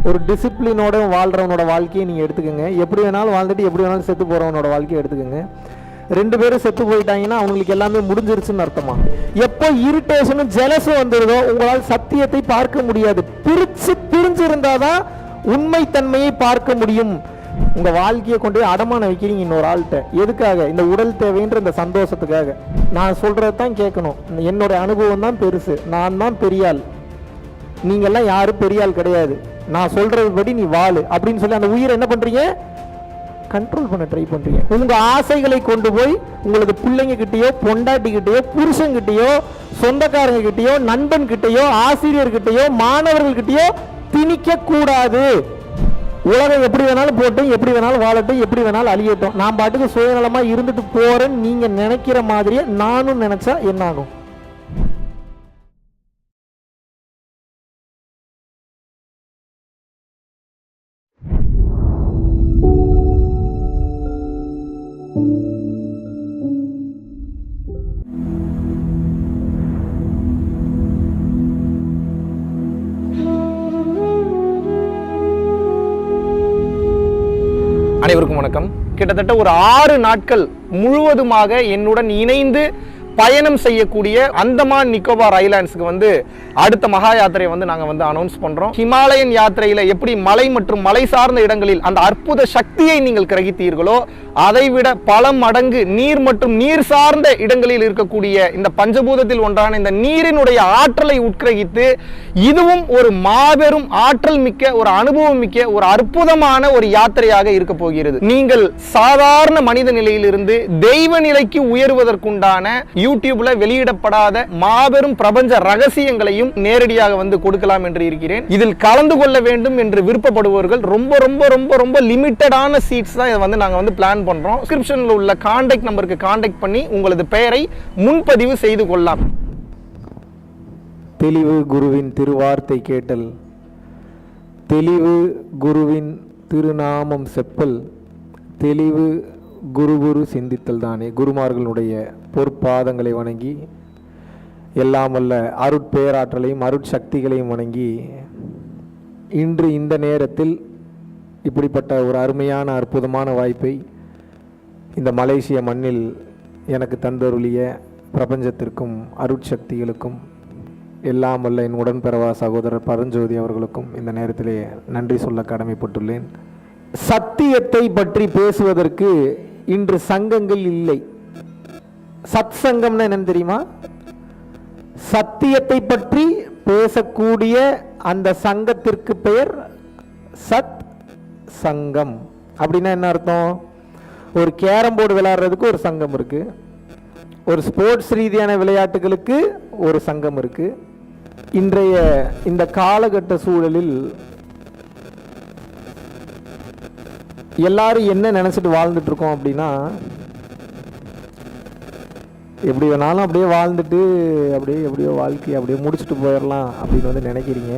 ஒரு டிசிப்ளினோட வாழ்கிறவனோட வாழ்க்கையை நீங்கள் எடுத்துக்கோங்க. எப்படி வேணாலும் வாழ்ந்துட்டு எப்படி வேணாலும் செத்து போகிறவனோட வாழ்க்கையை எடுத்துக்கோங்க. 2 பேரும் செத்து போயிட்டாங்கன்னா அவங்களுக்கு எல்லாமே முடிஞ்சிருச்சுன்னு அர்த்தமா? எப்போ இரிட்டேஷனும் ஜெலஸும் வந்துடுதோ உங்களால் சத்தியத்தை பார்க்க முடியாது. பிரிஞ்சிருந்தாதான் உண்மைத்தன்மையை பார்க்க முடியும். உங்கள் வாழ்க்கையை கொண்டு போய் அடமான வைக்கிறீங்க இன்னொரு ஆள்கிட்ட. எதுக்காக? இந்த உடல் தேவைன்ற இந்த சந்தோஷத்துக்காக. நான் சொல்கிறது தான் கேட்கணும். என்னுடைய அனுபவம் தான் பெருசு. நான் தான் பெரியாள், நீங்கள்லாம் யாரும் பெரியாள் கிடையாது. நான் சொல்கிறது படி நீ வாழு அப்படின்னு சொல்லி அந்த உயிரை என்ன பண்ணுறீங்க? கண்ட்ரோல் பண்ண ட்ரை பண்ணுறீங்க. உங்கள் ஆசைகளை கொண்டு போய் உங்களது பிள்ளைங்க கிட்டேயோ, பொண்டாட்டி கிட்டேயோ, புருஷன்கிட்டயோ, சொந்தக்காரங்க கிட்டேயோ, நண்பன் கிட்டேயோ, ஆசிரியர்கிட்டயோ, மாணவர்கள்கிட்டயோ திணிக்க கூடாது. உலகம் எப்படி வேணாலும் போட்டும், எப்படி வேணாலும் வாழட்டும், எப்படி வேணாலும் அழியட்டும், நான் பாட்டுக்கு சுயநலமா இருந்துட்டு போறேன்னு நீங்க நினைக்கிற மாதிரியே நானும் நினைச்சா என்ன ஆகும்? அனைவருக்கும் வணக்கம். கிட்டத்தட்ட ஒரு 6 நாட்கள் முழுவதுமாக என்னுடன் இணைந்து பயணம் செய்யக்கூடிய அந்தமான் நிக்கோபார் ஐலாண்ட்ஸுக்கு அடுத்த மகா யாத்திரையை நாங்கள் அனௌன்ஸ் பண்ணுறோம். ஹிமாலயன் யாத்திரையில் எப்படி மலை மற்றும் மலை சார்ந்த இடங்களில் அந்த அற்புத சக்தியை நீங்கள் கிரகித்தீர்களோ அதைவிட பல மடங்கு நீர் மற்றும் நீர் சார்ந்த இடங்களில் இருக்கக்கூடிய இந்த பஞ்சபூதத்தில் ஒன்றான இந்த நீரினுடைய ஆற்றலை உட்கிரகித்து இதுவும் ஒரு மாபெரும் ஆற்றல் மிக்க, ஒரு அனுபவம் மிக்க, ஒரு அற்புதமான ஒரு யாத்திரையாக இருக்க போகிறது. நீங்கள் சாதாரண மனித நிலையிலிருந்து தெய்வ நிலைக்கு உயர்வதற்குண்டான யூடியூப்ல வெளியிடப்படாத மாபெரும் பிரபஞ்ச ரகசியங்களையும் நேரடியாக கொடுக்கலாம் என்று இருக்கிறேன். இதில் கலந்து கொள்ள வேண்டும் என்று விருப்பப்படுபவர்கள் ரொம்ப ரொம்ப ரொம்ப ரொம்ப லிமிட்டடான சீட்ஸ் தான் இதை நாங்க பிளான் பண்றோம். டிஸ்கிரிப்ஷன்ல உள்ள கான்டாக்ட் நம்பருக்கு கான்டாக்ட் பண்ணி உங்களது பெயரை முன்பதிவு செய்து கொள்ளலாம். தெளிவு குருவின் திருவார்த்தை கேட்டல், தெளிவு குருவின் திருநாமம் செப்பல், தெளிவு குரு சிந்தித்தல் தானே. குருமார்களுடைய பொற்பாதங்களை வணங்கி எல்லாம் வல்ல அருட்பேராற்றலையும் அருட்சக்திகளையும் வணங்கி இன்று இந்த நேரத்தில் இப்படிப்பட்ட ஒரு அருமையான அற்புதமான வாய்ப்பை இந்த மலேசிய மண்ணில் எனக்கு தந்தருளிய பிரபஞ்சத்திற்கும் அருட்சக்திகளுக்கும் எல்லாம் வல்ல என் உடன்பிறவா சகோதரர் பரஞ்சோதி அவர்களுக்கும் இந்த நேரத்திலே நன்றி சொல்ல கடமைப்பட்டுள்ளேன். சத்தியத்தை பற்றி பேசுவதற்கு இன்று சங்கங்கள் இல்லை. சத் சங்கம்னா என்னன்னு தெரியுமா? சத்தியத்தை பற்றி பேசக்கூடிய அந்த சங்கத்திற்கு பெயர் சத் சங்கம். அப்படின்னா என்ன அர்த்தம்? ஒரு கேரம் போர்டு விளையாடுறதுக்கு ஒரு சங்கம் இருக்கு, ஒரு ஸ்போர்ட்ஸ் ரீதியான விளையாட்டுகளுக்கு ஒரு சங்கம் இருக்கு. இன்றைய இந்த காலகட்ட சூழலில் எல்லாரும் என்ன நினைச்சிட்டு வாழ்ந்துட்டு இருக்கோம் அப்படின்னா, எப்படி வேணாலும் அப்படியே வாழ்ந்துட்டு அப்படியே எப்படியோ வாழ்க்கையை அப்படியே முடிச்சுட்டு போயிடலாம் அப்படின்னு நினைக்கிறீங்க.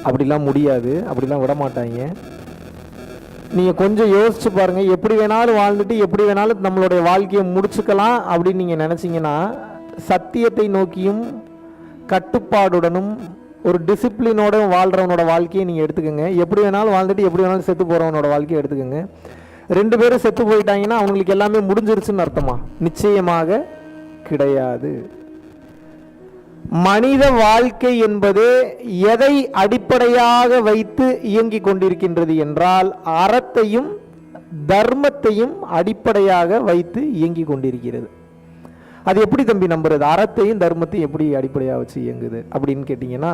அப்படிலாம் முடியாது, அப்படிலாம் விட மாட்டாங்க. நீங்கள் கொஞ்சம் யோசிச்சு பாருங்கள். எப்படி வேணாலும் வாழ்ந்துட்டு எப்படி வேணாலும் நம்மளுடைய வாழ்க்கையை முடிச்சுக்கலாம் அப்படின்னு நீங்கள் நினச்சிங்கன்னா சத்தியத்தை நோக்கியும் கட்டுப்பாடுடனும் ஒரு டிசிப்ளினோட வாழ்கிறவனோட வாழ்க்கையை நீங்கள் எடுத்துக்கோங்க. எப்படி வேணாலும் வாழ்ந்துட்டு எப்படி வேணாலும் செத்து போகிறவனோட வாழ்க்கையை எடுத்துக்கோங்க. 2 பேரும் செத்து போயிட்டாங்கன்னா அவங்களுக்கு எல்லாமே முடிஞ்சிருச்சுன்னு அர்த்தமா? நிச்சயமாக கிடையாது. மனித வாழ்க்கை என்பது எதை அடிப்படையாக வைத்து இயங்கிக் கொண்டிருக்கின்றது என்றால் அறத்தையும் தர்மத்தையும் அடிப்படையாக வைத்து இயங்கிக் கொண்டிருக்கிறது. அது எப்படி தம்பி நம்புறது? அறத்தையும் தர்மத்தையும் எப்படி அடிப்படையாக வச்சு இயங்குது அப்படின்னு கேட்டீங்கன்னா,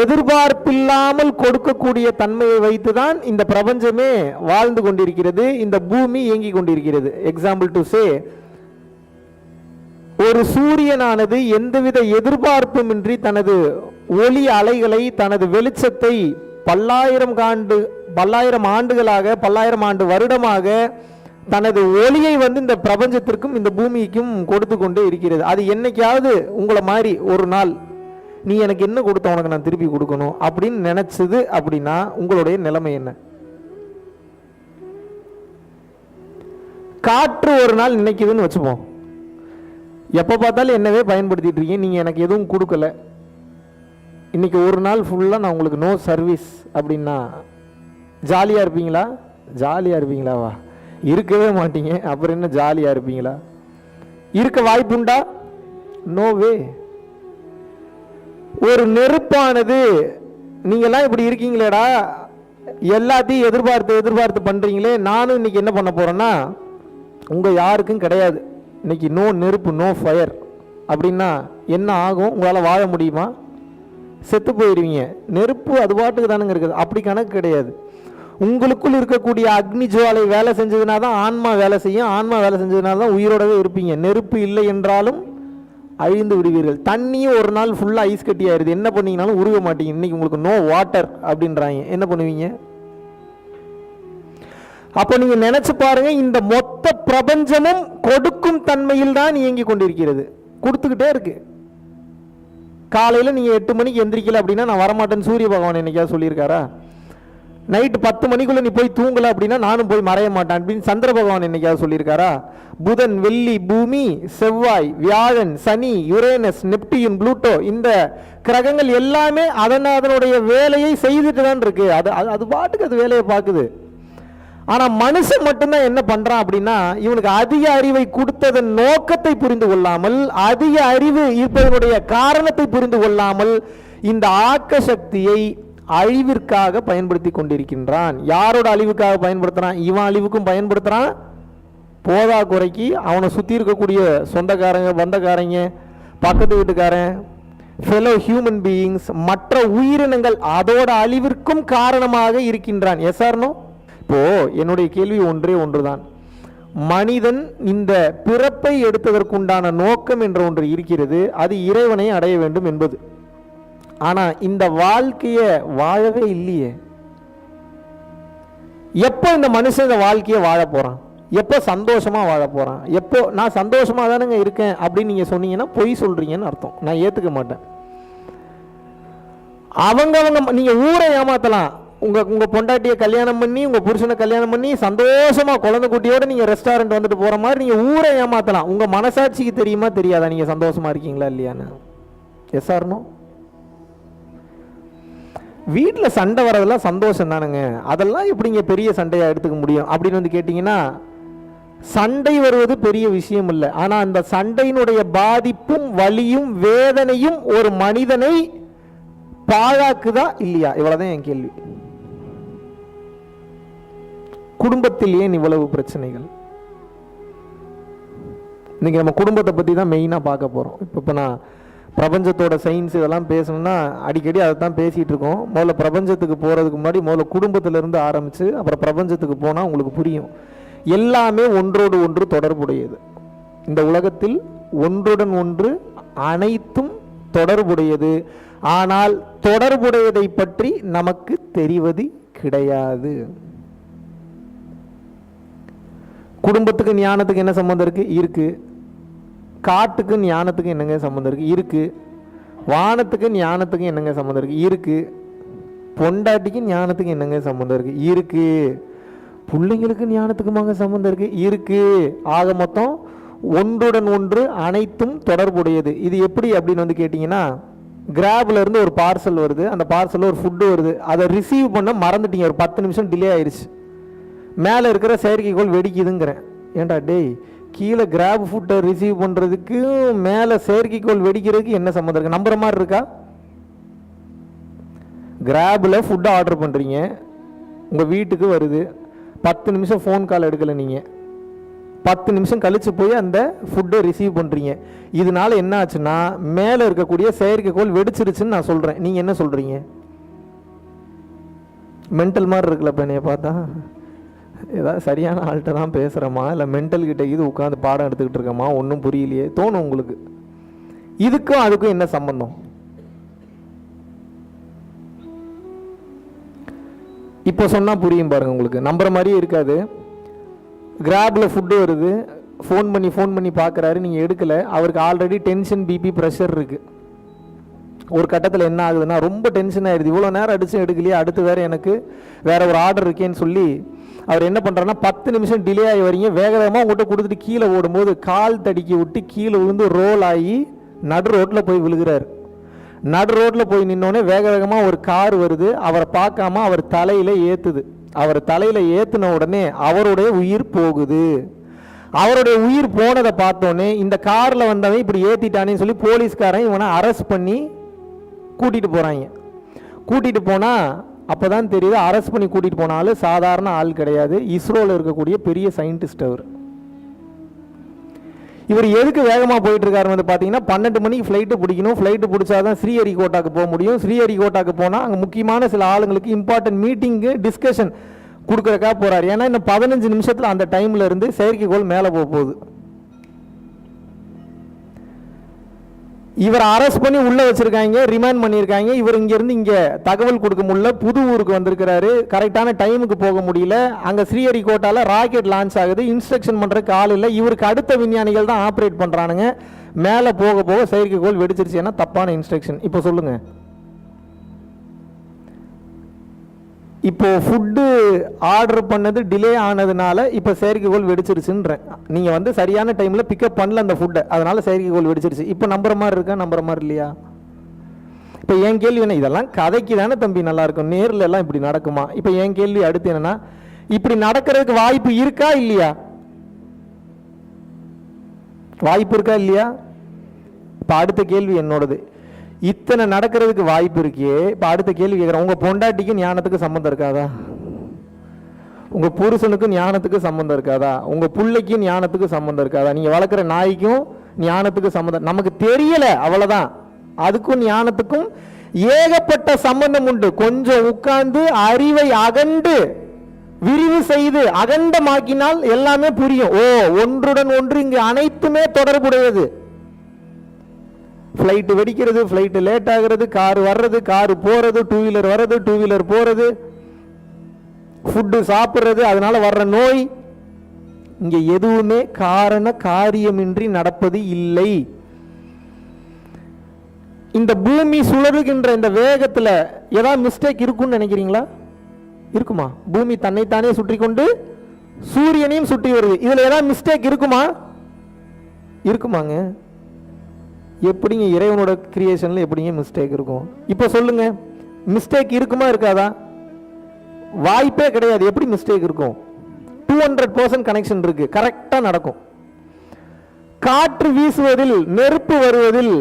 எதிர்பார்ப்பில்லாமல் கொடுக்கக்கூடிய தன்மையை வைத்துதான் இந்த பிரபஞ்சமே வாழ்ந்து கொண்டிருக்கிறது, இந்த பூமி இயங்கிக் கொண்டிருக்கிறது. எக்ஸாம்பிள் டு சே, ஒரு சூரியனானது எந்தவித எதிர்பார்ப்புமின்றி தனது ஒளி அலைகளை, தனது வெளிச்சத்தை பல்லாயிரம் ஆண்டுகளாக, 1000 ஆண்டு வருடமாக தனது ஒளியை இந்த பிரபஞ்சத்திற்கும் இந்த பூமிக்கும் கொடுத்து கொண்டே இருக்கிறது. அது என்னைக்காவது உங்களை மாதிரி ஒரு நாள் நீ எனக்கு என்ன கொடுத்த உனக்கு நான் திருப்பி கொடுக்கணும் அப்படின்னு நினைச்சது அப்படின்னா உங்களுடைய நிலைமை என்ன? காற்று ஒரு நாள் நினைக்குதுன்னு வச்சுப்போம். எப்போ பார்த்தாலும் என்னவே பயன்படுத்திட்டு இருக்கீங்க, நீங்கள் எனக்கு எதுவும் கொடுக்கல, இன்றைக்கி ஒரு நாள் ஃபுல்லாக நான் உங்களுக்கு நோ சர்வீஸ் அப்படின்னா ஜாலியாக இருப்பீங்களா? ஜாலியாக இருப்பீங்களாவா? இருக்கவே மாட்டீங்க. அப்புறம் என்ன ஜாலியாக இருப்பீங்களா? இருக்க வாய்ப்புண்டா? நோவே. ஒரு நெருப்பானது, நீங்கள்லாம் இப்படி இருக்கீங்களேடா, எல்லாத்தையும் எதிர்பார்த்து பண்ணுறீங்களே, நானும் இன்னைக்கு என்ன பண்ண போகிறேன்னா உங்கள் யாருக்கும் கிடையாது இன்னைக்கு நோ நெருப்பு, நோ ஃபயர் அப்படின்னா என்ன ஆகும்? உங்களால் வாழ முடியுமா? செத்து போயிடுவீங்க. நெருப்பு அது பாட்டுக்கு தானுங்க இருக்குது, அப்படி கணக்கு கிடையாது. உங்களுக்குள் இருக்கக்கூடிய அக்னி ஜுவாலை வேலை செஞ்சதுனா தான் ஆன்மா வேலை செய்யும். ஆன்மா வேலை செஞ்சதுனால தான் உயிரோடவே இருப்பீங்க. நெருப்பு இல்லை என்றாலும் அழிந்து விடுவீர்கள். தண்ணியும் ஒரு நாள் ஃபுல்லாக ஐஸ் கட்டி ஆயிடுது, என்ன பண்ணீங்கனாலும் உருக மாட்டீங்க. இன்னைக்கு உங்களுக்கு நோ வாட்டர் அப்படின்றாங்க, என்ன பண்ணுவீங்க? அப்போ நீங்க நினைச்சு பாருங்க, இந்த மொத்த பிரபஞ்சமும் கொடுக்கும் தன்மையில் தான் இயங்கி கொண்டிருக்கிறது, கொடுத்துக்கிட்டே இருக்கு. காலையில் நீங்கள் 8 மணிக்கு எந்திரிக்கல அப்படின்னா நான் வரமாட்டேன்னு சூரிய பகவான் என்னைக்காவது சொல்லியிருக்காரா? நைட்டு 10 மணிக்குள்ளே நீ போய் தூங்கலை அப்படின்னா நானும் போய் மறைய மாட்டேன் அப்படின்னு சந்திர பகவான் என்னைக்காவது சொல்லியிருக்காரா? புதன், வெள்ளி, பூமி, செவ்வாய், வியாழன், சனி, யுரேனஸ், நெப்டியூன், புளூட்டோ, இந்த கிரகங்கள் எல்லாமே அதனுடைய வேலையை செய்துட்டு தான் இருக்கு. அது பாட்டுக்கு அது வேலையை பார்க்குது. ஆனால் மனுஷன் மட்டும்தான் என்ன பண்ணுறான் அப்படின்னா, இவனுக்கு அதிக அறிவை கொடுத்ததன் நோக்கத்தை புரிந்து கொள்ளாமல், அதிக அறிவு இருப்பதனுடைய காரணத்தை புரிந்து கொள்ளாமல் இந்த ஆக்க சக்தியை அழிவிற்காக பயன்படுத்தி கொண்டிருக்கின்றான். யாரோட அழிவுக்காக பயன்படுத்துறான்? இவன் அழிவுக்கும் பயன்படுத்துறான். போதா குறைக்கு அவனை சுற்றி இருக்கக்கூடிய சொந்தக்காரங்க, பந்தக்காரங்க, பக்கத்து வீட்டுக்காரன், ஃபெலோ ஹியூமன் பீயிங்ஸ், மற்ற உயிரினங்கள் அதோட அழிவிற்கும் காரணமாக இருக்கின்றான். Yes or no? இப்போ என்னுடைய கேள்வி ஒன்றே ஒன்றுதான். மனிதன் இந்த பிறப்பை எடுத்ததற்குண்டான நோக்கம் என்ற ஒன்று இருக்கிறது, அது இறைவனை அடைய வேண்டும் என்பது. ஆனா இந்த வாழ்க்கையை வாழவே இல்லையே. எப்போ இந்த மனுஷன் இந்த வாழ்க்கையை வாழ போறான்? எப்போ சந்தோஷமா வாழ போறான்? எப்போ நான் சந்தோஷமா தானுங்க இருக்கேன் அப்படின்னு நீங்க சொன்னீங்கன்னா பொய் சொல்றீங்கன்னு அர்த்தம். நான் ஏத்துக்க மாட்டேன். அவங்க நீங்க ஊரை ஏமாத்தலாம். உங்க பொண்டாட்டியை கல்யாணம் பண்ணி, உங்க புருஷனை கல்யாணம் பண்ணி சந்தோஷமா குழந்தை குட்டியோட நீங்க ரெஸ்டாரண்ட் வந்துட்டு போற மாதிரி நீங்க ஊரை ஏமாத்தலாம். உங்க மனசாட்சிக்கு தெரியுமா தெரியாதா நீங்க சந்தோஷமா இருக்கீங்களா இல்லையான்னு? Yes or no? வீட்டில் சண்டை வரதெல்லாம் சந்தோஷம் தானுங்க, அதெல்லாம் எப்படிங்க பெரிய சண்டையாக எடுத்துக்க முடியும் அப்படின்னு வந்து கேட்டிங்கன்னா, சண்டை வருவது பெரிய விஷயம் இல்லை. ஆனால் அந்த சண்டையினுடைய பாதிப்பும் வலியும் வேதனையும் ஒரு மனிதனை பாழாக்குதா இல்லையா? இவ்வளவுதான் என் கேள்வி. குடும்பத்தில் ஏன் இவ்வளவு பிரச்சனைகள்? இன்னைக்கு நம்ம குடும்பத்தை பற்றி தான் மெயினாக பார்க்க போகிறோம். இப்போ நான் பிரபஞ்சத்தோட சயின்ஸ் இதெல்லாம் பேசணும்னா அடிக்கடி அதை தான் பேசிகிட்டு இருக்கோம். முதல்ல பிரபஞ்சத்துக்கு போகிறதுக்கு முன்னாடி முதல்ல குடும்பத்திலேருந்து ஆரம்பித்து அப்புறம் பிரபஞ்சத்துக்கு போனால் உங்களுக்கு புரியும். எல்லாமே ஒன்றோடு ஒன்று தொடர்புடையது. இந்த உலகத்தில் ஒன்றுடன் ஒன்று அனைத்தும் தொடர்புடையது. ஆனால் தொடர்புடையதை பற்றி நமக்கு தெரிவது கிடையாது. குடும்பத்துக்கு ஞானத்துக்கு என்ன சம்பந்தம் இருக்கு? இருக்கு. காட்டுக்கு ஞானத்துக்கு என்னங்க சம்மந்தம் இருக்கு? இருக்கு. வானத்துக்கு ஞானத்துக்கு என்னங்க சம்மந்தம் இருக்கு? இருக்கு. பொண்டாட்டிக்கு ஞானத்துக்கு என்னங்க சம்மந்தம் இருக்கு? இருக்கு. பிள்ளைங்களுக்கு ஞானத்துக்குமாங்க சம்மந்தம் இருக்கு? இருக்கு. ஆக மொத்தம் ஒன்றுடன் ஒன்று அனைத்தும் தொடர்புடையது. இது எப்படி அப்படின்னு வந்து கேட்டிங்கன்னா, கிராப்ல இருந்து ஒரு பார்சல் வருது, அந்த பார்சலில் ஒரு ஃபுட்டு வருது, அதை ரிசீவ் பண்ண மறந்துட்டீங்க, ஒரு 10 நிமிஷம் டிலே ஆயிடுச்சு, மேலே இருக்கிற செயற்கைக்கோள் வெடிக்குதுங்கிறேன். ஏண்டா டேய், கீழே கிராப் ஃபுட்டை ரிசீவ் பண்ணுறதுக்கு மேலே செயற்கைக்கோள் வெடிக்கிறதுக்கு என்ன சம்மந்தம் இருக்குது? நம்புற மாதிரி இருக்கா? கிராபில் ஃபுட்டை ஆர்டர் பண்ணுறீங்க, உங்கள் வீட்டுக்கு வருது, 10 நிமிஷம் ஃபோன் கால் எடுக்கலை நீங்கள், 10 நிமிஷம் கழித்து போய் அந்த ஃபுட்டை ரிசீவ் பண்ணுறீங்க. இதனால என்ன ஆச்சுன்னா மேலே இருக்கக்கூடிய செயற்கைக்கோள் வெடிச்சிருச்சுன்னு நான் சொல்கிறேன். நீங்கள் என்ன சொல்கிறீங்க? மென்டல் மாதிரி இருக்குல்ல என்னைய பார்த்தா? ஏதாவது சரியான ஆள்கிட்ட தான் பேசுகிறோமா இல்லை மென்டல் கிட்ட இது உட்காந்து பாடம் எடுத்துக்கிட்டு இருக்கோமா? ஒன்றும் புரியலையே தோணும் உங்களுக்கு. இதுக்கும் அதுக்கும் என்ன சம்பந்தம்? இப்போ சொன்னால் புரியும் பாருங்க உங்களுக்கு. நம்புற மாதிரியே இருக்காது. கிராப்ல ஃபுட்டு வருது, ஃபோன் பண்ணி பார்க்குறாரு, நீங்கள் எடுக்கலை, அவருக்கு ஆல்ரெடி டென்ஷன், பிபி, ப்ரெஷர் இருக்குது. ஒரு கட்டத்தில் என்ன ஆகுதுன்னா ரொம்ப டென்ஷன் ஆகிடுது. இவ்வளோ நேரம் அடிச்சு எடுக்கலையே, அடுத்து வேறு எனக்கு வேறு ஒரு ஆர்டர் இருக்கேன்னு சொல்லி அவர் என்ன பண்ணுறாருன்னா 10 நிமிஷம் டிலே ஆகி வரீங்க, வேகமாக உங்கள்கிட்ட கொடுத்துட்டு கீழே ஓடும்போது கால் தடுக்கி விட்டு கீழே விழுந்து ரோல் ஆகி நடு ரோட்டில் போய் விழுகிறார். நடு ரோட்டில் போய் நின்னோடனே வேக வேகமாக ஒரு கார் வருது, அவரை பார்க்காம அவர் தலையில் ஏற்றுது. அவர் தலையில் ஏற்றின உடனே அவருடைய உயிர் போகுது. அவருடைய உயிர் போனதை பார்த்தோன்னே இந்த காரில் வந்தவன் இப்படி ஏற்றிட்டானேன்னு சொல்லி போலீஸ்காரன் இவனை அரெஸ்ட் பண்ணி கூட்டிகிட்டு போகிறாங்க. கூட்டிகிட்டு போனால் அப்போ தான் தெரியுது, அரெஸ்ட் பண்ணி கூட்டிகிட்டு போனாலும் சாதாரண ஆள் கிடையாது, இஸ்ரோவில் இருக்கக்கூடிய பெரிய சயின்டிஸ்ட் அவர். இவர் எதுக்கு வேகமாக போயிட்டு இருக்காரு வந்து பார்த்தீங்கன்னா 12 மணிக்கு ஃப்ளைட்டு பிடிக்கணும். ஃப்ளைட்டு பிடிச்சாதான் ஸ்ரீஹரிகோட்டாக்கு போக முடியும். ஸ்ரீஹரிகோட்டாக்கு போனால் அங்கே முக்கியமான சில ஆளுங்களுக்கு இம்பார்ட்டன்ட் மீட்டிங்கு டிஸ்கஷன் கொடுக்குறக்காக போகிறார். ஏன்னா இன்னும் 15 நிமிஷத்தில் அந்த டைமில் இருந்து செயற்கைக்கோள் மேலே போக போகுது. இவர் அரெஸ்ட் பண்ணி உள்ளே வச்சுருக்காங்க, ரிமாண்ட் பண்ணியிருக்காங்க. இவர் இங்கேருந்து இங்கே தகவல் கொடுக்க முடியல, புது ஊருக்கு வந்திருக்கிறாரு, கரெக்டான டைமுக்கு போக முடியல. அங்கே ஸ்ரீஹரிகோட்டாவில் ராக்கெட் லான்ச் ஆகுது, இன்ஸ்ட்ரக்ஷன் பண்ணுறதுக்கு ஆள் இல்லை. இவருக்கு அடுத்த விஞ்ஞானிகள் தான் ஆப்ரேட் பண்ணுறானுங்க. மேலே போக போக செயற்கைக்கோள் வெடிச்சிருச்சு. ஏன்னா தப்பான இன்ஸ்ட்ரக்ஷன். இப்போ சொல்லுங்கள், இப்போ ஃபுட்டு ஆர்டர் பண்ணது டிலே ஆனதுனால இப்போ செயற்கைக்கோள் வெடிச்சிருச்சுன்றேன். நீங்கள் வந்து சரியான டைமில் பிக்கப் பண்ணல அந்த ஃபுட்டை, அதனால செயற்கைக்கோள் வெடிச்சிருச்சு. இப்போ நம்புற மாதிரி இருக்கா, நம்புற மாதிரி இல்லையா? இப்போ என் கேள்வி என்ன, இதெல்லாம் கதைக்கு தானே தம்பி நல்லா இருக்கும், நேரில் எல்லாம் இப்படி நடக்குமா? இப்போ என் கேள்வி அடுத்து என்னன்னா, இப்படி நடக்கிறதுக்கு வாய்ப்பு இருக்கா இல்லையா? வாய்ப்பு இருக்கா இல்லையா? இப்போ அடுத்த கேள்வி என்னோடது, இத்தனை நடக்கிறதுக்கு வாய்ப்பு இருக்கே. இப்போ அடுத்த கேள்வி கேட்குறேன், உங்கள் பொண்டாட்டிக்கு ஞானத்துக்கு சம்மந்தம் இருக்காதா? உங்கள் புருஷனுக்கும் ஞானத்துக்கு சம்மந்தம் இருக்காதா? உங்கள் பிள்ளைக்கும் ஞானத்துக்கு சம்மந்தம் இருக்காதா? நீங்கள் வளர்க்குற நாய்க்கும் ஞானத்துக்கு சம்மந்தம், நமக்கு தெரியல அவ்வளோதான். அதுக்கும் ஞானத்துக்கும் ஏகப்பட்ட சம்பந்தம் உண்டு. கொஞ்சம் உட்கார்ந்து அறிவை அகண்டு விரிவு செய்து அகண்டமாக்கினால் எல்லாமே புரியும். ஓ, ஒன்றுடன் ஒன்று இங்கு அனைத்துமே தொடர்புடையது. ஃப்ளைட்டு வெடிக்கிறது, ஃப்ளைட்டு லேட் ஆகிறது, கார் வர்றது, கார் போகிறது, டூ வீலர் வர்றது, டூ வீலர் போகிறது, ஃபுட்டு சாப்பிட்றது, அதனால வர்ற நோய், இங்கே எதுவுமே காரண காரியமின்றி நடப்பது இல்லை. இந்த பூமி சுழறுகின்ற இந்த வேகத்தில் ஏதாவது மிஸ்டேக் இருக்குன்னு நினைக்கிறீங்களா? இருக்குமா? பூமி தன்னைத்தானே சுற்றி கொண்டு சூரியனையும் சுற்றி வருது. இதில் ஏதாவது மிஸ்டேக் இருக்குமா? இருக்குமாங்க? எப்படிங்க இறைவனோட கிரியேஷன்ல எப்படிங்க மிஸ்டேக் இருக்கும்? இப்போ சொல்லுங்க, மிஸ்டேக் இருக்குமா இருக்காதா? வாய்ப்பே கிடையாது. எப்படி மிஸ்டேக் இருக்கும்? 200% கனெக்ஷன் இருக்கு, கரெக்டா நடக்கும். காற்று வீசுவதில், நெருப்பு வருவதில்,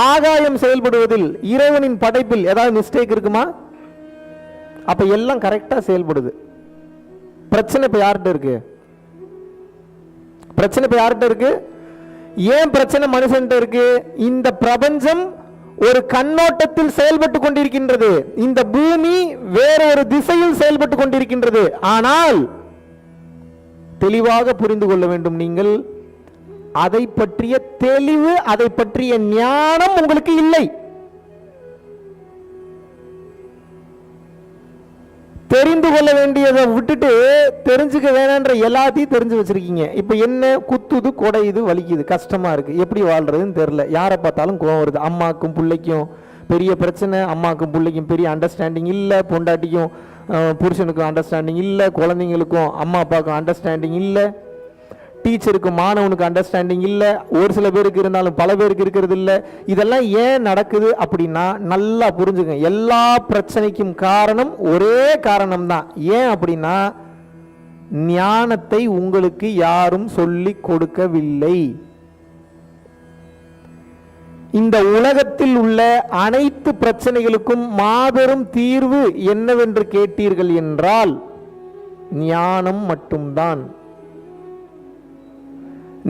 ஆகாயம் செயல்படுவதில், இறைவனின் படைப்பில் ஏதாவது மிஸ்டேக் இருக்குமா? அப்ப எல்லாம் கரெக்டா செயல்படுது. பிரச்சனை இப்ப யார்கிட்ட இருக்கு? பிரச்சனை இப்ப யார்கிட்ட இருக்கு? ஏன் பிரச்சனை மனுஷன்ட்ட இருக்கு? இந்த பிரபஞ்சம் ஒரு கண்ணோட்டத்தில் செயல்பட்டு கொண்டிருக்கின்றது, இந்த பூமி வேற ஒரு திசையில் செயல்பட்டு கொண்டிருக்கின்றது. ஆனால் தெளிவாக புரிந்து கொள்ள வேண்டும், நீங்கள் அதை பற்றிய தெளிவு, அதை பற்றிய ஞானம் உங்களுக்கு இல்லை. தெரிந்து கொள்ள வேண்டியதை விட்டுட்டு தெரிஞ்சுக்க வேணான்ற எல்லாத்தையும் தெரிஞ்சு வச்சிருக்கீங்க. இப்போ என்ன, குத்துது, கொடையுது, வலிக்குது, கஷ்டமா இருக்கு, எப்படி வாழ்றதுன்னு தெரியல. யாரை பார்த்தாலும் கோவம் வருது. அம்மாக்கும் பிள்ளைக்கும் பெரிய பிரச்சனை, அம்மாக்கும் பிள்ளைக்கும் பெரிய அண்டர்ஸ்டாண்டிங் இல்லை, பொண்டாட்டிக்கும் புருஷனுக்கும் அண்டர்ஸ்டாண்டிங் இல்லை, குழந்தைங்களுக்கும் அம்மா அப்பாவுக்கும் அண்டர்ஸ்டாண்டிங் இல்லை, டீச்சருக்கு மாணவனுக்கு அண்டர்ஸ்டாண்டிங் இல்லை, ஒரு சில பேருக்கு இருந்தாலும் பல பேருக்கு இருக்கிறது இல்லை. இதெல்லாம் ஏன் நடக்குது அப்படின்னா நல்லா புரிஞ்சுங்க, எல்லா பிரச்சனைக்கும் காரணம் ஒரே காரணம் தான். ஏன் அப்படின்னா ஞானத்தை உங்களுக்கு யாரும் சொல்லி கொடுக்கவில்லை. இந்த உலகத்தில் உள்ள அனைத்து பிரச்சனைகளுக்கும் மாபெரும் தீர்வு என்னவென்று கேட்டீர்கள் என்றால் ஞானம் மட்டும்தான்.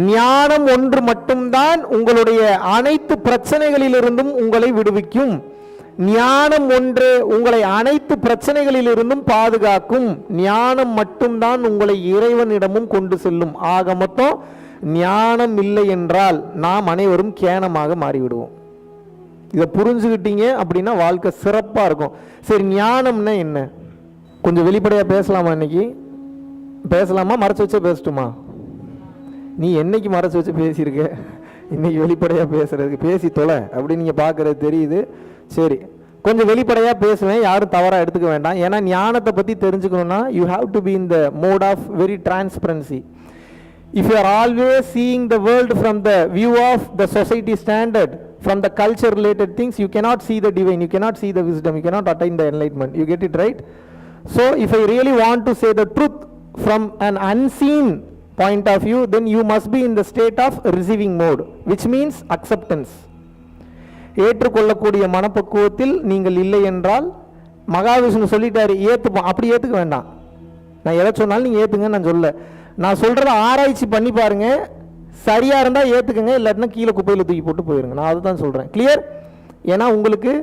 ஞானம் ஒன்று மட்டும்தான் உங்களுடைய அனைத்து பிரச்சனைகளிலிருந்தும் உங்களை விடுவிக்கும். ஞானம் ஒன்று உங்களை அனைத்து பிரச்சனைகளிலிருந்தும் பாதுகாக்கும். ஞானம் மட்டும்தான் உங்களை இறைவனிடமும் கொண்டு செல்லும். ஆக மொத்தம் ஞானம் இல்லை என்றால் நாம் அனைவரும் கேனமாக மாறிவிடுவோம். இதை புரிஞ்சுக்கிட்டீங்க அப்படின்னா வாழ்க்கை சிறப்பாக இருக்கும். சரி, ஞானம்னா என்ன? கொஞ்சம் வெளிப்படையாக பேசலாமா? இன்னைக்கு பேசலாமா? மறைச்சு வச்சே பேசட்டுமா? நீ என்னைக்கு மறைச்சு வச்சு பேசியிருக்க, இன்னைக்கு வெளிப்படையாக பேசுறதுக்கு பேசி தொலை அப்படின்னு நீங்கள் பார்க்குறது தெரியுது. சரி, கொஞ்சம் வெளிப்படையாக பேசுவேன், யாரும் தவறாக எடுத்துக்க வேண்டாம். ஏன்னா ஞானத்தை பற்றி தெரிஞ்சுக்கணும்னா you have to be in the mode of very transparency. If you are always seeing the world from the view of the society standard, from the culture related things, you cannot see the divine, you cannot see the wisdom, you cannot attain the enlightenment. You get it, right? So if I really want to say the truth from an unseen point of view, then you must be in the state of receiving mode, which means acceptance. ஏற்றுக்கொள்ளக்கூடிய மனப்பக்குவத்தில் நீங்கள் இல்லை என்றால், மகாவிஷ்ணு சொல்லிட்டாரு ஏற்றுப்போம், அப்படி ஏற்றுக்க வேண்டாம். நான் எதை சொன்னாலும் நீங்கள் ஏற்றுங்க நான் சொல்ல, நான் சொல்கிறத ஆராய்ச்சி பண்ணி பாருங்க, சரியாக இருந்தால் ஏற்றுக்குங்க, இல்லாட்டினா கீழே குப்பையில் தூக்கி போட்டு போயிருங்க. நான் அதுதான் சொல்கிறேன். கிளியர்? ஏன்னா உங்களுக்கு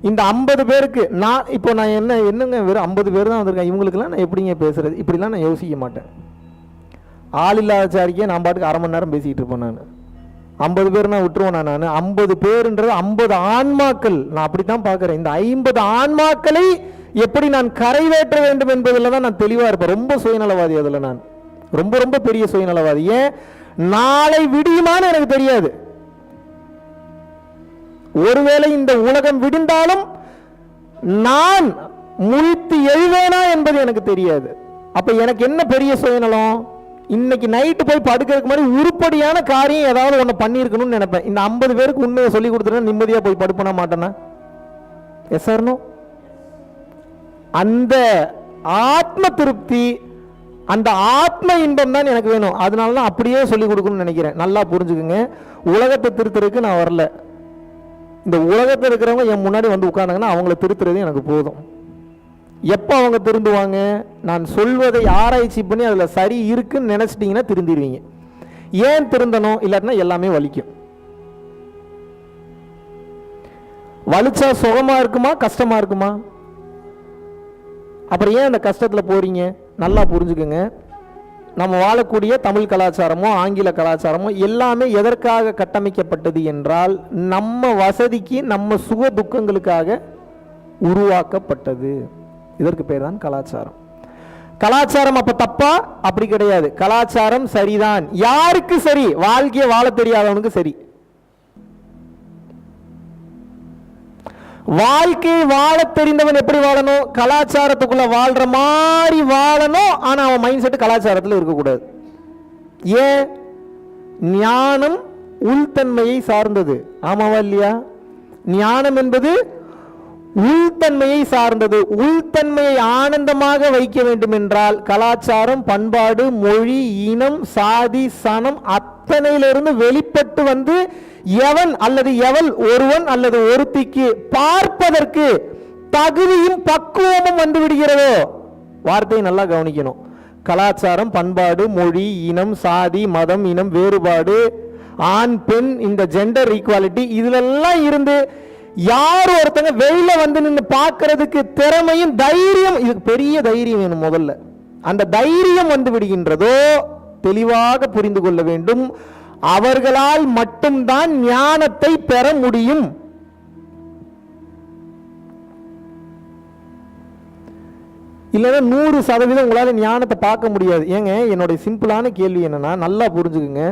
இந்த 50 பேருக்கு நான் என்னங்க வெறும் 50 பேர் தான் வந்திருக்கேன், இவங்களுக்குலாம் நான் எப்படிங்க பேசுறது? இப்படிலாம் நான் யோசிக்க மாட்டேன். ஆள் இல்லாத சாரிக்கே நான் பாட்டுக்கு அரை மணி நேரம் பேசிக்கிட்டு இருப்பேன். நான் 50 பேர்னா விட்டுருவேன். நான் 50 பேருன்றது 50 ஆன்மாக்கள். நான் அப்படித்தான் பார்க்குறேன். இந்த 50 ஆன்மாக்களை எப்படி நான் கரைவேற்ற வேண்டும் என்பதில் தான் நான் தெளிவாக இருப்பேன். ரொம்ப சுயநலவாதி அதில், நான் ரொம்ப ரொம்ப பெரிய சுயநலவாதி. ஏன்? நாளை விடியுமான்னு எனக்கு தெரியாது. ஒருவேளை இந்த உலகம் விடிந்தாலும் நான் முழித்து எழுவேனா என்பது எனக்கு தெரியாது. அப்ப எனக்கு என்ன பெரிய சுயநலம்? இன்னைக்கு நைட்டு போய் படுக்கிறதுக்கு மாதிரி உருப்படியான காரியம் ஏதாவது ஒன்று பண்ணியிருக்கணும்னு நினைப்பேன். இந்த 50 பேருக்கு உண்மையை சொல்லி கொடுத்துட்டா நிம்மதியாக போய் படுப்பன மாட்டேன்னா? Yes or no? அந்த ஆத்ம திருப்தி, அந்த ஆத்ம இன்பம் தான் எனக்கு வேணும். அதனால தான் அப்படியே சொல்லி கொடுக்கணும்னு நினைக்கிறேன். நல்லா புரிஞ்சுக்குங்க. உலகத்தை திருத்துறதுக்கு நான் வரல. இந்த உலகத்தில் இருக்கிறவங்க என் முன்னாடி வந்து உட்கார்ந்தாங்கன்னா அவங்கள திருத்துறது எனக்கு போதும். எப்போ அவங்க திருந்துவாங்க? நான் சொல்வதை ஆராய்ச்சி பண்ணி அதில் சரி இருக்குன்னு நினச்சிட்டிங்கன்னா திருந்திடுவீங்க. ஏன் திருந்தணும்? இல்லாட்டினா எல்லாமே வலிக்கும். வலிச்சா சுகமாக இருக்குமா கஷ்டமாக இருக்குமா? அப்புறம் ஏன் அந்த கஷ்டத்தில் போறீங்க? நல்லா புரிஞ்சுக்குங்க. நம்ம வாழக்கூடிய தமிழ் கலாச்சாரமோ ஆங்கில கலாச்சாரமோ எல்லாமே எதற்காக கட்டமைக்கப்பட்டது என்றால் நம்ம வசதிக்கு, நம்ம சுக துக்கங்களுக்காக உருவாக்கப்பட்டது. இதற்கு பேர் தான் கலாச்சாரம். கலாச்சாரம் அப்ப தப்பா? அப்படி கிடையாது. கலாச்சாரம் சரிதான். யாருக்கு சரி? வாழ்க்கையை வாழ தெரியாதவனுக்கு சரி. வாழ்க்கையை வாழ தெரிந்தவன் எப்படி வாழணும்? கலாச்சாரத்துக்குள்ள வாழ்ற மாதிரி வாழணும். ஆனா அவன் மைண்ட் செட் கலாச்சாரத்தில் இருக்கக்கூடாது. ஏன்? ஞானம் உள்தன்மையை சார்ந்தது. ஆமாவா இல்லையா? ஞானம் என்பது உள்தன்மையை சார்ந்தது. உள்தன்மையை ஆனந்தமாக வைக்க வேண்டும் என்றால் கலாச்சாரம், பண்பாடு, மொழி, இனம், சாதி, சனம் அத்தனையிலிருந்து வெளிப்பட்டு வந்து எவன் அல்லது எவள், ஒருவன் அல்லது ஒருத்திக்கு பார்ப்பதற்கு தகுதியும் பக்குவமும் வந்து விடுகிறதோ, வார்த்தையை நல்லா கவனிக்கணும். கலாச்சாரம், பண்பாடு, மொழி, இனம், சாதி, மதம், இனம் வேறுபாடு, ஆண் பெண், இந்த ஜெண்டர் ஈக்குவாலிட்டி, இதுலெல்லாம் இருந்து யார் ஒருத்தங்க வெளியில வந்து நின்று பார்க்கறதுக்கு திறமையும் தைரியம், இதுக்கு பெரிய தைரியம் வேணும் முதல்ல. அந்த தைரியம் வந்து விடுகின்றதோ தெளிவாக புரிந்து கொள்ள வேண்டும். அவர்களால் மட்டும்தான் ஞானத்தை பெற முடியும். இல்லைன்னா 100% உங்களால ஞானத்தை பார்க்க முடியாது. ஏங்க, என்னுடைய சிம்பிளான கேள்வி என்னன்னா, நல்லா புரிஞ்சுக்குங்க.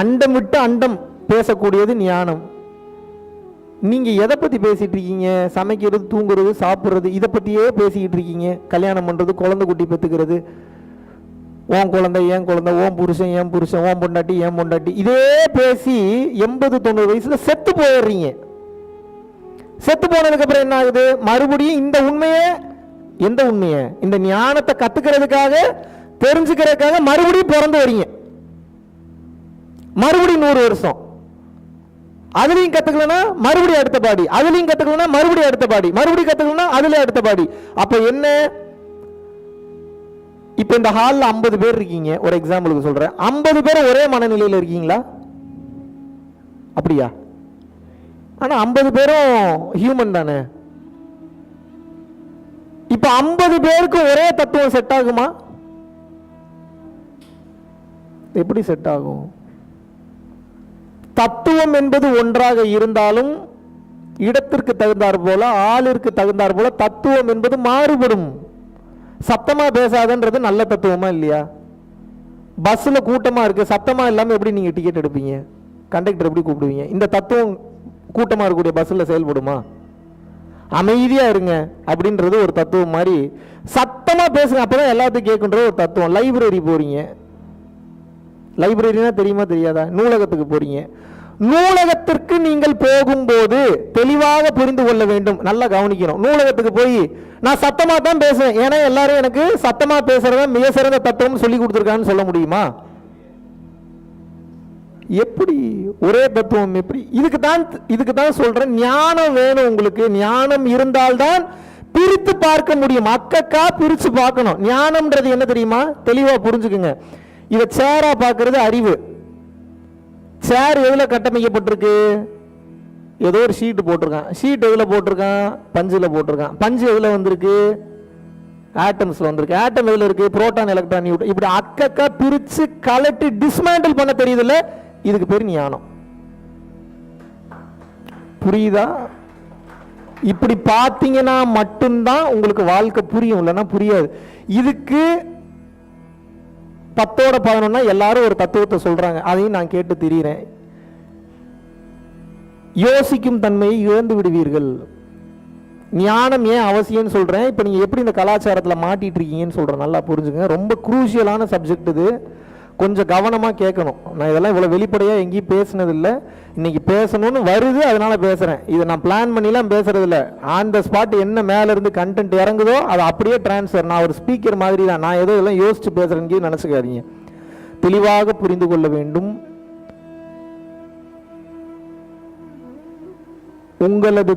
அண்டம் விட்டு அண்டம் பேசக்கூடியது ஞானம். நீங்க எதை பத்தி பேசிட்டு இருக்கீங்க? சமைக்கிறது, தூங்குறது, சாப்பிட்றது, இதை பத்தியே பேசிக்கிட்டு இருக்கீங்க. கல்யாணம் பண்றது, குழந்தை குட்டி பெற்றுக்கிறது, ஓன் குழந்தை ஏன் குழந்தை, ஓன் புருஷன் ஏன் புருஷன், ஓன் பொண்டாட்டி ஏன் பொண்டாட்டி, இதே பேசி 80-90 வயசுல செத்து போயிடுறீங்க. செத்து போனதுக்கு அப்புறம் என்ன ஆகுது? மறுபடியும் இந்த உண்மையை, எந்த உண்மையை? இந்த ஞானத்தை கத்துக்கிறதுக்காக, தெரிஞ்சுக்கிறதுக்காக மறுபடியும் பிறந்து வரீங்க. மறுபடியும் 100 வருஷம். அதுலயும் கத்துக்கலனா மறுபடியும் அடுத்த பாடி, அதுலயும் கத்துக்கலனா மறுபடியும் அடுத்த பாடி, மறுபடியும் கத்துக்கலனா அதுல அடுத்த பாடி. அப்ப என்ன? இப்ப இந்த ஹால்ல 50 பேர் இருக்கீங்க, ஒரு எக்ஸாம்பிளுக்கு சொல்றேன். 50 பேரும் ஒரே மனநிலையில இருக்கீங்களா? அப்படியா? ஆனா 50 பேரும் ஹியூமன் தானே. இப்ப 50 பேருக்கு ஒரே தத்துவம் செட் ஆகுமா? எப்படி செட் ஆகும்? தத்துவம் என்பது ஒன்றாக இருந்தாலும் இடத்திற்கு தகுந்தார் போல, ஆளிற்கு தகுந்தார் போல தத்துவம் என்பது மாறுபடும். சத்தமா பேசாதன்றது நல்ல தத்துவமா இல்லையா? பஸ்ல கூட்டமா இருக்கு, சத்தமா இல்லாம எப்படி நீங்க டிக்கெட் எடுப்பீங்க? கண்டக்டர் எப்படி கூப்பிடுவீங்க? இந்த தத்துவம் கூட்டமா இருக்கக்கூடிய பஸ்ல செயல்படுமா? அமைதியா இருங்க அப்படின்றது ஒரு தத்துவம் மாதிரி. சத்தமா பேசுங்க அப்பதான் எல்லாத்தையும் கேட்குன்றது ஒரு தத்துவம். லைப்ரரி போறீங்க, லைப்ரரினா தெரியுமா தெரியாதா? நூலகத்துக்கு போறீங்க, நூலகத்திற்கு நீங்கள் போகும்போது தெளிவாக புரிந்து கொள்ள வேண்டும். நல்லா கவனிக்கணும். நூலகத்துக்கு போய் நான் சத்தமா தான் பேசுவேன், ஏன்னா எல்லாரும் எனக்கு சத்தமா பேசுறத மிக சிறந்த தத்துவம் சொல்லி கொடுத்துருக்கான்னு சொல்ல முடியுமா? எப்படி ஒரே தத்துவம் எப்படி? இதுக்கு தான் சொல்றேன், ஞானம் வேணும் உங்களுக்கு. ஞானம் இருந்தால்தான் பிரித்து பார்க்க முடியும். அக்கக்கா பிரிச்சு பார்க்கணும். ஞானம்ன்றது என்ன தெரியுமா? தெளிவா புரிஞ்சுக்குங்க. இதை சேரா பார்க்கறது அறிவு. சேர் எதுல கட்டமைக்கப்பட்டிருக்கு? ஏதோ ஒரு ஷீட் போட்டிருக்கான். ஷீட் எதுல போட்டிருக்கான்? பஞ்சில் போட்டிருக்கான். பஞ்சு எதுல வந்திருக்கு? ஆட்டம்ஸ்ல வந்திருக்கு. ஆட்டம் எதுல இருக்கு? Proton, electron, Newton. இப்படி அக்கக்கா பிரிச்சு கலட்டி டிஸ்மேண்டில் பண்ண தெரியுதுல்ல, இதுக்கு பேர் ஞானம். புரியுதா? இப்படி பார்த்தீங்கன்னா மட்டும்தான் உங்களுக்கு வாழ்க்கை புரியும், இல்லைன்னா புரியாது. இதுக்கு 10ஓட 11 எல்லாரும் ஒரு தத்துவத்தை சொல்றாங்க, அதையும் நான் கேட்டு திரியிறேன். யோசிக்கும் தன்மையை இழந்து விடுவீர்கள். ஞானம் ஏன் அவசியம்னு சொல்றேன். இப்போ நீங்க எப்படி இந்த கலாச்சாரத்தில் மாட்டிட்டு இருக்கீங்கன்னு சொல்றேன். நல்லா புரிஞ்சுங்க. ரொம்ப குரூஷியலான சப்ஜெக்ட் இது. கொஞ்சம் கவனமாக கேட்கணும். நான் இதெல்லாம் இவ்வளோ வெளிப்படையாக எங்கேயும் பேசினதில்லை. இன்னைக்கு பேசணும்னு வருது, அதனால பேசுகிறேன். இதை நான் பிளான் பண்ணிலாம் பேசுறதில்ல. ஆன் த ஸ்பாட் என்ன மேலேருந்து கண்டென்ட் இறங்குதோ அதை அப்படியே டிரான்ஸ்ஃபர். நான் ஒரு ஸ்பீக்கர் மாதிரி தான். நான் ஏதோ இதெல்லாம் யோசிச்சு பேசுகிறேன்னு நினச்சிக்காதீங்க. தெளிவாக புரிந்து கொள்ள வேண்டும். உங்களது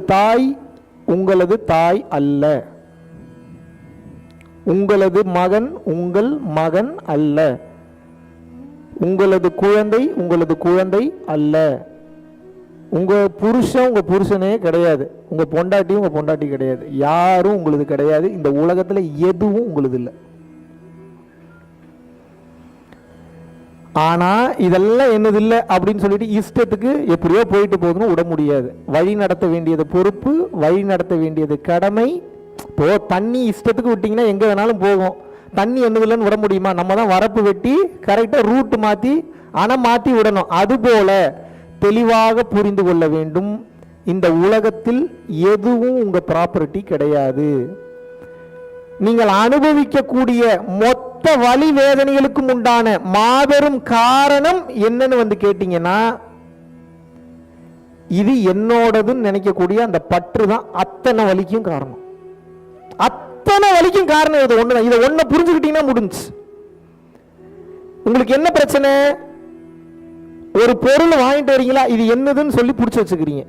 தாய் அல்ல. உங்களது மகன் உங்கள் மகன் அல்ல. உங்களது குழந்தை அல்ல. உங்க புருஷன் உங்க புருஷனே கிடையாது. உங்க பொண்டாட்டி கிடையாது. யாரும் உங்களது கிடையாது. இந்த உலகத்துல எதுவும் உங்களது இல்லை. ஆனா இதெல்லாம் என்னது இல்லை அப்படின்னு சொல்லிட்டு இஷ்டத்துக்கு எப்படியோ போயிட்டு போகணும் விட முடியாது. வழி நடத்த வேண்டியது பொறுப்பு, வழி நடத்த வேண்டியது கடமை. இப்போ தண்ணி இஷ்டத்துக்கு விட்டீங்கன்னா எங்க வேணாலும் போகும். தண்ணி என்னதில்லைன்னு விட முடியுமா? நம்ம தான் வரப்பு வெட்டி கரெக்டாக ரூட் மாற்றி அணை மாற்றி விடணும். அதுபோல தெளிவாக புரிந்து கொள்ள வேண்டும். இந்த உலகத்தில் எதுவும் உங்கள் ப்ராப்பர்ட்டி கிடையாது. நீங்கள் அனுபவிக்கக்கூடிய மொத்த வலி வேதனைகளுக்கும் உண்டான மாபெரும் காரணம் என்னன்னு கேட்டீங்கன்னா, இது என்னோடதுன்னு நினைக்கக்கூடிய அந்த பற்று தான் அத்தனை வலிக்கும் காரணம். அத்தனை வலிக்கும் காரணம் இது ஒண்ணுதான். இதை ஒண்ணு புரிஞ்சுக்கிட்டீங்கன்னா முடிஞ்சு. உங்களுக்கு என்ன பிரச்சனை? ஒரு பொருள் வாங்கிட்டு வரீங்களா, இது என்னதுன்னு சொல்லி பிடிச்சி வச்சுக்கிறீங்க.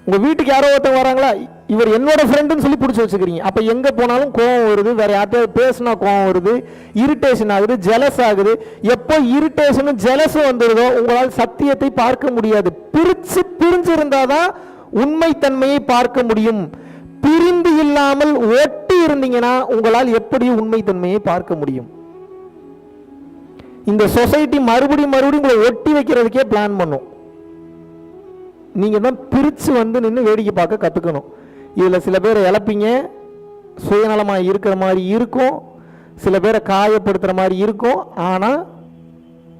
உங்க வீட்டுக்கு யாரோ ஒருத்தவங்க வராங்களா, இவர் என்னோட ஃப்ரெண்டுன்னு சொல்லி பிடிச்சி வச்சுக்கிறீங்க. அப்ப எங்க போனாலும் கோவம் வருது, வேற யார்கிட்ட பேசினா கோவம் வருது, இரிட்டேஷன் ஆகுது, ஜெலஸ் ஆகுது. எப்போ இரிட்டேஷனும் ஜெலஸும் வந்துருதோ உங்களால் சத்தியத்தை பார்க்க முடியாது. பிரிஞ்சு இருந்தாதான் உண்மைத்தன்மையை பார்க்க முடியும். பிரிந்து இல்லாமல் ஒட்டி இருந்தீங்கன்னா உங்களால் எப்படி உண்மைத்தன்மையை பார்க்க முடியும்? இந்த சொசைட்டி மறுபடியும் உங்களை ஒட்டி வைக்கிறதுக்கே பிளான் பண்ணும். நீங்க தான் பிரிச்சு நின்று வேடிக்கை பார்க்க கத்துக்கணும். இதுல சில பேரை இழப்பீங்க, சுயநலமா இருக்கிற மாதிரி இருக்கும், சில பேரை காயப்படுத்துற மாதிரி இருக்கும். ஆனா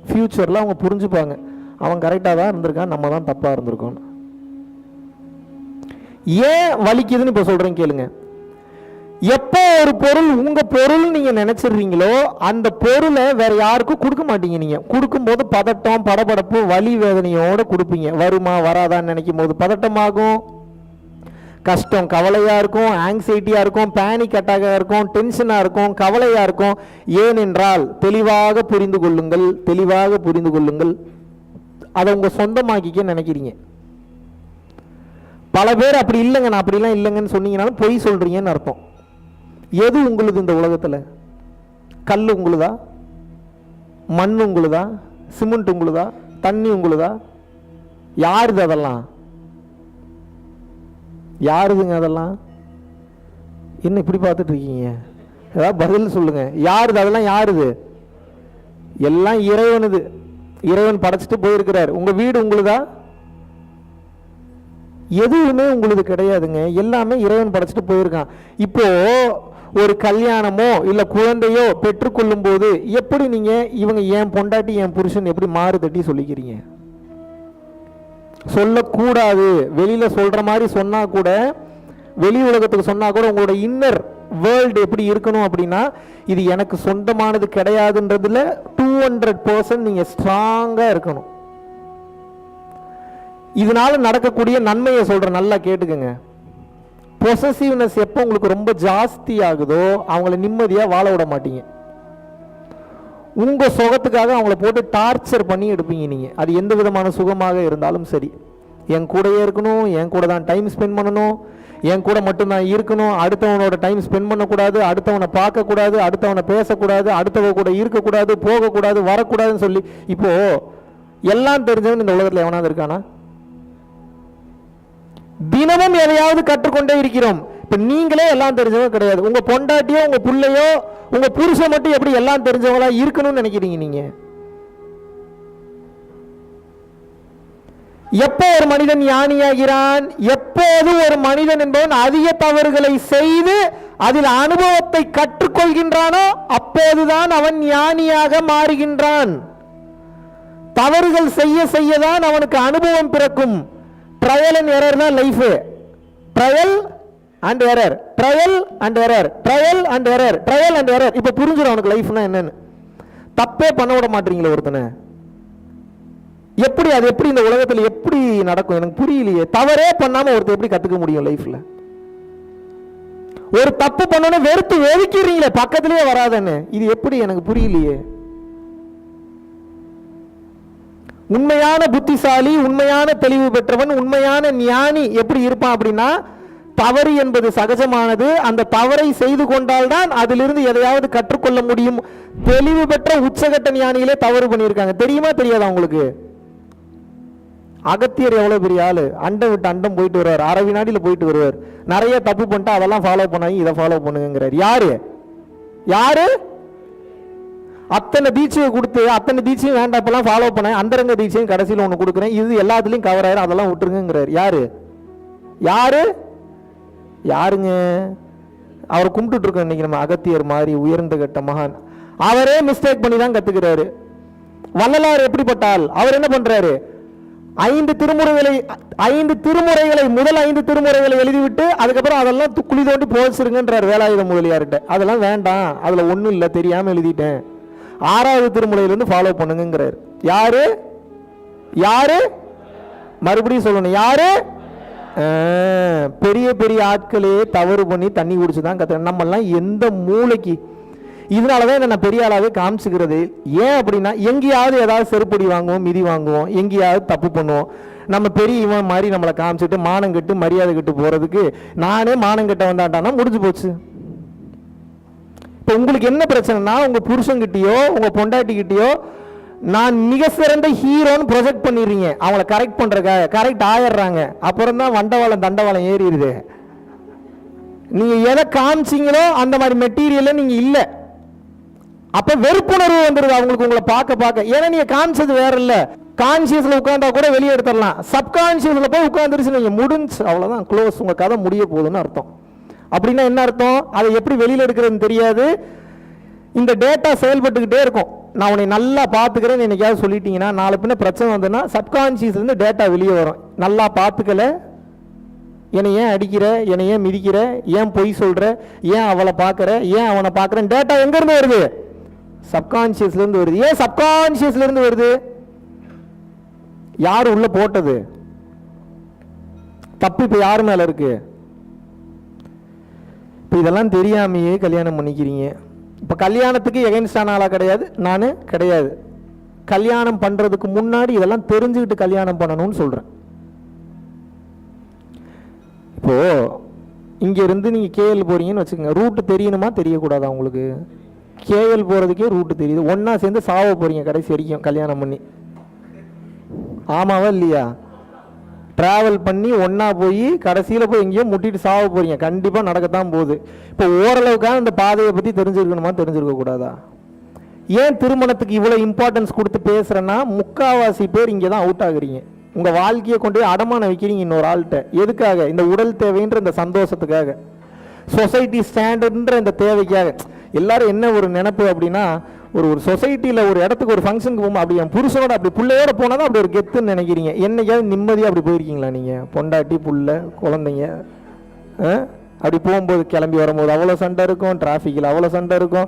ஃபியூச்சர்ல அவங்க புரிஞ்சுப்பாங்க, அவன் கரெக்டா தான் இருந்திருக்கான், நம்ம தான் தப்பா இருந்திருக்கோம். ஏன் வலிக்குதுன்னு இப்ப சொல்றேன் கேளுங்க. எப்போ ஒரு பொருள் உங்க பொருள் நீங்க நினைச்சிடுறீங்களோ அந்த பொருளை வேற யாருக்கும் கொடுக்க மாட்டீங்க. நீங்க கொடுக்கும் போது பதட்டம், படபடப்பு, வலி வேதனையோட கொடுப்பீங்க. வருமா வராதான்னு நினைக்கும் போது பதட்டமாகும், கஷ்டம், கவலையா இருக்கும், ஆங்ஸைட்டியா இருக்கும், பேனிக் அட்டாக்கா இருக்கும், டென்ஷனா இருக்கும், கவலையா இருக்கும். ஏனென்றால் தெளிவாக புரிந்து கொள்ளுங்கள், அதை உங்க சொந்தமாக்கிக்க நினைக்கிறீங்க. பல பேர் அப்படி இல்லைங்க, நான் அப்படிலாம் இல்லைங்கன்னு சொன்னீங்கன்னாலும் பொய் சொல்றீங்கன்னு அர்த்தம். எது உங்களுது இந்த உலகத்துல? கல் உங்களுதா? மண் உங்களுதா? சிமெண்ட் உங்களுதா? தண்ணி உங்களுதா? யாருது அதெல்லாம்? யாருதுங்க அதெல்லாம்? என்ன இப்படி பார்த்துட்டு இருக்கீங்க? ஏதாவது பதில் சொல்லுங்க. யாருது அதெல்லாம்? யாருது? எல்லாம் இறைவனுது. இறைவன் படைச்சிட்டு போயிருக்கிறார். உங்க வீடு உங்களுதா? எதுவுமே உங்களுக்கு கிடையாதுங்க. எல்லாமே இறைவன் படைச்சிட்டு போயிருக்கான். இப்போ ஒரு கல்யாணமோ இல்ல குழந்தையோ பெற்றுக்கொள்ளும் போது எப்படி நீங்க இவங்க என் பொண்டாட்டி என் புருஷன் எப்படி மாறு தட்டி சொல்லிக்கிறீங்க? சொல்லக்கூடாது. வெளியில சொல்ற மாதிரி சொன்னா கூட, வெளி உலகத்துக்கு சொன்னா கூட உங்களோட இன்னர் வேர்ல்டு எப்படி இருக்கணும் அப்படின்னா, இது எனக்கு சொந்தமானது கிடையாதுன்றதுல 200% நீங்க ஸ்ட்ராங்கா இருக்கணும். இதனால நடக்கக்கூடிய நன்மையை சொல்ற, நல்லா கேட்டுக்கங்க. பொசசிவ்னஸ் எப்போ உங்களுக்கு ரொம்ப ஜாஸ்தி ஆகுதோ அவங்கள நிம்மதியா வாழ விட மாட்டீங்க. உங்க சுகத்துக்காக அவங்கள போட்டு டார்ச்சர் பண்ணி எடுப்பீங்க நீங்க. அது எந்த விதமான சுகமாக இருந்தாலும் சரி. என் கூடயே இருக்கணும், என் கூட தான் டைம் ஸ்பெண்ட் பண்ணணும், என் கூட மட்டும்தான் இருக்கணும், அடுத்தவனோட டைம் ஸ்பெண்ட் பண்ணக்கூடாது, அடுத்தவனை பார்க்கக்கூடாது, அடுத்தவனை பேசக்கூடாது, அடுத்தவங்க கூட இருக்கக்கூடாது, போகக்கூடாது, வரக்கூடாதுன்னு சொல்லி. இப்போ எல்லாம் தெரிஞ்சவன் இந்த உலகத்தில் எவனாவது இருக்கானா? தினமும் எதையாவது கற்றுக்கொண்டே இருக்கிறோம். இப்ப நீங்களே எல்லாம் தெரிஞ்சவங்க கிடையாது. உங்க பொண்டாட்டியோ உங்க பிள்ளையோ உங்க புருஷன் மட்டும் எப்படி எல்லாம் தெரிஞ்சவங்களா இருக்கணும்னு நினைக்கிறீங்க நீங்க? எப்போ ஒரு மனிதன் ஞானியாகிறான்? எப்போது ஒரு மனிதன் என்பவன் அதிக தவறுகளை செய்து அதில் அனுபவத்தை கற்றுக்கொள்கின்றானோ அப்போதுதான் அவன் ஞானியாக மாறுகின்றான். தவறுகள் செய்ய செய்யதான் அவனுக்கு அனுபவம் பிறக்கும். ட்ரையல் அண்ட் எரர் தான் life. Trial and error, trial and error, trial and error, trial and error. இப்ப புரிஞ்சிடும் அவனுக்கு லைஃப்னா என்னன்னு. தப்பே பண்ண விட மாட்டீங்களே ஒருத்தனை. எப்படி அது எப்படி இந்த உலகத்தில் எப்படி நடக்கும் எனக்கு புரியலையே. தவறே பண்ணாம ஒருத்தர் எப்படி கத்துக்க முடியும் லைஃப்ல? ஒரு தப்பு பண்ணணும் வெறுத்து ஒதுக்கிறீங்களே, பக்கத்திலேயே வராதன்னு. இது எப்படி எனக்கு புரியலையே. உண்மையான புத்திசாலி, உண்மையான தெளிவு பெற்றவன், உண்மையான ஞானி எப்படி இருப்பான் அப்படின்னா, தவறு என்பது சகஜமானது, அந்த தவறை செய்து கொண்டால்தான் அதிலிருந்து எதையாவது கற்றுக்கொள்ள முடியும். தெளிவு பெற்ற உச்சகட்ட ஞானிகளே தவறு பண்ணியிருக்காங்க. தெரியுமா தெரியாதா உங்களுக்கு? அகத்தியர் எவ்வளவு பெரிய ஆளு, அண்டம் விட்டு அண்டம் போயிட்டு வருவார், அரை வினாடியில் போயிட்டு வருவார். நிறைய தப்பு பண்ணிட்டா அதெல்லாம் ஃபாலோ பண்ணாங்க, இதை ஃபாலோ பண்ணுங்கிறார். யாரு யாரு? அத்தனை தீட்சையை கொடுத்து அத்தனை தீட்சையும் வேண்டாம் இப்பெல்லாம் ஃபாலோ பண்ண, அந்தரங்க தீட்சையும் கடைசியில் ஒன்று கொடுக்குறேன், இது எல்லாத்துலேயும் கவர் ஆயிரும், அதெல்லாம் விட்டுருங்கிறார். யாரு யாரு யாருங்க? அவரை கும்பிட்டு இருக்கோம் இன்னைக்கு நம்ம. அகத்தியர் மாதிரி உயர்ந்த கட்ட மகான், அவரே மிஸ்டேக் பண்ணி தான் கத்துக்கிறாரு. வள்ளலார் எப்படிப்பட்டால் அவர் என்ன பண்றாரு? 5 திருமுறைகளை முதல் 5 திருமுறைகளை எழுதிவிட்டு அதுக்கப்புறம் அதெல்லாம் குழி தோண்டி போச்சிருங்கன்றார் வேலாயுத முதலியார்கிட்ட. அதெல்லாம் வேண்டாம், அதுல ஒன்றும் இல்லை, தெரியாம எழுதிட்டேன், 6வது திருமுறையிலிருந்து ஃபாலோ பண்ணுங்கிறார். யாரு யாரு? மறுபடியும் சொல்லணும், யாரு? பெரிய பெரிய ஆட்களே தவறு பண்ணி தண்ணி குடிச்சுதான் கத்துறேன். நம்ம எல்லாம் எந்த மூளைக்கு? இதனாலதான் நான் பெரிய ஆளாவே காமிச்சுக்கிறது. ஏன் அப்படின்னா, எங்கேயாவது ஏதாவது செருப்படி வாங்குவோம், மிதி வாங்குவோம், எங்கேயாவது தப்பு பண்ணுவோம். நம்ம பெரிய இவன் மாதிரி நம்மளை காமிச்சிட்டு மானம் கட்டு மரியாதை கட்டு போறதுக்கு நானே மானம் கட்ட வந்தாட்டானா முடிஞ்சு போச்சு. இப்போ உங்களுக்கு என்ன பிரச்சனைனா, உங்க புருஷன்கிட்டயோ உங்க பொண்டாட்டி கிட்டயோ நான் மிக சிறந்த ஹீரோன்னு ப்ரொஜெக்ட் பண்ணிடுறீங்க. அவங்கள கரெக்ட் பண்றதுக்காக கரெக்ட் ஆயிடுறாங்க. அப்புறம் தான் வண்டவாளம் தண்டவாளம் ஏறிடுது. நீங்க எதை காமிச்சிங்களோ அந்த மாதிரி மெட்டீரியல்ல நீங்க இல்லை. அப்ப வெறுப்புணர்வு வந்துருது அவங்களுக்கு உங்களை பார்க்க. ஏன்னா நீங்க காமிச்சது வேற இல்ல. கான்சியஸ்ல உட்கார்ந்தா கூட வெளியே எடுத்துடலாம், சப்கான்சியஸ்ல போய் உட்கார்ந்துருச்சு, நீங்க முடிஞ்சு, அவ்வளவுதான், க்ளோஸ், உங்க கதை முடிய போகுதுன்னு அர்த்தம். அப்படின்னா என்ன அர்த்தம்? அதை எப்படி வெளியில எடுக்கிறதுன்னு தெரியாது. இந்த டேட்டா செயல்பட்டுக்கிட்டே இருக்கும். நான் உன்னை நல்லா பார்த்துக்கிறேன்னு என்னைக்காவது சொல்லிட்டீங்கன்னா, நாளை பின்ன பிரச்சனை வந்ததுன்னா சப்கான்சியஸ்ல இருந்து டேட்டா வெளியே வரும். நல்லா பார்த்துக்கல, என்னை ஏன் அடிக்கிற, என்னை ஏன் மிதிக்கிற, ஏன் பொய் சொல்ற, ஏன் அவளை பார்க்கற, ஏன் அவனை பார்க்கறேன், டேட்டா எங்க இருந்து வருது? சப்கான்சியஸ்ல இருந்து வருது. ஏன் சப்கான்சியஸ்ல இருந்து வருது? யார் உள்ள போட்டது? தப்பு இப்ப யாரு மேல இருக்கு? இப்ப இதெல்லாம் தெரியாமையே கல்யாணம் பண்ணிக்கிறீங்க. இப்ப கல்யாணத்துக்கு எகைன்ஸ்டான ஆளா கிடையாது, நானு கிடையாது. கல்யாணம் பண்றதுக்கு முன்னாடி இதெல்லாம் தெரிஞ்சுக்கிட்டு கல்யாணம் பண்ணணும்னு சொல்றேன். இப்போ இங்க இருந்து நீங்க கேஎல் போறீங்கன்னு வச்சுக்கோங்க, ரூட் தெரியணுமா தெரியக்கூடாதா உங்களுக்கு? கேஎல் போறதுக்கே ரூட் தெரியுது. ஒன்னா சேர்ந்து சாவ போறீங்க கடைசி வரைக்கும் கல்யாணம் பண்ணி. ஆமாவா இல்லையா? டிராவல் பண்ணி ஒன்னா போய் கடைசியில போய் எங்கேயோ முட்டிட்டு சாவ போறீங்க. கண்டிப்பா நடக்கத்தான் போகுது. இப்போ ஓரளவுக்கான இந்த பாதையை பத்தி தெரிஞ்சிருக்கணுமா தெரிஞ்சிருக்க கூடாதா? ஏன் திருமணத்துக்கு இவ்வளவு இம்பார்ட்டன்ஸ் கொடுத்து பேசுறேன்னா, முக்காவாசி பேர் இங்கதான் அவுட் ஆகுறீங்க. உங்க வாழ்க்கையை கொண்டு போய் அடமான வைக்கிறீங்க இன்னொரு ஆள்கிட்ட. எதுக்காக? இந்த உடல் தேவைன்ற இந்த சந்தோஷத்துக்காக, சொசைட்டி ஸ்டாண்டர்ட்ன்ற இந்த தேவைக்காக. எல்லாரும் என்ன ஒரு நினைப்பு அப்படின்னா, ஒரு சொசைட்டியில் ஒரு இடத்துக்கு ஒரு ஃபங்க்ஷனுக்கு போகும்போது அப்படி என் புருஷனோட அப்படி பிள்ளையோட போனால் தான் அப்படி ஒரு கெத்துன்னு நினைக்கிறீங்க. என்னைக்காவது நிம்மதியாக அப்படி போயிருக்கீங்களா நீங்கள்? பொண்டாட்டி புள்ள குழந்தைங்க அப்படி போகும்போது கிளம்பி வரும்போது அவ்வளோ சண்டை இருக்கும், டிராஃபிக்கில் அவ்வளோ சண்டை இருக்கும்.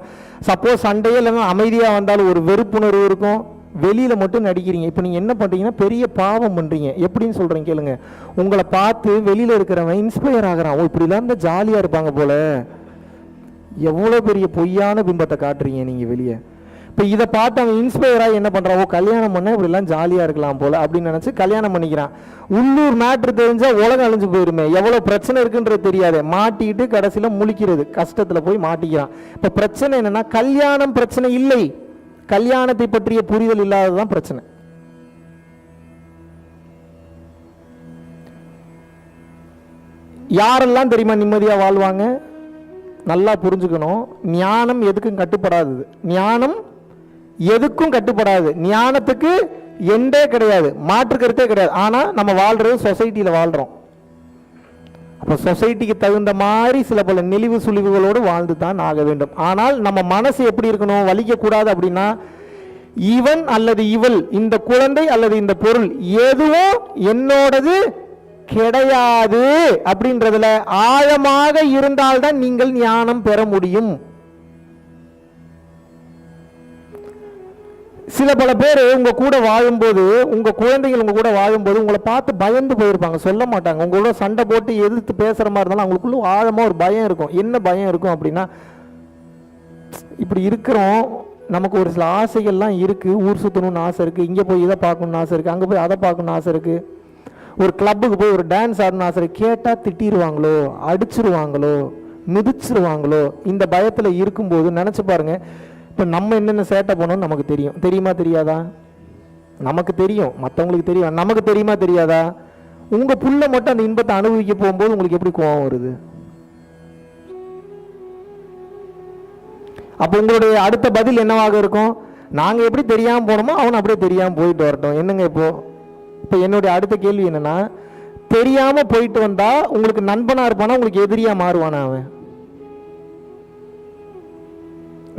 சப்போஸ் சண்டையே இல்லைன்னா அமைதியாக வந்தாலும் ஒரு வெறுப்புணர்வு இருக்கும். வெளியில மட்டும் நடிக்கிறீங்க. இப்போ நீங்க என்ன பண்றீங்கன்னா பெரிய பாவம் பண்றீங்க. எப்படின்னு சொல்றீங்க கேளுங்க. உங்களை பார்த்து வெளியில இருக்கிறவன் இன்ஸ்பயர் ஆகிறான். ஓ இப்படிலாம் இருந்தா ஜாலியா இருப்பாங்க போல. எவ்வளவு பெரிய பொய்யான பிம்பத்தை காட்டுறீங்க நீங்க வெளியே. இப்போ இதை பார்த்து அவன் இன்ஸ்பயர் ஆகி என்ன பண்றான், ஓ கல்யாணம் பண்ண இப்படிலாம் ஜாலியா இருக்கலாம் போல அப்படின்னு நினைச்சு கல்யாணம் பண்ணிக்கிறான். உள்ளூர் மேட்ரு தெரிஞ்சா உலகம் அழிஞ்சு போயிருமே, எவ்வளவு பிரச்சனை இருக்குன்றது தெரியாது, மாட்டிக்கிட்டு கடைசியில முழிக்கிறது, கஷ்டத்துல போய் மாட்டிக்கிறான். இப்ப பிரச்சனை என்னன்னா கல்யாணம் பிரச்சனை இல்லை, கல்யாணத்தை பற்றிய புரிதல் இல்லாததுதான் பிரச்சனை. யாரெல்லாம் தெரியுமா நிம்மதியா வாழ்வாங்க? நல்லா புரிஞ்சுக்கணும். ஞானம் எதுக்கும் கட்டுப்படாதது. ஞானம் எதுக்கும் கட்டுப்படாது. ஞானத்துக்கு எண்டே கிடையாது, மாற்று கருத்தே கிடையாது. ஆனா நம்ம வாழ்றது சொசைட்டியில வாழ்றோம். அப்ப சொசைட்டிக்கு தகுந்த மாதிரி சில பல நெளிவு சுழிவுகளோடு வாழ்ந்து தான் ஆக வேண்டும். ஆனால் நம்ம மனசு எப்படி இருக்கணும், வலிக்க கூடாது. அப்படின்னா இவன் அல்லது இவள், இந்த குழந்தை அல்லது இந்த பொருள் எதுவும் என்னோடது கிடையாது அப்படின்றதுல ஆழமாக இருந்தால்தான் நீங்கள் ஞானம் பெற முடியும். சில பல பேர் உங்க கூட வாழும்போது, உங்க குழந்தைகள் உங்க கூட வாழும்போது உங்களை பார்த்து பயந்து போயிருப்பாங்க, சொல்ல மாட்டாங்க. உங்களோட சண்டை போட்டு எதிர்த்து பேசுற மாதிரி இருந்தாலும் அவங்களுக்குள்ள ஆழமா ஒரு பயம் இருக்கும். என்ன பயம் இருக்கும் அப்படின்னா, இப்படி இருக்கிறோம், நமக்கு ஒரு சில ஆசைகள்லாம் இருக்கு, ஊர் சுற்றணும்னு ஆசை இருக்கு, இங்கே போய் இதை பார்க்கணும்னு ஆசை இருக்கு, அங்கே போய் அதை பார்க்கணும்னு ஆசை இருக்கு, ஒரு கிளப்புக்கு போய் ஒரு டான்ஸ் ஆடணும்னு ஆசை இருக்கு. கேட்டால் திட்டிடுவாங்களோ, அடிச்சிருவாங்களோ, மிதிச்சிருவாங்களோ, இந்த பயத்தில் இருக்கும்போது நினச்சி பாருங்க. இப்போ நம்ம என்னென்ன சேட்டை பண்ணோம்னு நமக்கு தெரியும், தெரியுமா தெரியாதா? நமக்கு தெரியும், மற்றவங்களுக்கு தெரியும். நமக்கு தெரியுமா தெரியாதா? உங்கள் புள்ள மட்டும் அந்த இன்பத்தை அனுபவிக்க போகும்போது உங்களுக்கு எப்படி கோபம் வருது? அப்போ உங்களுடைய அடுத்த பதில் என்னவாக இருக்கும்? நாங்கள் எப்படி தெரியாமல் போனோமோ அவன் அப்படியே தெரியாமல் போயிட்டு வரட்டும். என்னங்க இப்போ என்னுடைய அடுத்த கேள்வி என்னன்னா, தெரியாமல் போயிட்டு வந்தா உங்களுக்கு நண்பனாக இருப்பானா உங்களுக்கு எதிரியாக மாறுவானா? அவன்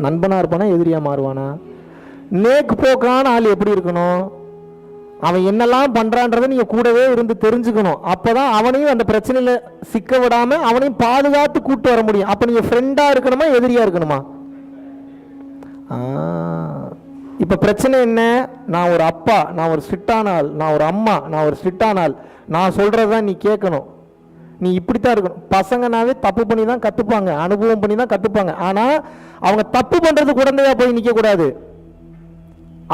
நண்பனாக இருப்பானா எதிரியாக மாறுவானா? நேக்கு போக்கான ஆள் எப்படி இருக்கணும்? அவன் என்னெல்லாம் பண்ணுறான்றதை நீங்கள் கூடவே இருந்து தெரிஞ்சுக்கணும். அப்போ தான் அவனையும் அந்த பிரச்சனையில் சிக்க விடாமல் அவனையும் பாதுகாத்து கூட்டு வர முடியும். அப்போ நீங்கள் ஃப்ரெண்டாக இருக்கணுமா எதிரியாக இருக்கணுமா? இப்போ பிரச்சனை என்ன? நான் ஒரு அப்பா, நான் ஒரு ஸ்ட்ரிக்டான ஆள், நான் ஒரு அம்மா, நான் ஒரு ஸ்ட்ரிக்டான ஆள், நான் சொல்கிறதான் நீ கேட்கணும், நீ இப்படித்தான் இருக்கணும். பசங்கனாவே தப்பு பண்ணி தான் கற்றுப்பாங்க, அனுபவம் பண்ணி தான் கற்றுப்பாங்க. ஆனால் அவங்க தப்பு பண்ணுறது குழந்தையா போய் நிற்கக்கூடாது.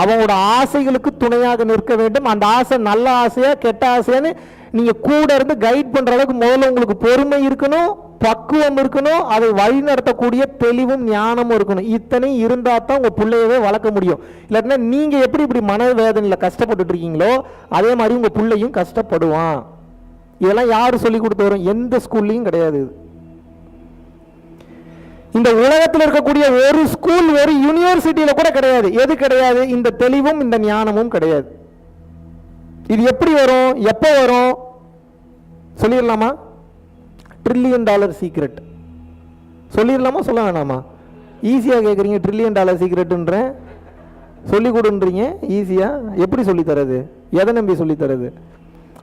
அவங்களோட ஆசைகளுக்கு துணையாக நிற்க வேண்டும். அந்த ஆசை நல்ல ஆசையா கெட்ட ஆசையான்னு நீங்கள் கூட இருந்து கைட் பண்ணுற அளவுக்கு முதல்ல உங்களுக்கு பொறுமை இருக்கணும், பக்குவம் இருக்கணும், அதை வழி நடத்தக்கூடிய தெளிவும் ஞானமும் இருக்கணும். இத்தனை இருந்தால் தான் உங்கள் பிள்ளையவே வளர்க்க முடியும். இல்லாட்டினா நீங்கள் எப்படி இப்படி மனவேதனையில் கஷ்டப்பட்டுட்டு இருக்கீங்களோ அதே மாதிரி உங்கள் பிள்ளையும் கஷ்டப்படுவான். இதெல்லாம் யார் சொல்லி கொடுத்து வரும்? எந்த ஸ்கூல்லையும் கிடையாது. இந்த உலகத்தில் இருக்கக்கூடிய ஒரு ஸ்கூல், ஒரு யூனிவர்சிட்டியில கூட கிடையாது. எது கிடையாது? இந்த தெளிவும் இந்த ஞானமும் கிடையாது. இது எப்படி வரும், எப்போ வரும் சொல்லிடலாமா? $1 trillion சீக்ரெட் சொல்லிடலாமா, சொல்ல வேணாமா? ஈஸியாக கேட்குறீங்க. $1 trillion சீக்ரெட்டுன்ற சொல்லி கொடுன்றீங்க. ஈஸியாக எப்படி சொல்லித்தரது? எதை நம்பி சொல்லித்தரது?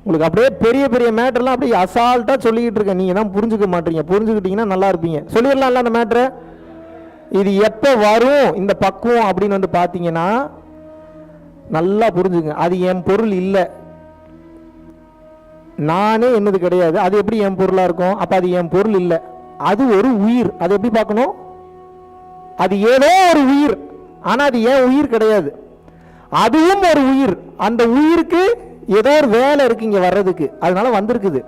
உங்களுக்கு அப்படியே பெரிய பெரிய மேட்டர்லாம் அப்படியே அசால்ட்டாக சொல்லிக்கிட்டு இருக்கேன். நீங்கள் தான் புரிஞ்சுக்க மாட்டீங்க. புரிஞ்சுக்கிட்டீங்கன்னா நல்லா இருப்பீங்க. சொல்லிடலாம்ல அந்த மேட்ரை. இது எப்போ வரும் இந்த பக்குவம் அப்படின்னு வந்து பார்த்தீங்கன்னா நல்லா புரிஞ்சுங்க. அது என் பொருள் இல்லை, நானே என்னது கிடையாது. அது எப்படி என் பொருளாக இருக்கும்? அப்போ அது என் பொருள் இல்லை, அது ஒரு உயிர். அது எப்படி பார்க்கணும்? அது ஏதோ ஒரு உயிர், ஆனால் அது ஏன் உயிர் கிடையாது. அதுவும் ஒரு உயிர். அந்த உயிருக்கு ஏதோ ஒரு வேலை இருக்கு இங்கே வர்றதுக்கு, அதனால வந்திருக்குது.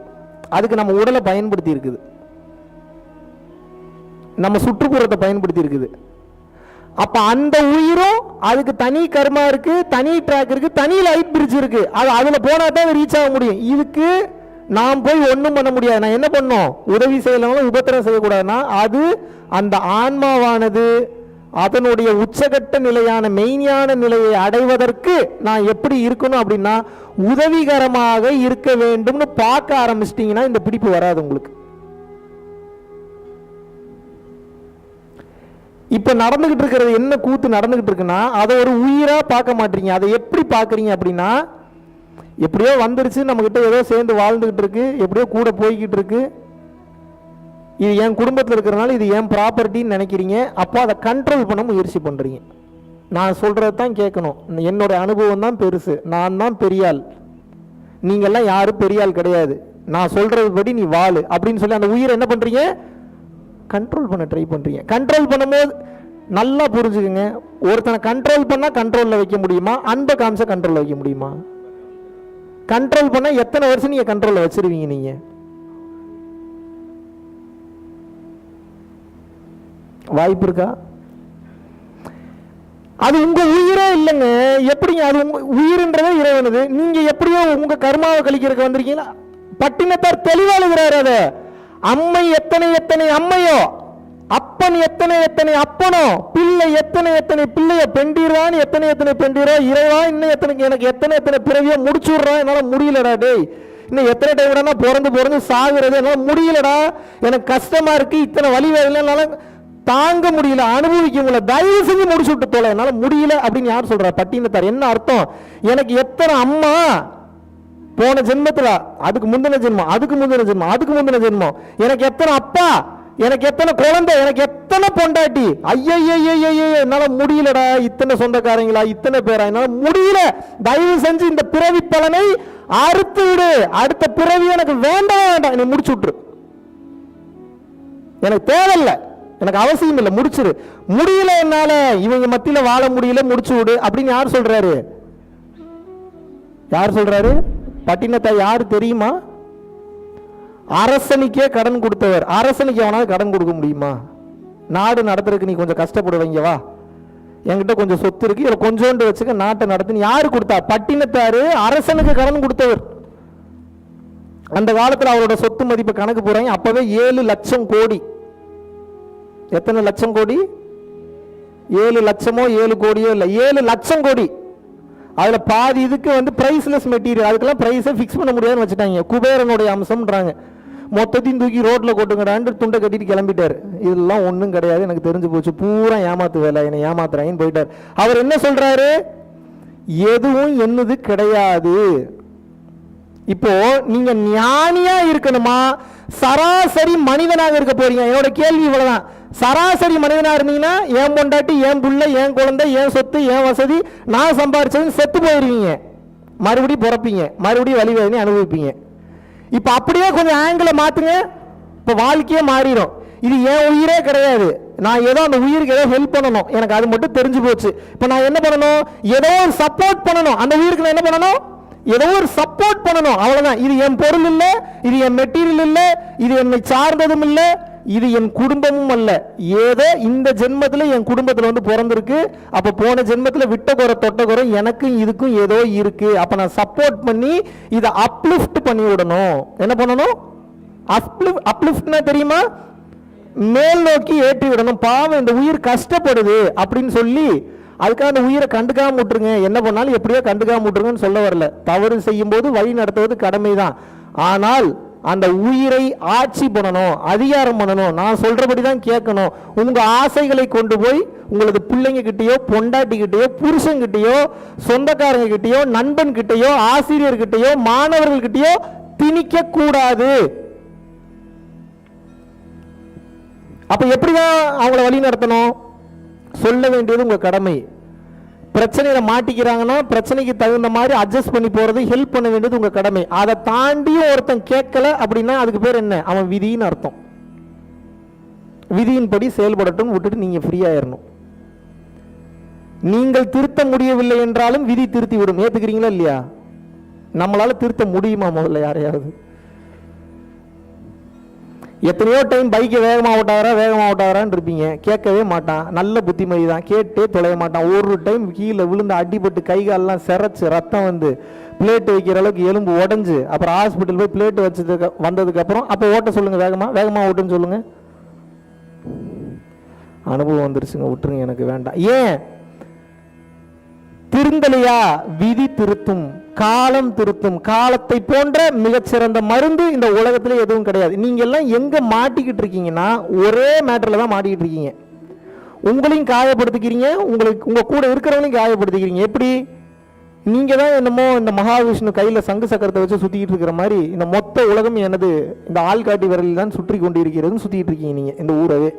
அதுக்கு நம்ம உடலை பயன்படுத்தி இருக்குது, நம்ம சுற்றுப்புறத்தை பயன்படுத்தி இருக்குது. அப்ப அந்த உயிரும் அதுக்கு தனி கர்மா இருக்கு, தனி ட்ராக் இருக்கு, தனி லைட் பிரிட்ஜ் இருக்கு. அது அதுல போனா தான் ரீச் ஆக முடியும். இதுக்கு நாம் போய் ஒன்றும் பண்ண முடியாது. நான் என்ன பண்ணோம்? உதவி செய்யலாம், உபத்திரம் செய்யக்கூடாதுன்னா அது அந்த ஆன்மாவானது அதனுடைய உச்சகட்ட நிலையான மெய்ஞான நிலையை அடைவதற்கு நான் எப்படி இருக்கணும் அப்படின்னா உதவிகரமாக இருக்க வேண்டும்னு பார்க்க ஆரம்பிச்சிட்டீங்கன்னா இந்த பிடிப்பு வராது உங்களுக்கு. இப்ப நடந்துகிட்டு இருக்கிறது என்ன கூத்து நடந்துகிட்டு இருக்குன்னா அதை ஒரு உயிரா பார்க்க மாட்டீங்க. அதை எப்படி பார்க்குறீங்க அப்படின்னா, எப்படியோ வந்துருச்சு, நம்ம கிட்ட ஏதோ சேர்ந்து வாழ்ந்துகிட்டு இருக்கு, எப்படியோ கூட போய்கிட்டு இருக்கு, இது என் குடும்பத்தில் இருக்கிறனால இது என் ப்ராப்பர்ட்டின்னு நினைக்கிறீங்க. அப்போ அதை கண்ட்ரோல் பண்ண முயற்சி பண்றீங்க. நான் சொல்கிறது தான் கேட்கணும். என்னுடைய அனுபவம் தான் பெருசு. நான் தான் பெரியாள், நீங்கள்லாம் யாரும் பெரியாள் கிடையாது. நான் சொல்கிறது படி நீ வாழு அப்படின்னு சொல்லி அந்த உயிரை என்ன பண்ணுறீங்க? கண்ட்ரோல் பண்ண ட்ரை பண்ணுறீங்க. கண்ட்ரோல் பண்ணும்போது நல்லா புரிஞ்சுக்குங்க, ஒருத்தனை கண்ட்ரோல் பண்ணால் கண்ட்ரோலில் வைக்க முடியுமா? அன்பை காமிச்சா கண்ட்ரோலில் வைக்க முடியுமா? கண்ட்ரோல் பண்ணால் எத்தனை வருஷம் நீங்கள் கண்ட்ரோலில் வச்சிருவீங்க? நீங்கள் வாய்ப்பு இருக்கா? அது உங்க உயிரே இல்லைங்க. எப்படிங்க அது உங்க உயிர்ன்றதே இறைவனது. நீங்க எப்படியோ உங்க கர்மாவை கழிக்கிறதுக்கு வந்திருக்கீங்களா? பட்டினத்தார் தெளிவா எழுதுறாரு. அதை அம்மை எத்தனை எத்தனை அம்மையோ, அப்பன் எத்தனை எத்தனை அப்பனோ, பிள்ளை எத்தனை எத்தனை பிள்ளையோ, பெண்டீரான் எத்தனை எத்தனை பெண்டீரோ, இறைவா இன்னும் எத்தனை எனக்கு எத்தனை எத்தனை பிறவியோ முடிச்சு விடுறான். என்னால முடியலடா டேய், இன்னும் எத்தனை டைம்டா பிறந்து சாகுறது, என்னால முடியலடா, எனக்கு கஷ்டமா இருக்கு, இத்தனை வழி வேலை என்னால தாங்க முடியல, அனுபவிக்க முடியல, தயவு செஞ்சு முடிச்சு விட்டு தோலை, என்னால முடியல அப்படின்னு யார் சொல்றா? பட்டினத்தார். என்ன அர்த்தம்? எனக்கு எத்தனை அம்மா போன ஜென்மத்துல, அதுக்கு முந்தின ஜென்மம், அதுக்கு முந்தின ஜென்மம், அதுக்கு முந்தின ஜென்மம், எனக்கு எத்தனை அப்பா, எனக்கு எத்தனை குழந்தை, எனக்கு எத்தனை பொண்டாட்டி, ஐயோ என்னால முடியலடா, இத்தனை சொந்தக்காரங்களா, இத்தனை பேரா, என்னால முடியல, தயவு செஞ்சு இந்த பிறவி பலனை அறுத்து விடு, அடுத்த பிறவி எனக்கு வேண்டாம் வேண்டாம், என்னை முடிச்சு விட்டுரு, எனக்கு தேவையில்லை, எனக்கு அவசியம் இல்லை, முடிச்சிரு. முடியல, என்னால இவங்க மத்தியில வாழ முடியல, முடிச்சு விடு அப்படின்னு யார் சொல்றாரு? யார் சொல்றாரு? பட்டினத்தார். யாரு தெரியுமா? அரசனுக்கே கடன் கொடுத்தவர். அரசனுக்கு எவனாவது கடன் கொடுக்க முடியுமா? நாடு நடத்துறதுக்கு நீ கொஞ்சம் கஷ்டப்படுவீங்க, வா என்கிட்ட கொஞ்சம் சொத்து இருக்கு, இதில் கொஞ்சோண்டு வச்சுக்க, நாட்டை நடத்துன்னு யாரு கொடுத்தா? பட்டினத்தாரு அரசனுக்கு கடன் கொடுத்தவர். அந்த காலத்தில் அவரோட சொத்து மதிப்பு கணக்கு போறாங்க, அப்பவே 7 லட்சம் கோடி. எத்தனை லட்சம் கோடி? 7 லட்சமோ 7 கோடியோ இல்லை, 7 லட்சம் கோடி. அதுல பாதி இதுக்கு வந்து பிரைஸ்லெஸ் மெட்டீரியல், அதுக்கெல்லாம் பிரைஸை ஃபிக்ஸ் பண்ண முடியாதுன்னு வச்சுட்டாங்க. குபேரனுடைய அம்சம்ன்றாங்க. மொத்தத்தையும் தூக்கி ரோட்ல கொட்டுங்கடான்னு துண்டை கட்டிட்டு கிளம்பிட்டார். இதெல்லாம் ஒன்றும் கிடையாது, எனக்கு தெரிஞ்சு போச்சு, பூரா ஏமாத்து வேலை, என்னை ஏமாத்துறாங்கன்னு போயிட்டார். அவர் என்ன சொல்றாரு? எதுவும் என்னது கிடையாது. இப்போ நீங்க ஞானியா இருக்கணுமா, சராசரி மனிதனாக இருக்க போறீங்க? என்னோட கேள்வி இவ்வளவுதான். சராசரி மனிதனா இருந்தீங்கன்னா என் பொண்டாட்டி, என் புள்ள, என் குழந்தை, என் சொத்து, என் வசதி, நான் சம்பாரிச்சது செத்து போயிருவீங்க, மறுபடியும் பிறப்பீங்க, மறுபடியும் வழி வேதனை அனுபவிப்பீங்க. இப்ப அப்படியே கொஞ்சம் ஆங்கிளை மாத்துங்க, இப்ப வாழ்க்கையே மாறிடும். இது என் உயிரே கிடையாது, நான் ஏதோ அந்த உயிருக்கு ஏதோ ஹெல்ப் பண்ணணும், எனக்கு அது மட்டும் தெரிஞ்சு போச்சு. இப்ப நான் என்ன பண்ணணும்? ஏதோ ஒரு சப்போர்ட் பண்ணணும், அந்த உயிருக்கு நான் என்ன பண்ணணும்? ஏதோ ஒரு சப்போர்ட் பண்ணணும், அவ்வளவுதான். இது என் பொருள் இல்லை, இது என் மெட்டீரியல் இல்லை, இது என்னை சார்ந்ததும் இல்லை, இது என் குடும்பமும் அல்ல. ஏதோ இந்த ஜென்மத்தில் என் குடும்பத்தில் வந்து பிறந்திருக்கு, அப்ப போன ஜென்மத்தில் விட்ட குறை தொட்ட குறை எனக்கும் இதுக்கும் ஏதோ இருக்கு, அப்ப நான் சப்போர்ட் பண்ணி இதை அப்லிஃப்ட் பண்ணி விடணும். என்ன பண்ணணும்? அப்லிஃப்ட்னா தெரியுமா? மேல் நோக்கி ஏற்றி விடணும். பாவம் இந்த உயிர் கஷ்டப்படுது அப்படின்னு சொல்லி அதுக்காக அந்த உயிரை கண்டுக்காம விட்டுருங்க, என்ன பண்ணாலும் எப்படியோ கண்டுக்காம விட்டுருங்கன்னு சொல்ல வரல. தவறு செய்யும் போது வழி நடத்துவது கடமைதான். ஆனால் அந்த உயிரை ஆட்சி பண்ணணும், அதிகாரம் பண்ணணும், நான் சொல்றபடி தான் கேட்கணும். உங்க ஆசைகளை கொண்டு போய் உங்களது பிள்ளைங்க கிட்டயோ, பொண்டாட்டி கிட்டயோ, புருஷன் கிட்டயோ, சொந்தக்காரங்க கிட்டயோ, நண்பன் கிட்டயோ, ஆசிரியர் கிட்டயோ, மாணவர்கள் கிட்டயோ திணிக்க கூடாது. அப்ப எப்படிதான் அவங்கள வழி நடத்தணும்? சொல்ல வேண்டியது உங்க கடமை. பிரச்சனையில மாட்டிக்கிறாங்கன்னா பிரச்சனைக்கு தகுந்த மாதிரி அட்ஜஸ்ட் பண்ணி போறது, ஹெல்ப் பண்ண வேண்டியது உங்க கடமை. அதை தாண்டியும் ஒருத்தன் கேட்கல அப்படின்னா அதுக்கு பேர் என்ன? அவன் விதின்னு அர்த்தம். விதியின்படி செயல்படட்டும், விட்டுட்டு நீங்க ஃப்ரீயாயிரணும். நீங்கள் திருத்த முடியவில்லை என்றாலும் விதி திருத்தி விடும். ஏத்துக்கிறீங்களா இல்லையா? நம்மளால திருத்த முடியுமா? முதல்ல யாரையாவது எத்தனையோ டைம் பைக்கை வேகமாக ஓட்டாரான்னு இருப்பீங்க, கேட்கவே மாட்டான். நல்ல புத்திமதி தான், கேட்டே தொலைய மாட்டான். ஒரு டைம் கீழே விழுந்து அடிபட்டு கை காலெல்லாம் சிரைச்சு ரத்தம் வந்து பிளேட் வைக்கிற அளவுக்கு எலும்பு உடஞ்சு அப்புறம் ஹாஸ்பிட்டல் போய் பிளேட் வச்சதுக்கு வந்ததுக்கு அப்புறம் அப்போ ஓட்ட சொல்லுங்க, வேகமாக ஓட்டுன்னு சொல்லுங்க. அனுபவம் வந்துருச்சுங்க, விட்டுருங்க, எனக்கு வேண்டாம். ஏன் திருந்தலையா? விதி திருத்தும், காலம் திருத்தும். காலத்தை போன்ற மிகச்சிறந்த மருந்து இந்த உலகத்துல எதுவும் கிடையாது. நீங்க எல்லாம் எங்க மாட்டிக்கிட்டு இருக்கீங்கன்னா ஒரே மேட்டர்ல தான் மாட்டிக்கிட்டு இருக்கீங்க. உங்களையும் காயப்படுத்திக்கிறீங்க, உங்க கூட இருக்கிறவங்களையும் காயப்படுத்திக்கிறீங்க. எப்படி? நீங்க தான் என்னமோ இந்த மகாவிஷ்ணு கையில சங்கு சக்கரத்தை வச்சு சுத்திக்கிட்டு இருக்கிற மாதிரி இந்த மொத்த உலகம் எனது இந்த ஆள்காட்டி விரலில் தான் சுற்றி கொண்டு இருக்கிறதுன்னு சுத்திட்டு இருக்கீங்க நீங்க இந்த ஊரவே.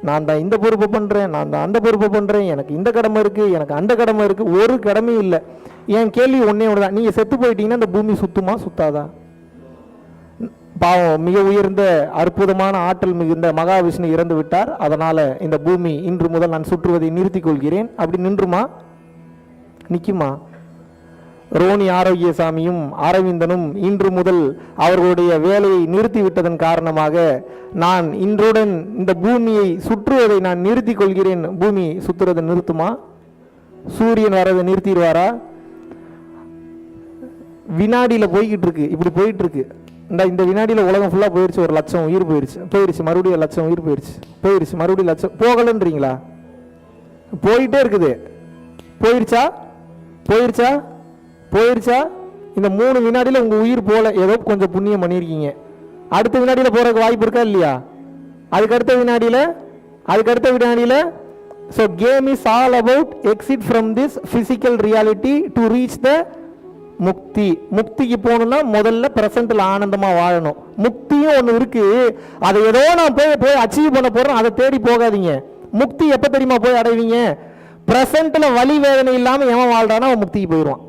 நான் தான் இந்த பொறுப்பை பண்ணுறேன், நான் தான் அந்த பொறுப்பை பண்ணுறேன், எனக்கு இந்த கடமை இருக்குது, எனக்கு அந்த கடமை இருக்குது. ஒரு கடமையும் இல்லை. என் கேள்வி ஒன்றே ஒன்று தான், நீங்கள் செத்து போயிட்டீங்கன்னா இந்த பூமி சுத்துமா சுத்தாதா? பாவம், மிக உயர்ந்த அற்புதமான ஆற்றல் மிகுந்த மகாவிஷ்ணு இறந்து விட்டார், அதனால் இந்த பூமி இன்று முதல் நான் சுற்றுவதை நிறுத்தி கொள்கிறேன். அப்படி நின்றுமா? நிற்குமா? ரோனி ஆரோக்கியசாமியும் அரவிந்தனும் இன்று முதல் அவர்களுடைய வேலையை நிறுத்திவிட்டதன் காரணமாக நான் இன்றுடன் இந்த பூமியை சுற்றுவதை நான் நிறுத்தி கொள்கிறேன். பூமி சுற்றுறதை நிறுத்துமா? சூரியன் வரதை நிறுத்திடுவாரா? வினாடியில் போய்கிட்டு இருக்கு, இப்படி போயிட்டு இருக்கு. இந்த வினாடியில் உலகம் ஃபுல்லாக போயிடுச்சு, 1,00,000 உயிர் போயிடுச்சு, மறுபடியும் 1,00,000 உயிர் போயிடுச்சு, மறுபடியும் 1,00,000 போகலன்றீங்களா? போயிட்டே இருக்குது. போயிருச்சா? இந்த 3 வினாடியில் உங்கள் உயிர் போல, ஏதோ கொஞ்சம் புண்ணியம் பண்ணியிருக்கீங்க. அடுத்த வினாடியில் போகிறதுக்கு வாய்ப்பு இருக்கா இல்லையா? அதுக்கடுத்த வினாடியில் so game is all about exit from this physical reality to reach the முக்திக்கு போகணும்னா முதல்ல பிரசன்ட்ல ஆனந்தமாக வாழணும். முக்தியும் ஒன்று இருக்கு, அதை ஏதோ நான் போய் அச்சீவ் பண்ண போகிறேன், அதை தேடி போகாதீங்க. முக்தி எப்போ தெரியுமா போய் அடைவீங்க? பிரசன்ட்ல வலி வேதனை இல்லாமல் எவன் வாழ்றானோ அவன் முக்திக்கு போயிடுவான்.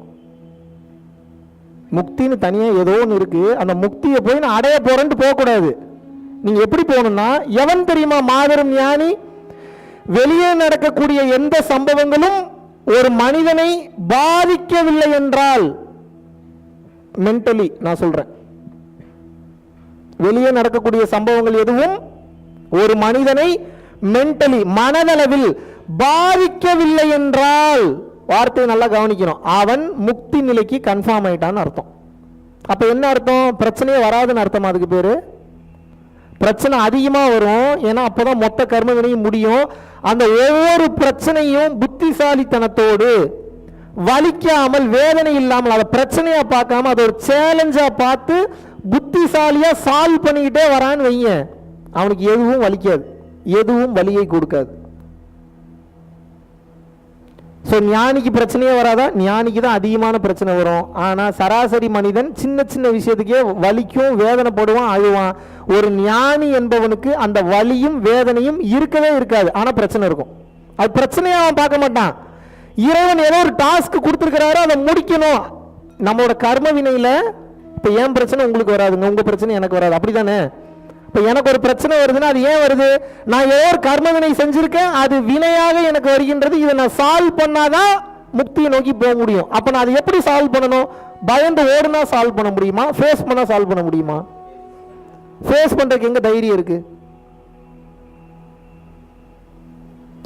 முக்தின்னு தனியாக ஏதோ ஒன்று இருக்கு, அந்த முக்தியை போய் நான் அடைய போறேன்ட்டு போகக்கூடாது. நீங்க எப்படி போகணும்னா, எவன் தெரியுமா மாபெரும் ஞானி? வெளியே நடக்கக்கூடிய எந்த சம்பவங்களும் ஒரு மனிதனை பாதிக்கவில்லை என்றால், மென்டலி நான் சொல்றேன், வெளியே நடக்கக்கூடிய சம்பவங்கள் எதுவும் ஒரு மனிதனை மென்டலி மனதளவில் பாதிக்கவில்லை என்றால், வார்த்தையை நல்லா கவனிக்கணும், அவன் முக்தி நிலைக்கு கன்ஃபார்ம் ஆயிட்டான்னு அர்த்தம். அப்ப என்ன அர்த்தம்? பிரச்சனையே வராதுன்னு அர்த்தம். அதுக்கு பேரு பிரச்சனை அதிகமாக வரும், ஏன்னா அப்போதான் மொத்த கர்ம வினையும் முடியும். அந்த ஒவ்வொரு பிரச்சனையும் புத்திசாலித்தனத்தோடு, வலிக்காமல், வேதனை இல்லாமல், அதை பிரச்சனையா பார்க்காம அதை ஒரு சேலஞ்சா பார்த்து புத்திசாலியா சால்வ் பண்ணிக்கிட்டே வரான்னு வைங்க, அவனுக்கு எதுவும் வலிக்காது, எதுவும் வலியை கொடுக்காது. ஸோ ஞானிக்கு பிரச்சனையே வராதா? ஞானிக்கு தான் அதிகமான பிரச்சனை வரும். ஆனால் சராசரி மனிதன் சின்ன சின்ன விஷயத்துக்கே வலிக்கும், வேதனைப்படுவான், அழுவான். ஒரு ஞானி என்பவனுக்கு அந்த வலியும் வேதனையும் இருக்கவே இருக்காது, ஆனால் பிரச்சனை இருக்கும். அது பிரச்சனையை அவன் பார்க்க மாட்டான். இறைவன் ஏதோ ஒரு டாஸ்க் கொடுத்துருக்கிறாரு, அதை முடிக்கணும். நம்மளோட கர்ம வினையில் இப்போ ஏன் பிரச்சனை உங்களுக்கு வராதுங்க, உங்கள் பிரச்சனை எனக்கு வராது, அப்படி தானே? இப்போ எனக்கு ஒரு பிரச்சனை வருதுன்னா அது ஏன் வருது? நான் ஏதோ ஒரு கர்ம வினை செஞ்சிருக்கேன், அது வினையாக எனக்கு வருகின்றது. இதை நான் சால்வ் பண்ணாதான் முக்தியை நோக்கி போக முடியும். அப்போ நான் அதை எப்படி சால்வ் பண்ணணும்? பயந்து ஓடுனா சால்வ் பண்ண முடியுமா? ஃபேஸ் பண்ணா சால்வ் பண்ண முடியுமா? ஃபேஸ் பண்றதுக்கு எங்க தைரியம் இருக்கு?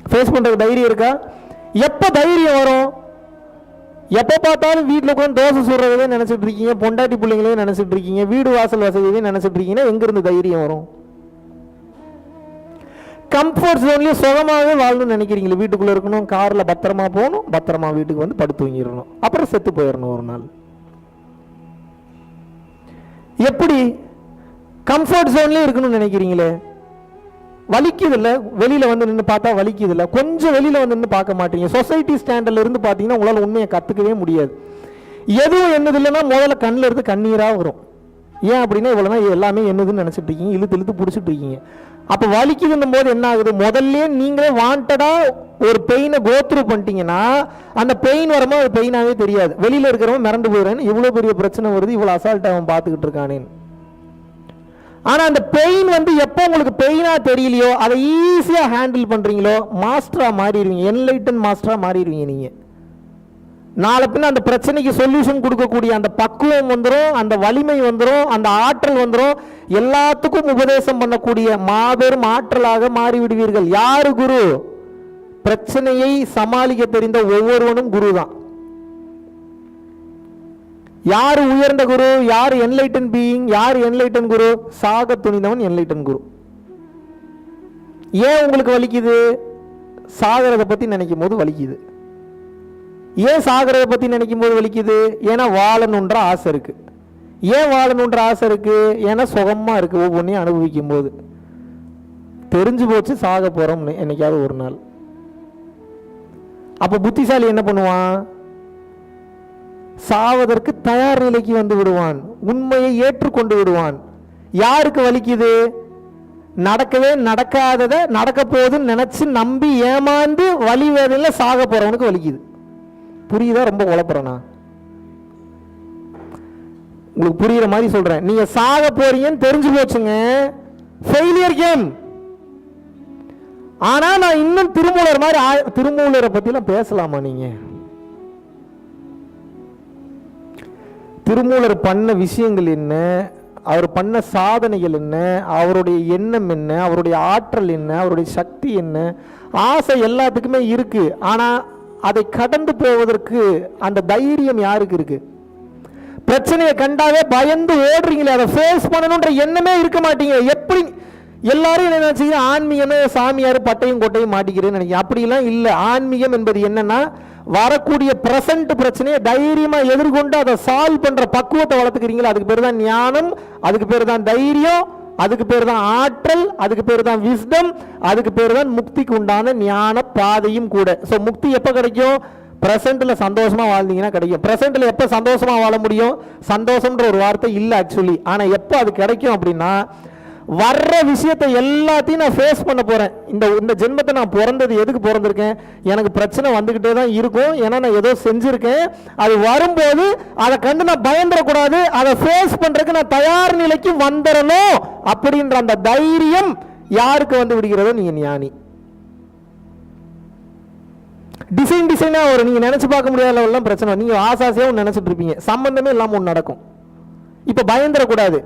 ஃபேஸ் பண்றதுக்கு தைரியம் இருக்கா? எப்போ தைரியம் வரும்? எப்போ பார்த்தாலும் வீட்டில் உட்காந்து தோசை சுடுறதே நினைச்சிட்டு இருக்கீங்க, பொண்டாட்டி பிள்ளைங்களே நினைச்சிட்டு இருக்கீங்க, வீடு வாசல் வசதியே நினைச்சிட்டு இருக்கீங்கன்னா எங்கிருந்து தைரியம் வரும்? கம்ஃபர்ட் ஜோன்லயே சுகமாகவே வாழணும்னு நினைக்கிறீங்களே, வீட்டுக்குள்ள இருக்கணும், கார்ல பத்திரமா போகணும், பத்திரமா வீட்டுக்கு வந்து படுத்து தூங்கிடணும், அப்புறம் செத்து போயிடணும் ஒரு நாள். எப்படி கம்ஃபர்ட் ஜோன்லயே இருக்கணும்னு நினைக்கிறீங்களே? வலிக்குது இல்லை? வெளியில வந்து நின்று பார்த்தா வலிக்குது இல்லை? கொஞ்சம் வெளியில வந்து நின்று பார்க்க மாட்டீங்க. சொசைட்டி ஸ்டாண்டர்ட்ல இருந்து பார்த்தீங்கன்னா உங்களால் உண்மையை கற்றுக்கவே முடியாது. எதுவும் என்னது இல்லைன்னா முதல்ல கண்ணில் இருந்து கண்ணீராக வரும். ஏன் அப்படின்னா இவ்வளோனா எல்லாமே என்னதுன்னு நினச்சிட்டு இருக்கீங்க, இழுத்து பிடிச்சிட்டு இருக்கீங்க. அப்போ வலிக்குதுன்னும் போது என்ன ஆகுது? முதல்ல நீங்களே வாண்டடா ஒரு பெயினை கோத்ரூ பண்ணிட்டீங்கன்னா அந்த பெயின் வரும்போது அது பெயினாகவே தெரியாது. வெளியில இருக்கிறவன் மிரண்டு போயிடுறேன்னு இவ்வளோ பெரிய பிரச்சனை வருது, இவ்வளோ அசால்ட்டாக அவன் பார்த்துக்கிட்டு இருக்கானேன்னு. ஆனா அந்த பெயின் வந்து எப்போ உங்களுக்கு பெயினா தெரியலையோ, அதை ஈஸியா ஹேண்டில் பண்றீங்களோ, மாஸ்டரா மாறிடுவீங்க, என்லைட்டன் மாஸ்டரா மாறிடுவீங்க. நீங்க நாளை பின்ன அந்த பிரச்சனைக்கு சொல்யூஷன் கொடுக்கக்கூடிய அந்த பக்குவம் வந்துடும், அந்த வலிமை வந்துடும், அந்த ஆற்றல் வந்துடும். எல்லாத்துக்கும் உபதேசம் பண்ணக்கூடிய மாபெரும் ஆற்றலாக மாறிவிடுவீர்கள். யாரு குரு? பிரச்சனையை சமாளிக்க தெரிந்த ஒவ்வொருவனும் குரு தான். யாரு உயர்ந்த குரு? யாரு என்லைட்டன் பீயிங்? யாரு என்லைட்டன் குரு? சாக துணிந்தவன் என்லைட்டன் குரு. ஏன் உங்களுக்கு வலிக்குது? சாகிறத பத்தி நினைக்கும் போது வலிக்குது. ஏன் சாகிறத பத்தி நினைக்கும் போது வலிக்குது? ஏன்னா வாழணுன்ற ஆசை இருக்கு. ஏன் வாழணுன்ற ஆசை இருக்கு? ஏன்னா சுகமா இருக்கு, ஒவ்வொன்றையும் அனுபவிக்கும் போது. தெரிஞ்சு போச்சு சாக போறோம்னு என்னைக்காவது ஒரு நாள். அப்ப புத்திசாலி என்ன பண்ணுவான்? சாவதற்கு தயார் நிலைக்கு வந்து விடுவான், உண்மையை ஏற்றுக்கொண்டு விடுவான். யாருக்கு வலிக்குது? நடக்கவே நடக்காததை நடக்க போகுதுன்னு நினைச்சு நம்பி ஏமாந்து வலி வேதனையில சாக போறவனுக்கு வலிக்குது. புரியுதா? ரொம்ப குழப்பறேனா? உங்களுக்கு புரியுற மாதிரி சொல்றேன். நீங்க சாக போறீங்கன்னு தெரிஞ்சு போச்சுங்க, ஃபெயிலியர் கேம். ஆனா நான் இன்னும் திருமூலர் மாதிரி திருமூலரை பத்திலாம் பேசலாமா? நீங்க திருமூலர் பண்ண விஷயங்கள் என்ன, அவர் பண்ண சாதனைகள் என்ன, அவருடைய எண்ணம் என்ன, அவருடைய ஆற்றல் என்ன, அவருடைய சக்தி என்ன, ஆசை எல்லாத்துக்குமே இருக்கு. ஆனா அதை கடந்து போவதற்கு அந்த தைரியம் யாருக்கு இருக்கு? பிரச்சனையை கண்டாவே பயந்து ஓடுறீங்களே, அதை ஃபேஸ் பண்ணணுன்ற எண்ணமே இருக்க மாட்டீங்க. எப்படி எல்லாரும் என்ன நினைச்சீங்க, ஆன்மீகமே சாமியார் பட்டையும் கொட்டையும் மாட்டிக்கிறேன்னு நினைக்கிறேன். அப்படிலாம் இல்லை. ஆன்மீகம் என்பது என்னன்னா, வரக்கூடிய பிரசன்ட் பிரச்சனையை தைரியமா எதிர்கொண்டு அதை சால்வ் பண்ற பக்குவத்தை வளர்த்துக்கிறீங்களா, அதுக்கு பேர் தான் ஞானம், அதுக்கு பேர் தான் தைரியம், அதுக்கு பேர் தான் ஆற்றல், அதுக்கு பேர் தான் விஸ்டம், அதுக்கு பேர் தான் முக்திக்கு உண்டான ஞான பாதையும் கூட. ஸோ முக்தி எப்போ கிடைக்கும்? பிரசன்ட்ல சந்தோஷமா வாழ்ந்தீங்கன்னா கிடைக்கும். பிரசன்ட்ல எப்போ சந்தோஷமா வாழ முடியும்? சந்தோஷம்ன்ற ஒரு வார்த்தை இல்லை ஆக்சுவலி. ஆனா எப்போ அது கிடைக்கும் அப்படின்னா, வர்ற விஷயத்தை எல்லாத்தையும் நான் ஃபேஸ் பண்ண போறேன். இந்த ஜென்மத்தை நான் பிறந்தது எதுக்கு பிறந்திருக்கேன்? எனக்கு பிரச்சனை வந்துகிட்டே தான் இருக்கும். ஏன்னா நான் ஏதோ செஞ்சிருக்கேன். அது வரும்போது அதை கண்டு நான் பயந்துடக்கூடாது. அதை ஃபேஸ் பண்றதுக்கு நான் தயார் நிலைக்கு வந்துடணும் அப்படின்ற அந்த தைரியம் யாருக்கு வந்து விடுகிறதோ நீங்க ஞானி. டிசைனா ஒரு நீங்க நினைச்சு பார்க்க முடியாத லெவல்லாம் பிரச்சனை. நீங்க ஆசாசியாவும் நினைச்சிட்டு இருப்பீங்க, சம்பந்தமே இல்லாம ஒன்று நடக்கும். இப்ப பயந்துடக்கூடாது.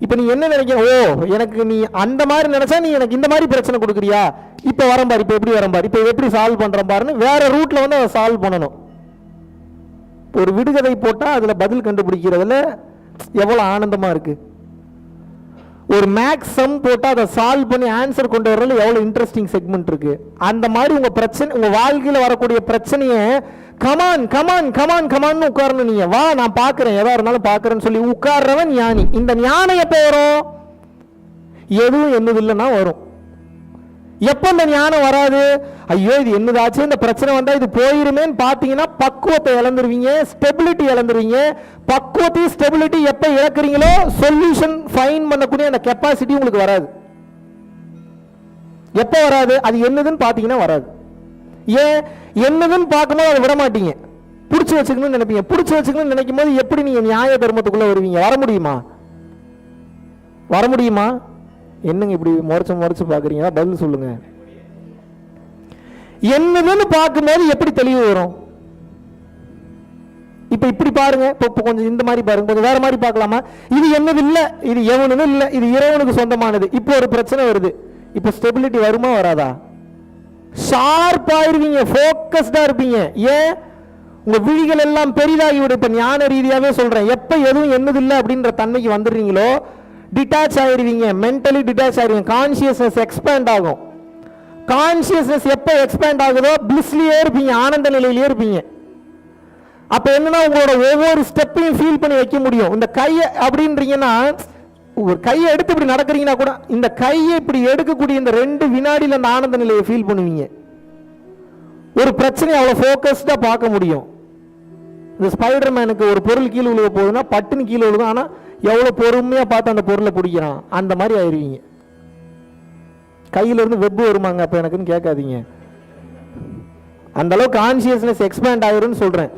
இப்ப நீ என்ன நினைக்க, ஓ எனக்கு நீ அந்த மாதிரி நினைச்சா நீ எனக்கு இந்த மாதிரி பிரச்சனை கொடுக்குறியா, இப்ப வரேன் பாரு, இப்ப எப்படி வரேன் பாரு, இப்ப எப்படி சால்வ் பண்றேன் பாருன்னு வேற ரூட்ல வந்து அதை சால்வ் பண்ணணும். ஒரு விடுகதை போட்டா அதுல பதில் கண்டுபிடிக்கிறதுல எவ்வளவு ஆனந்தமா இருக்கு. ஒரு மேக்ஸ் சம் போட்டா அதை சால்வ் பண்ணி ஆன்சர் கொண்டு வரல எவ்வளவு இன்ட்ரெஸ்டிங் செக்மெண்ட் இருக்கு. அந்த மாதிரி உங்க பிரச்சனை, உங்க வாழ்க்கையில வரக்கூடிய பிரச்சனையை கமான் கமான் கமான் கமான்னு உட்காரணும். நீங்க வா நான் பாக்குறேன், எதா இருந்தாலும் பாக்குறேன்னு சொல்லி உட்கார்றவன் ஞானி. இந்த ஞானம் எப்ப வரும்? எதுவும் என்னது இல்லைன்னா வரும். எப்ப இந்த ஞானம் வராது? ஐயோ இது என்னதாச்சு, இந்த பிரச்சனை வந்தா இது போயிருமேன்னு பாத்தீங்கன்னா பக்குவத்தை இழந்துருவீங்க, ஸ்டெபிலிட்டி இழந்துருவீங்க. பக்குவத்தை ஸ்டெபிலிட்டி எப்ப இழக்கிறீங்களோ சொல்யூஷன் ஃபைன் பண்ணக்கூடிய அந்த கெப்பாசிட்டி உங்களுக்கு வராது. எப்ப வராது? அது என்னதுன்னு பாத்தீங்கன்னா வராது. ஏன்? என்னதுன்னு பார்க்கும்போது அதை விட மாட்டீங்க, பிடிச்சி வச்சுக்கணும்னு நினைப்பீங்க. பிடிச்சி வச்சுக்கணும்னு நினைக்கும் போது எப்படி நீங்க நியாய தர்மத்துக்குள்ள வருவீங்க? வர முடியுமா? வர முடியுமா? என்னங்க இப்படி முறைச்சு பாக்குறீங்க? பதில் சொல்லுங்க. என்னதுன்னு பார்க்கும்போது எப்படி தெளிவு வரும்? இப்ப இப்படி பாருங்க, இப்ப கொஞ்சம் இந்த மாதிரி பாருங்க, கொஞ்சம் வேற மாதிரி பார்க்கலாமா? இது என்னது இல்ல, இது எவனுன்னு இல்ல, இது இறைவனுக்கு சொந்தமானது. இப்போ ஒரு பிரச்சனை வருது, இப்ப ஸ்டெபிலிட்டி வருமா வராதா? ஷார்ப் ஆயிருவீங்க, போக்கஸ்டா இருப்பீங்க. ஏன்? உங்க விழிகள் எல்லாம் பெரிதாகி விடும். இப்ப ஞான ரீதியாவே சொல்றேன், எப்ப எதுவும் என்னது இல்லை அப்படின்ற தன்மைக்கு வந்துடுறீங்களோ டிட்டாச் ஆயிருவீங்க, மென்டலி டிட்டாச் ஆயிருவீங்க. கான்சியஸ்னஸ் எக்ஸ்பேண்ட் ஆகும். கான்சியஸ்னஸ் எப்ப எக்ஸ்பேண்ட் ஆகுதோ பிளிஸ்லயே இருப்பீங்க, ஆனந்த நிலையிலேயே இருப்பீங்க. அப்ப என்னன்னா உங்களோட ஒவ்வொரு ஸ்டெப்பையும் ஃபீல் பண்ணி வைக்க முடியும். இந்த கையை அப்படின்றீங்கன்னா, ஒரு கையை எடுத்து இப்படி நடக்கிறீங்கன்னா கூட இந்த கையை இப்படி எடுக்கக்கூடிய இந்த 2 வினாடியில் அந்த ஆனந்த நிலையை ஃபீல் பண்ணுவீங்க. ஒரு பிரச்சனையை அவ்வளோ ஃபோக்கஸ்டாக பார்க்க முடியும். இந்த ஸ்பைடர் மேனுக்கு ஒரு பொருள் கீழே விழுக போகுதுன்னா பட்டுன்னு கீழே விழுகும், ஆனால் எவ்வளோ பொறுமையாக பார்த்து அந்த பொருளை பிடிக்கிறான், அந்த மாதிரி ஆயிடுவீங்க. கையில இருந்து வெப்பு வருமாங்க அப்போ எனக்குன்னு கேட்காதீங்க. அந்த அளவுக்கு கான்சியஸ்னஸ் எக்ஸ்பேண்ட் ஆயிருன்னு சொல்றேன்.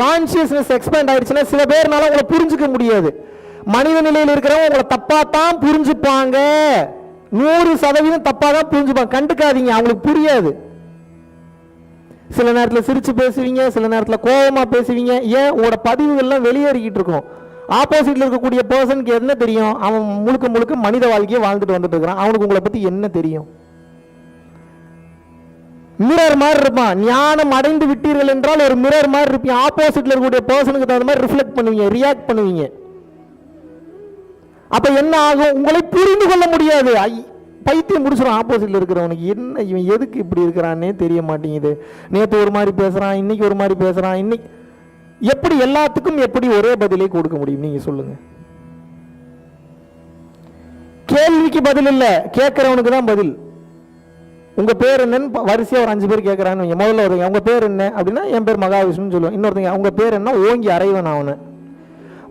கான்சியஸ்னஸ் எக்ஸ்பேண்ட் ஆயிடுச்சுன்னா சில பேர்னால உங்களை புரிஞ்சுக்க முடியாது. மனித நிலையில் இருக்கிறவங்க உங்களை தப்பா தான் புரிஞ்சுப்பாங்க, 100% தப்பா தான் புரிஞ்சுப்பாங்க. கண்டுக்காதீங்க, அவங்களுக்கு புரியாது. சில நேரத்தில் சிரிச்சு பேசுவீங்க, சில நேரத்தில் கோபமா பேசுவீங்க. ஏன்? உங்களோட பதிவுகள்லாம் வெளியேறிக்கிட்டு இருக்கும். ஆப்போசிட்ல இருக்கக்கூடிய பர்சனுக்கு என்ன தெரியும்? அவன் முழுக்க முழுக்க மனித வாழ்க்கையை வாழ்ந்துட்டு வந்துட்டு இருக்கிறான். அவனுக்கு உங்களை பத்தி என்ன தெரியும்? மிரர் மாதிரி இருப்பான். ஞானம் அடைந்து விட்டீர்கள் என்றால் ஒரு மிரர் மாதிரி இருப்பீங்க. ஆப்போசிட்ல இருக்கக்கூடிய பர்சனுக்கு தகுந்த மாதிரி ரிஃப்ளெக்ட் பண்ணுவீங்க, ரியாக்ட் பண்ணுவீங்க. அப்ப என்ன ஆகும்? உங்களை புரிந்து கொள்ள முடியாது. பைத்தியம் முடிச்சிடும். ஆப்போசிட்ல இருக்கிறவனுக்கு என்ன, இவன் எதுக்கு இப்படி இருக்கிறான்னே தெரிய மாட்டேங்குது. நேற்று ஒரு மாதிரி பேசுறான், இன்னைக்கு ஒரு மாதிரி பேசுறான். இன்னைக்கு எப்படி எல்லாத்துக்கும் எப்படி ஒரே பதிலே கொடுக்க முடியும்? நீங்க சொல்லுங்க. கேள்விக்கு பதில் இல்ல, கேட்கிறவனுக்கு தான் பதில். உங்க பேர் என்னன்னு வரிசையா ஒரு 5 பேர் கேட்கறான்னு. முதல்ல ஒருத்தங்க உங்க பேர் என்ன அப்படின்னா என் பேர் மகாவிஷ்ணுன்னு சொல்லுவேன். இன்னொருத்தங்க உங்க பேர் என்ன, ஓங்கி அறைவன் அவனு.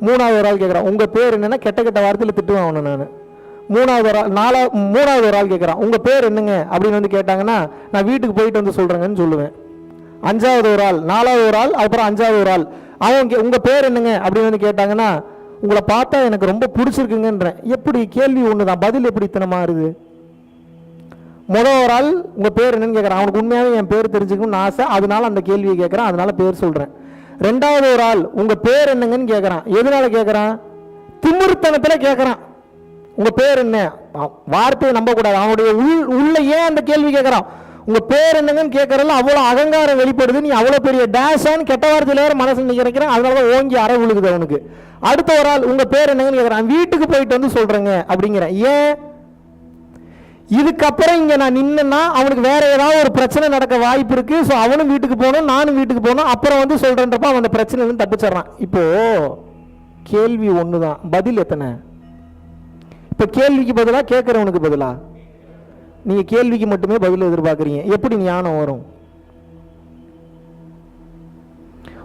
3வது ஒரு ஆள் கேட்கறான் உங்க பேர் என்னன்னா கெட்ட கெட்ட வார்த்தையில திட்டுவேன் அவனை நான். மூணாவது ஒரு ஆள் கேட்குறான், உங்கள் பேர் என்னங்க அப்படின்னு வந்து கேட்டாங்கன்னா நான் வீட்டுக்கு போயிட்டு வந்து சொல்கிறேங்கன்னு சொல்லுவேன். 5வது ஒரு ஆள், 4வது ஒரு ஆள், அப்புறம் 5வது ஒரு ஆள், அவங்க உங்கள் பேர் என்னங்க அப்படின்னு வந்து கேட்டாங்கன்னா உங்களை பார்த்தா எனக்கு ரொம்ப பிடிச்சிருக்குங்கன்றேன். எப்படி கேள்வி ஒன்று தான், பதில் எப்படி இத்தனை மாறுது? முதல் ஒரு ஆள் உங்கள் பேர் என்னன்னு கேட்குறான், அவனுக்கு உண்மையாகவே என் பேர் தெரிஞ்சுக்கணும்னு ஆசை, அதனால அந்த கேள்வியை கேட்குறான், அதனால பேர் சொல்கிறேன். 2வது ஒரு ஆள் உங்கள் பேர் என்னங்கன்னு கேட்குறான். எதனால கேட்குறான்? திமிர்த்தனத்தில் கேட்குறான், உங்கள் பேர் என்ன. வார்த்தையை நம்பக்கூடாது, அவனுடைய உள்ள ஏன் அந்த கேள்வி கேட்குறான், உங்கள் பேர் என்னங்கன்னு கேட்குறதுல அவ்வளோ அகங்காரம் வெளிப்படுது. நீ அவ்வளோ பெரிய டேஷான்னு கெட்ட வார்த்தையில வேறு மனசு நினைக்கிறேன், அதனால தான் ஓங்கி அறை விழுகுது அவனுக்கு. அடுத்த ஒரு ஆள் உங்கள் பேர் என்னங்கன்னு கேட்குறான், வீட்டுக்கு போயிட்டு வந்து சொல்கிறேங்க அப்படிங்கிறேன். ஏன்? இதுக்கப்புறம் இங்கே நான் நின்னா அவனுக்கு வேற ஏதாவது ஒரு பிரச்சனை நடக்க வாய்ப்பு இருக்கு. ஸோ அவனும் வீட்டுக்கு போகணும், நானும் வீட்டுக்கு போகணும், அப்புறம் வந்து சொல்றேன்றப்ப அவன் அந்த பிரச்சனையிலிருந்து தப்பிச்சிடறான். இப்போ கேள்வி ஒன்று தான், பதில் எத்தனை? இப்போ கேள்விக்கு பதிலாக கேட்குறவனுக்கு பதிலா நீங்கள் கேள்விக்கு மட்டுமே பதில் எதிர்பார்க்குறீங்க, எப்படி ஞானம் வரும்?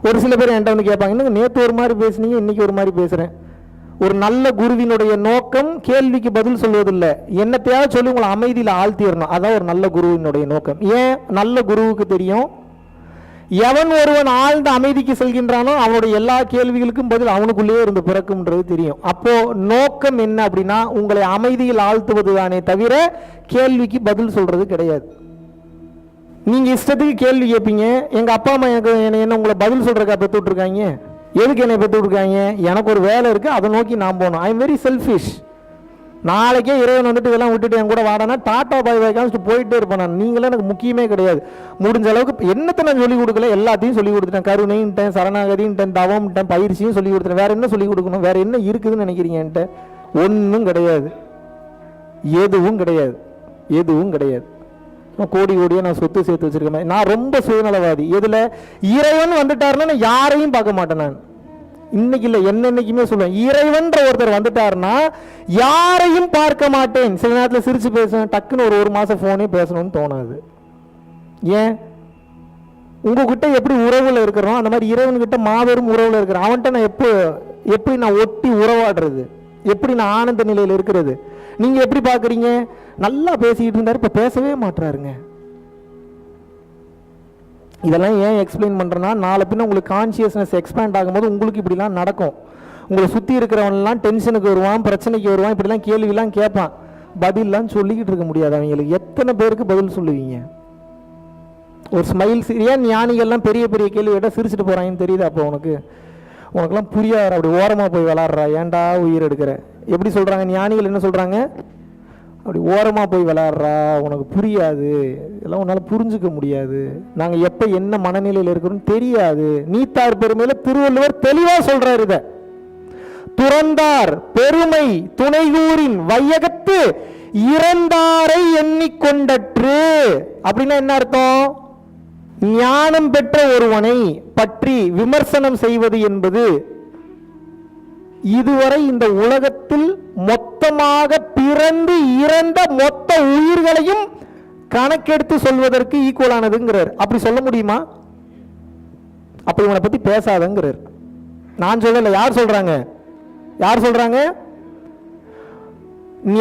ஒரு சில பேர் என்கிட்ட வந்து கேட்பாங்க, இன்னும் நேற்று ஒரு மாதிரி பேசுனீங்க, இன்னைக்கு ஒரு மாதிரி பேசுகிறேன். ஒரு நல்ல குருவினுடைய நோக்கம் கேள்விக்கு பதில் சொல்வதில்லை, என்னத்தையாவது சொல்லி உங்களை அமைதியில் ஆழ்த்திடணும். அதான் ஒரு நல்ல குருவினுடைய நோக்கம். ஏன்? நல்ல குருவுக்கு தெரியும், எவன் ஒருவன் ஆழ்ந்த அமைதிக்கு செல்கின்றானோ அவனுடைய எல்லா கேள்விகளுக்கும் பதில் அவனுக்குள்ளேயே இருந்து பிறக்கும்ன்றது தெரியும். அப்போ நோக்கம் என்ன அப்படின்னா உங்களை அமைதியில் ஆழ்த்துவது தானே தவிர கேள்விக்கு பதில் சொல்றது கிடையாது. நீங்க இஷ்டத்துக்கு கேள்வி கேட்பீங்க, எங்க அப்பா அம்மா என்ன உங்களை பதில் சொல்றதுக்கா பெற்று விட்டுருக்காங்க? எதுக்கு என்னை பெற்று விட்டுருக்காங்க? எனக்கு ஒரு வேலை இருக்கு, அதை நோக்கி நான் போகணும். I am very selfish. நாளைக்கே இறைவன் வந்துட்டு இதெல்லாம் விட்டுட்டு என் கூட வாடானா டாட்டா பாய் பாய் காமிச்சிட்டு போயிட்டே இருப்பேன் நான். நீங்களே எனக்கு முக்கியமே கிடையாது. முடிஞ்ச அளவுக்கு என்னத்தை நான் சொல்லிக் கொடுக்கல, எல்லாத்தையும் சொல்லிக் கொடுத்துட்டேன். கருணைன்ட்டேன், சரணாகதின்ட்டேன், தவம்ட்டேன், பயிற்சியும் சொல்லிக் கொடுத்துட்டேன். வேற என்ன சொல்லிக் கொடுக்கணும்? வேற என்ன இருக்குதுன்னு நினைக்கிறீங்க? என்கிட்ட ஒன்றும் கிடையாது, எதுவும் கிடையாது, எதுவும் கிடையாது. கோடி கோடியாக நான் சொத்து சேர்த்து வச்சிருக்கேன். நான் ரொம்ப சுயநலவாதி. எதில் இறைவன் வந்துட்டாருன்னா நான் யாரையும் பார்க்க மாட்டேன். நான் இன்னைக்கு இல்லை, என்னைக்குமே சொல்லுவேன், இறைவன்ற ஒருத்தர் வந்துட்டாருன்னா யாரையும் பார்க்க மாட்டேன். சில நேரத்தில் சிரிச்சு பேசுவேன், டக்குன்னு ஒரு மாசம் போனே பேசணும்னு தோணாது. ஏன்? உங்ககிட்ட எப்படி உறவுல இருக்கிறோம் அந்த மாதிரி இறைவன்கிட்ட மாபெரும் உறவுல இருக்கிறேன். அவன்கிட்ட நான் எப்படி நான் ஒட்டி உறவாடுறது, எப்படி நான் ஆனந்த நிலையில் இருக்கிறது? நீங்க எப்படி பாக்குறீங்க? நல்லா பேசிக்கிட்டு இருந்தாரு, இப்ப பேசவே மாட்டாருங்க. இதெல்லாம் ஏன் எக்ஸ்பிளைன் பண்ணுறேன்னா, நாளை பின்ன உங்களுக்கு கான்சியஸ்னஸ் எக்ஸ்பேண்ட் ஆகும்போது உங்களுக்கு இப்படிலாம் நடக்கும். உங்களை சுற்றி இருக்கிறவன்லாம் டென்ஷனுக்கு வருவான், பிரச்சனைக்கு வருவான், இப்படிலாம் கேள்விலாம் கேட்பான். பதில்லாம் சொல்லிக்கிட்டு இருக்க முடியாது அவங்களுக்கு. எத்தனை பேருக்கு பதில் சொல்லுவீங்க? ஒரு ஸ்மைல். ஏன் ஞானிகள்லாம் பெரிய பெரிய கேள்வி கேட்டால் சிரிச்சுட்டு போகிறாங்கன்னு தெரியுது. அப்போ உனக்குலாம் புரியாத, அப்படி ஓரமாக போய் விளாட்றா, ஏன்டா உயிர் எடுக்கிற? எப்படி சொல்கிறாங்க ஞானிகள்? என்ன சொல்கிறாங்க? அப்படி ஓரமாக போய் விளையாடுறா, உனக்கு புரியாது, இதெல்லாம் உன்னால் புரிஞ்சுக்க முடியாது, நாங்கள் எப்போ என்ன மனநிலையில் இருக்கிறோன்னு தெரியாது. நீத்தார் பெருமையில் திருவள்ளுவர் தெளிவாக சொல்றாரு, இதை துறந்தார் பெருமை துணைகூரின் வையகத்து இறந்தாரை எண்ணிக்கொண்டற்று. அப்படின்னா என்ன அர்த்தம்? ஞானம் பெற்ற ஒருவனை பற்றி விமர்சனம் செய்வது என்பது இதுவரை இந்த உலகத்தில் மொத்தமாக பிறந்து இறந்த மொத்த உயிர்களையும் கணக்கெடுத்து சொல்வதற்கு ஈக்குவலானதுங்கிறார். அப்படி சொல்ல முடியுமா? அப்ப இவனை பத்தி பேசாதங்கிறார். நான் சொல்லல, யார் சொல்றாங்க? யார் சொல்றாங்க?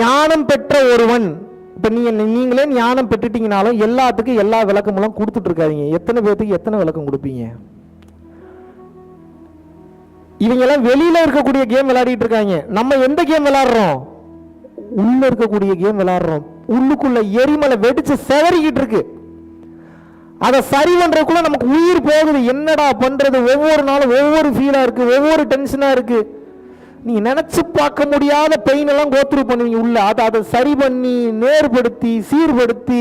ஞானம் பெற்ற ஒருவன். இப்ப நீங்களே ஞானம் பெற்றுட்டீங்கனாலும் எல்லாத்துக்கும் எல்லா விளக்கமெல்லாம் கொடுத்துட்டு இருக்காதீங்க. எத்தனை பேருக்கு எத்தனை விளக்கம் கொடுப்பீங்க? இவங்க எல்லாம் வெளியில இருக்கக்கூடிய கேம் விளையாடிட்டு இருக்காங்க. நம்ம எந்த கேம் விளையாடுறோம்? உள்ள இருக்கக்கூடிய கேம் விளையாடுறோம். உள்ளுக்குள்ள எரிமலை வெடிச்சு செவறிக்கிட்டு இருக்கு. அதை சரி பண்றதுக்குள்ள நமக்கு உயிர் போகுது. என்னடா பண்றது? ஒவ்வொரு நாளும் ஒவ்வொரு ஃபீலா இருக்கு, ஒவ்வொரு டென்ஷனா இருக்கு. நீங்க நினைச்சு பார்க்க முடியாத பெயின் எல்லாம் கோத்ரூ பண்ணுவீங்க உள்ள. அதை சரி பண்ணி நேர்படுத்தி சீர்படுத்தி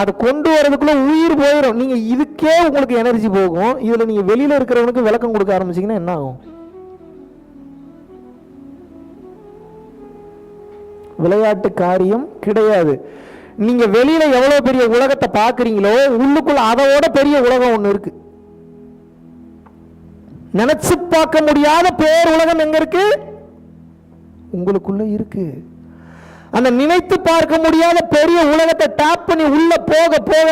அதை கொண்டு வரதுக்குள்ள உயிர் போயிடும். நீங்க இதுக்கே உங்களுக்கு எனர்ஜி போகும். இதுல நீங்க வெளியில இருக்கிறவனுக்கு விளக்கம் கொடுக்க ஆரம்பிச்சீங்கன்னா என்ன ஆகும்? விளையாட்டு காரியம் கிடையாது. நீங்க வெளியில எவ்வளவு பெரிய உலகத்தை பாக்குறீங்களோ உள்ளுக்குள்ள அதோட பெரிய உலகம் ஒண்ணு இருக்கு. நினைச்சு பார்க்க முடியாத பேர் உலகம் எங்க இருக்கு? உங்களுக்குள்ள இருக்கு. அந்த நினைத்து பார்க்க முடியாத பெரிய உலகத்தை டேப் பண்ணி உள்ள போக போக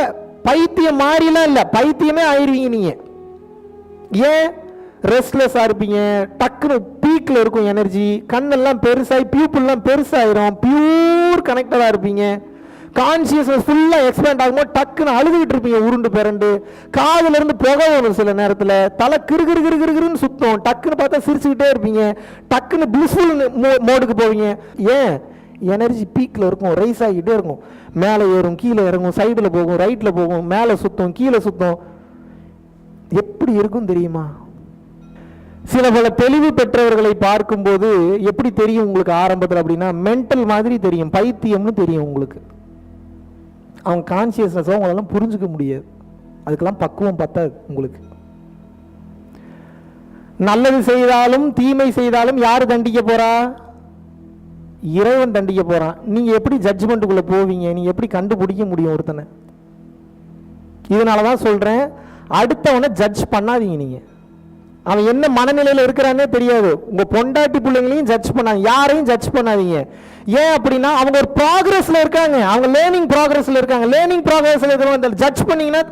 பைத்தியம் மாறிலாம் இல்ல, பைத்தியமே ஆயிருவீங்க நீங்க. ஏன்? ரெஸ்ட்லெஸ்ஸா இருப்பீங்க, டக்குன்னு பீக்ல இருக்கும் எனர்ஜி, கண்ணெல்லாம் பெருசாகி பியூப்பிள்லாம் பெருசாயிரும், பியூர் கனெக்டடாக இருப்பீங்க. கான்சியஸ்னஸ் ஃபுல்லாக எக்ஸ்பேண்ட் ஆகும்போது டக்குன்னு அழுதுகிட்டு இருப்பீங்க உருண்டு பிறண்டு. காதுல இருந்து புகை வரும், சில நேரத்தில் தலை கிருகிருன்னு சுத்தம், டக்குன்னு பார்த்தா சிரிச்சுக்கிட்டே இருப்பீங்க, டக்குன்னு பிளிஸ்ஃபுல் மோடுக்கு போவீங்க. ஏன்? எனர்ஜி பீக்கில் இருக்கும், ரைஸ் ஆகிட்டே இருக்கும், மேலே ஏறும் கீழே இறங்கும், சைடில் போகும் ரைட்டில் போகும், மேலே சுத்தம் கீழே சுத்தம். எப்படி இருக்கும் தெரியுமா? சில பல தெளிவு பெற்றவர்களை பார்க்கும்போது எப்படி தெரியும் உங்களுக்கு ஆரம்பத்தில் அப்படின்னா, மென்டல் மாதிரி தெரியும், பைத்தியம்னு தெரியும் உங்களுக்கு. அவங்க கான்சியஸ்னஸை உங்களால் புரிஞ்சுக்க முடியாது, அதுக்கெல்லாம் பக்குவம் பத்தாது உங்களுக்கு. நல்லது செய்தாலும் தீமை செய்தாலும் யார் தண்டிக்க போறா? இறைவன் தண்டிக்க போறான். நீங்க எப்படி ஜட்ஜ்மெண்ட்டுக்குள்ள போவீங்க? நீங்க எப்படி கண்டுபிடிக்க முடியும் ஒருத்தனை? இதனாலதான் சொல்றேன், அடுத்தவனை ஜட்ஜ் பண்ணாதீங்க. நீங்க அவன் என்ன மனநிலையில் இருக்கிறானே தெரியாது. உங்க பொண்டாட்டி பிள்ளைங்களையும் ஜட்ஜ் பண்ணாதீங்க, யாரையும் ஜட்ஜ் பண்ணாதீங்க. ஏன் அப்படின்னா அவங்க ஒரு ப்ராக்ரஸ்ல இருக்காங்க, அவங்க லேர்னிங் ப்ராக்ரஸ்ல இருக்காங்க. லேர்னிங் ப்ராக்ரஸ்ல இருக்கிறவங்க ஜட்ஜ் பண்ணீங்கன்னா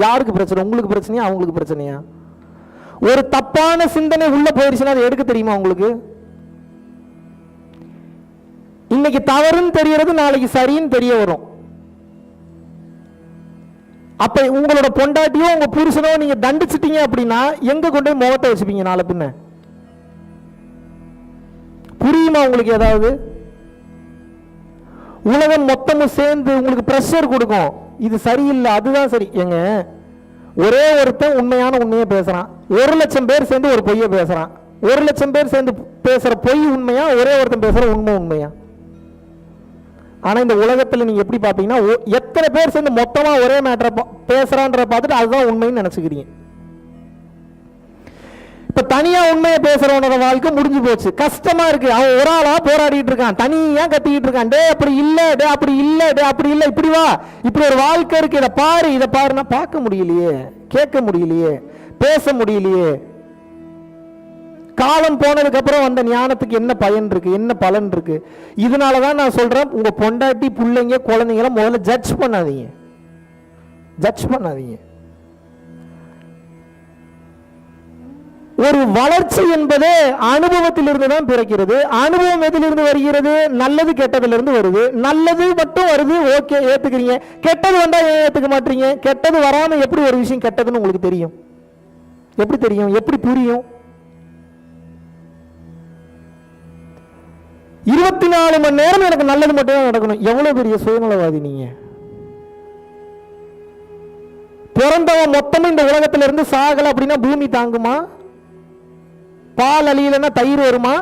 யாருக்கு பிரச்சனை? உங்களுக்கு பிரச்சனையா அவங்களுக்கு பிரச்சனையா? ஒரு தப்பான சிந்தனை உள்ள போயிருச்சுன்னா அதை எடுக்க தெரியுமா உங்களுக்கு? இன்னைக்கு தவறுன்னு தெரியறது நாளைக்கு சரின்னு தெரிய வரும். அப்ப உங்களோட பொண்டாட்டியோ உங்க புருஷனோ நீங்க தண்டிச்சிட்டீங்க அப்படின்னா எங்க கொண்டு போய் முகத்தை வச்சுப்பீங்க நாளை பின்ன? புரியுமா உங்களுக்கு ஏதாவது? உலகம் மொத்தமும் சேர்ந்து உங்களுக்கு பிரஷர் கொடுக்கும், இது சரியில்லை அதுதான் சரி. ஏங்க, ஒரே ஒருத்தன் உண்மையை பேசுறான், 1,00,000 பேர் சேர்ந்து ஒரு பொய்யை பேசுறான். 1,00,000 பேர் சேர்ந்து பேசுற பொய் உண்மையா, ஒரே ஒருத்தன் பேசுற உண்மையா? ஆனா இந்த உலகத்துல நீங்க எப்படி பாப்பீங்கன்னா, எத்தனை பேர் சேர்ந்து மொத்தமா ஒரே மேட்டரை பேசுறான்ற பார்த்துட்டு அதுதான் உண்மைன்னு நினைச்சுக்கிறீங்க. இப்ப தனியா உண்மையை பேசுறவனோட வாழ்க்கை முடிஞ்சு போச்சு, கஷ்டமா இருக்கு. அவன் ஒரு ஆளா போராடிட்டு இருக்கான், தனியா கத்திக்கிட்டு இருக்கான், டே அப்படி இல்ல, டே அப்படி இல்ல, டே அப்படி இல்ல, இப்படி வா, இப்படி ஒரு வாழ்க்கை இருக்கு, இதை பாரு இதை பாருன்னா பார்க்க முடியலையே, கேட்க முடியலையே, பேச முடியலையே. காலம் போனதுக்கு அப்புறம் வந்த ஞானத்துக்கு என்ன பயன் இருக்கு, என்ன பலன் இருக்கு? இதனாலதான் நான் சொல்றேன், உங்க பொண்டாட்டி பிள்ளைங்க குழந்தைங்கள முதல்ல ஜட்ஜ் பண்ணாதீங்க, ஜட்ஜ் பண்ணாதீங்க. ஒரு வளர்ச்சி என்பது அனுபவத்திலிருந்து தான் பிறக்கிறது. அனுபவம் எதிலிருந்து வருகிறது? நல்லது கெட்டதிலிருந்து வருது. நல்லது மட்டும் வருது, ஓகே ஏத்துக்கிறீங்க. கெட்டது வந்தா ஏன் ஏத்துக்க மாட்டீங்க? கெட்டது வராம எப்படி ஒரு விஷயம் கெட்டதுன்னு உங்களுக்கு தெரியும்? எப்படி தெரியும்? எப்படி புரியும்? 24 மணி நேரம் எனக்கு நல்லது மட்டும் தான் நடக்கணும். எவ்வளவு பெரிய சுயநலவாதி நீங்க! பிறந்தவன் மொத்தமும் இந்த உலகத்துல இருந்து சாகல அப்படின்னா பூமி தாங்குமா? பால் அழியலன்னா தயிர் வருமா?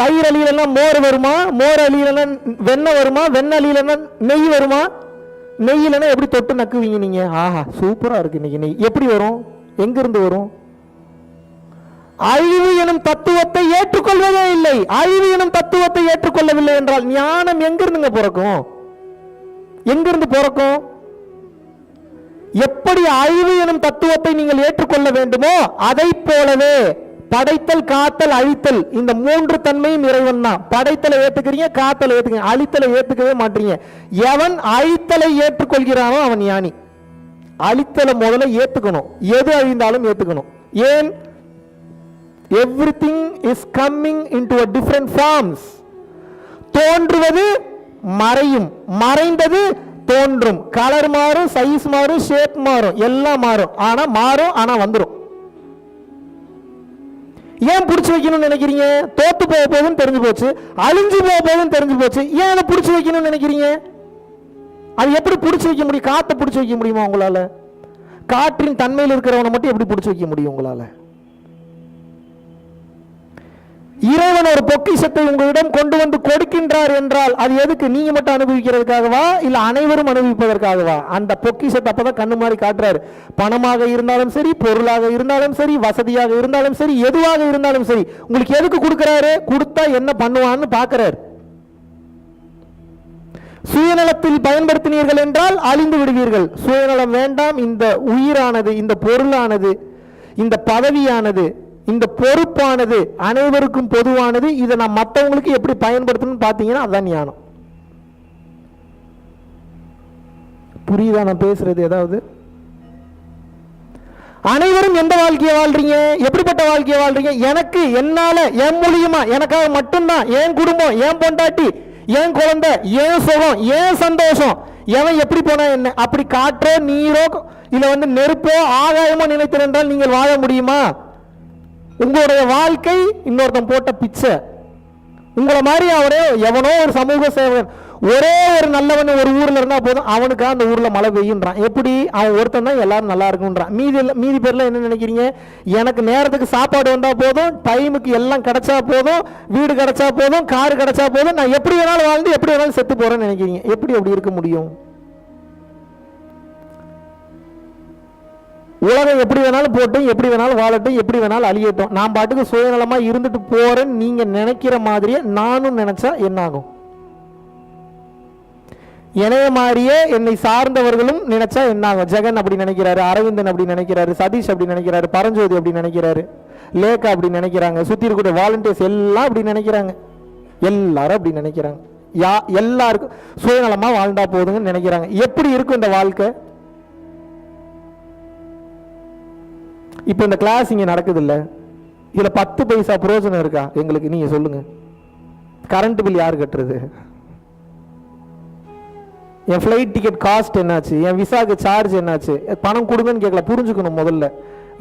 தயிர் அழியலன்னா மோர் வருமா? மோர் அழியலன்னா வெண்ணெய் வருமா? வெண்ணெய் அழியலன்னா நெய் வருமா? நெய் இல்லைன்னா எப்படி தொட்டு நக்குவீங்க நீங்க? ஆஹா சூப்பரா இருக்கு இன்னைக்கு நெய். எப்படி வரும்? எங்கிருந்து வரும்? அழிவு எனும் தத்துவத்தை ஏற்றுக்கொள்வதே இல்லை. அழிவு எனும் தத்துவத்தை ஏற்றுக்கொள்ளவில்லை என்றால் ஞானம் எங்கிருந்துங்க பிறக்கும்? எங்கிருந்து பிறக்கும்? எப்படி அழிவு எனும் தத்துவத்தை நீங்கள் ஏற்றுக்கொள்ள வேண்டுமோ அதை போலவே படைத்தல், காத்தல், அழித்தல், இந்த 3 தன்மையும் இறைவன் தான். படைத்தலை ஏத்துக்கிறீங்க, காத்தலை ஏத்துக்கிறீங்க, அழித்தலை ஏத்துக்கவே மாட்டீங்க. எவன் அழித்தலை ஏற்றுக்கொள்கிறானோ அவன் ஞானி. அழித்தலை முதல்ல ஏத்துக்கணும், எது அழிந்தாலும் ஏத்துக்கணும். ஏன்? everything is coming into a different forms. தோன்றுவது மறையும், மறைந்தது தோன்றும். கலர் மாறும், சைஸ் மாறும், ஷேப் மாறும், எல்லாம் மாறும். ஆனா மாறும், ஆனா வந்துடும். ஏன் பிடிச்சு வைக்கணும்னு நினைக்கிறீங்க? தோத்து போக போகுதுன்னு தெரிஞ்சு போச்சு, அழிஞ்சு போக போகுதுன்னு தெரிஞ்சு போச்சு. ஏன் அதை பிடிச்சு வைக்கணும்னு நினைக்கிறீங்க? அது எப்படி பிடிச்சு வைக்க முடியும்? காத்தை பிடிச்சு வைக்க முடியுமா உங்களால? காற்றின் தன்மையில் இருக்கிறவனை மட்டும் எப்படி பிடிச்சு வைக்க முடியும் உங்களால? இறைவன் ஒரு பொக்கிஷத்தை உங்களிடம் கொண்டு வந்து கொடுக்கின்றார் என்றால் அது எதுக்கு? நீங்க மட்டும் அனுபவிக்கிறதுக்காகவா இல்ல அனைவரும் அனுபவிப்பதற்காகவா? அந்த பொக்கிஷத்தை அப்பதான் கண்ணு மாதிரி காட்டுறாரு. பணமாக இருந்தாலும் சரி, பொருளாக இருந்தாலும் சரி, வசதியாக இருந்தாலும் சரி, எதுவாக இருந்தாலும் சரி, உங்களுக்கு எதுக்கு கொடுக்கிறாரு? கொடுத்தா என்ன பண்ணுவான்னு பாக்குறாரு. சுயநலத்தில் பயன்படுத்தினீர்கள் என்றால் அழிந்து விடுவீர்கள். சுயநலம் வேண்டாம். இந்த உயிரானது, இந்த பொருளானது, இந்த பதவியானது, இந்த பொறுப்பானது அனைவருக்கும் பொதுவானது. இதை நான் மற்றவங்களுக்கு எப்படி பயன்படுத்தணும்னு பார்த்தீங்கன்னா அதுதான் ஞானம். புரியுதா நான் பேசுறது? ஏதாவது அனைவரும் எந்த வாழ்க்கையை வாழ்றீங்க? எப்படிப்பட்ட வாழ்க்கையை வாழ்றீங்க? எனக்கு, என்னால, என் மூலியமா, எனக்காக மட்டும்தான், என் குடும்பம், என் பொண்டாட்டி, என் குழந்தை, என் சுகம், என் சந்தோஷம், எவன் எப்படி போனா என்ன, அப்படி காற்றோ நீரோ இல்ல நெருப்போ ஆகாயமோ நினைத்திருந்தால் நீங்கள் வாழ முடியுமா? உங்களுடைய வாழ்க்கை இன்னொருத்தன் போட்ட பிச்சை. உங்களை மாதிரி அவரே எவனோ ஒரு சமூக சேவகன், ஒரே ஒரு நல்லவன் ஒரு ஊர்ல இருந்தா போதும், அவனுக்கு அந்த ஊர்ல மழை பெய்யுன்றான். எப்படி? அவன் ஒருத்தன் தான் எல்லாரும் நல்லா இருக்குன்றான். மீதி பேர்ல என்ன நினைக்கிறீங்க? எனக்கு நேரத்துக்கு சாப்பாடு வந்தா போதும், டைமுக்கு எல்லாம் கிடைச்சா போதும், வீடு கிடைச்சா போதும், கார் கிடைச்சா போதும், நான் எப்படி வேணாலும் வாழ்ந்து எப்படி வேணாலும் செத்து போறேன்னு நினைக்கிறீங்க. எப்படி அப்படி இருக்க முடியும்? உலகம் எப்படி வேணாலும் போட்டும், எப்படி வேணாலும் வாழட்டும், எப்படி வேணாலும் அழியட்டும், நான் பாட்டுக்கு சுயநலமா இருந்துட்டு போறேன்னு நீங்க நினைக்கிற மாதிரியே நானும் நினைச்சா என்ன ஆகும்? என்னைய மாதிரியே என்னை சார்ந்தவர்களும் நினைச்சா என்ன ஆகும்? ஜெகன் அப்படி நினைக்கிறாரு, அரவிந்தன் அப்படி நினைக்கிறாரு, சதீஷ் அப்படி நினைக்கிறாரு, பரஞ்சோதி அப்படி நினைக்கிறாரு, லேக்கா அப்படி நினைக்கிறாங்க, சுத்தி இருக்கக்கூடிய வாலண்டியர்ஸ் எல்லாம் அப்படி நினைக்கிறாங்க. எல்லாரும் அப்படி நினைக்கிறாங்க. எல்லாருக்கும் சுயநலமா வாழ்ந்தா போதுங்கன்னு நினைக்கிறாங்க. எப்படி இருக்கும் இந்த வாழ்க்கை? இப்ப இந்த கிளாஸ் இங்க நடக்குது இல்ல, இதுல 10 பைசா பிரயோஜனம் இருக்கா எங்களுக்கு? நீங்க சொல்லுங்க. கரண்ட் பில் யார் கட்டுறது? என் ஃப்ளைட் டிக்கெட் காஸ்ட் என்னாச்சு? என் விசாக்கு சார்ஜ் என்னாச்சு? பணம் கொடுங்கன்னு கேட்கல, புரிஞ்சுக்கணும் முதல்ல.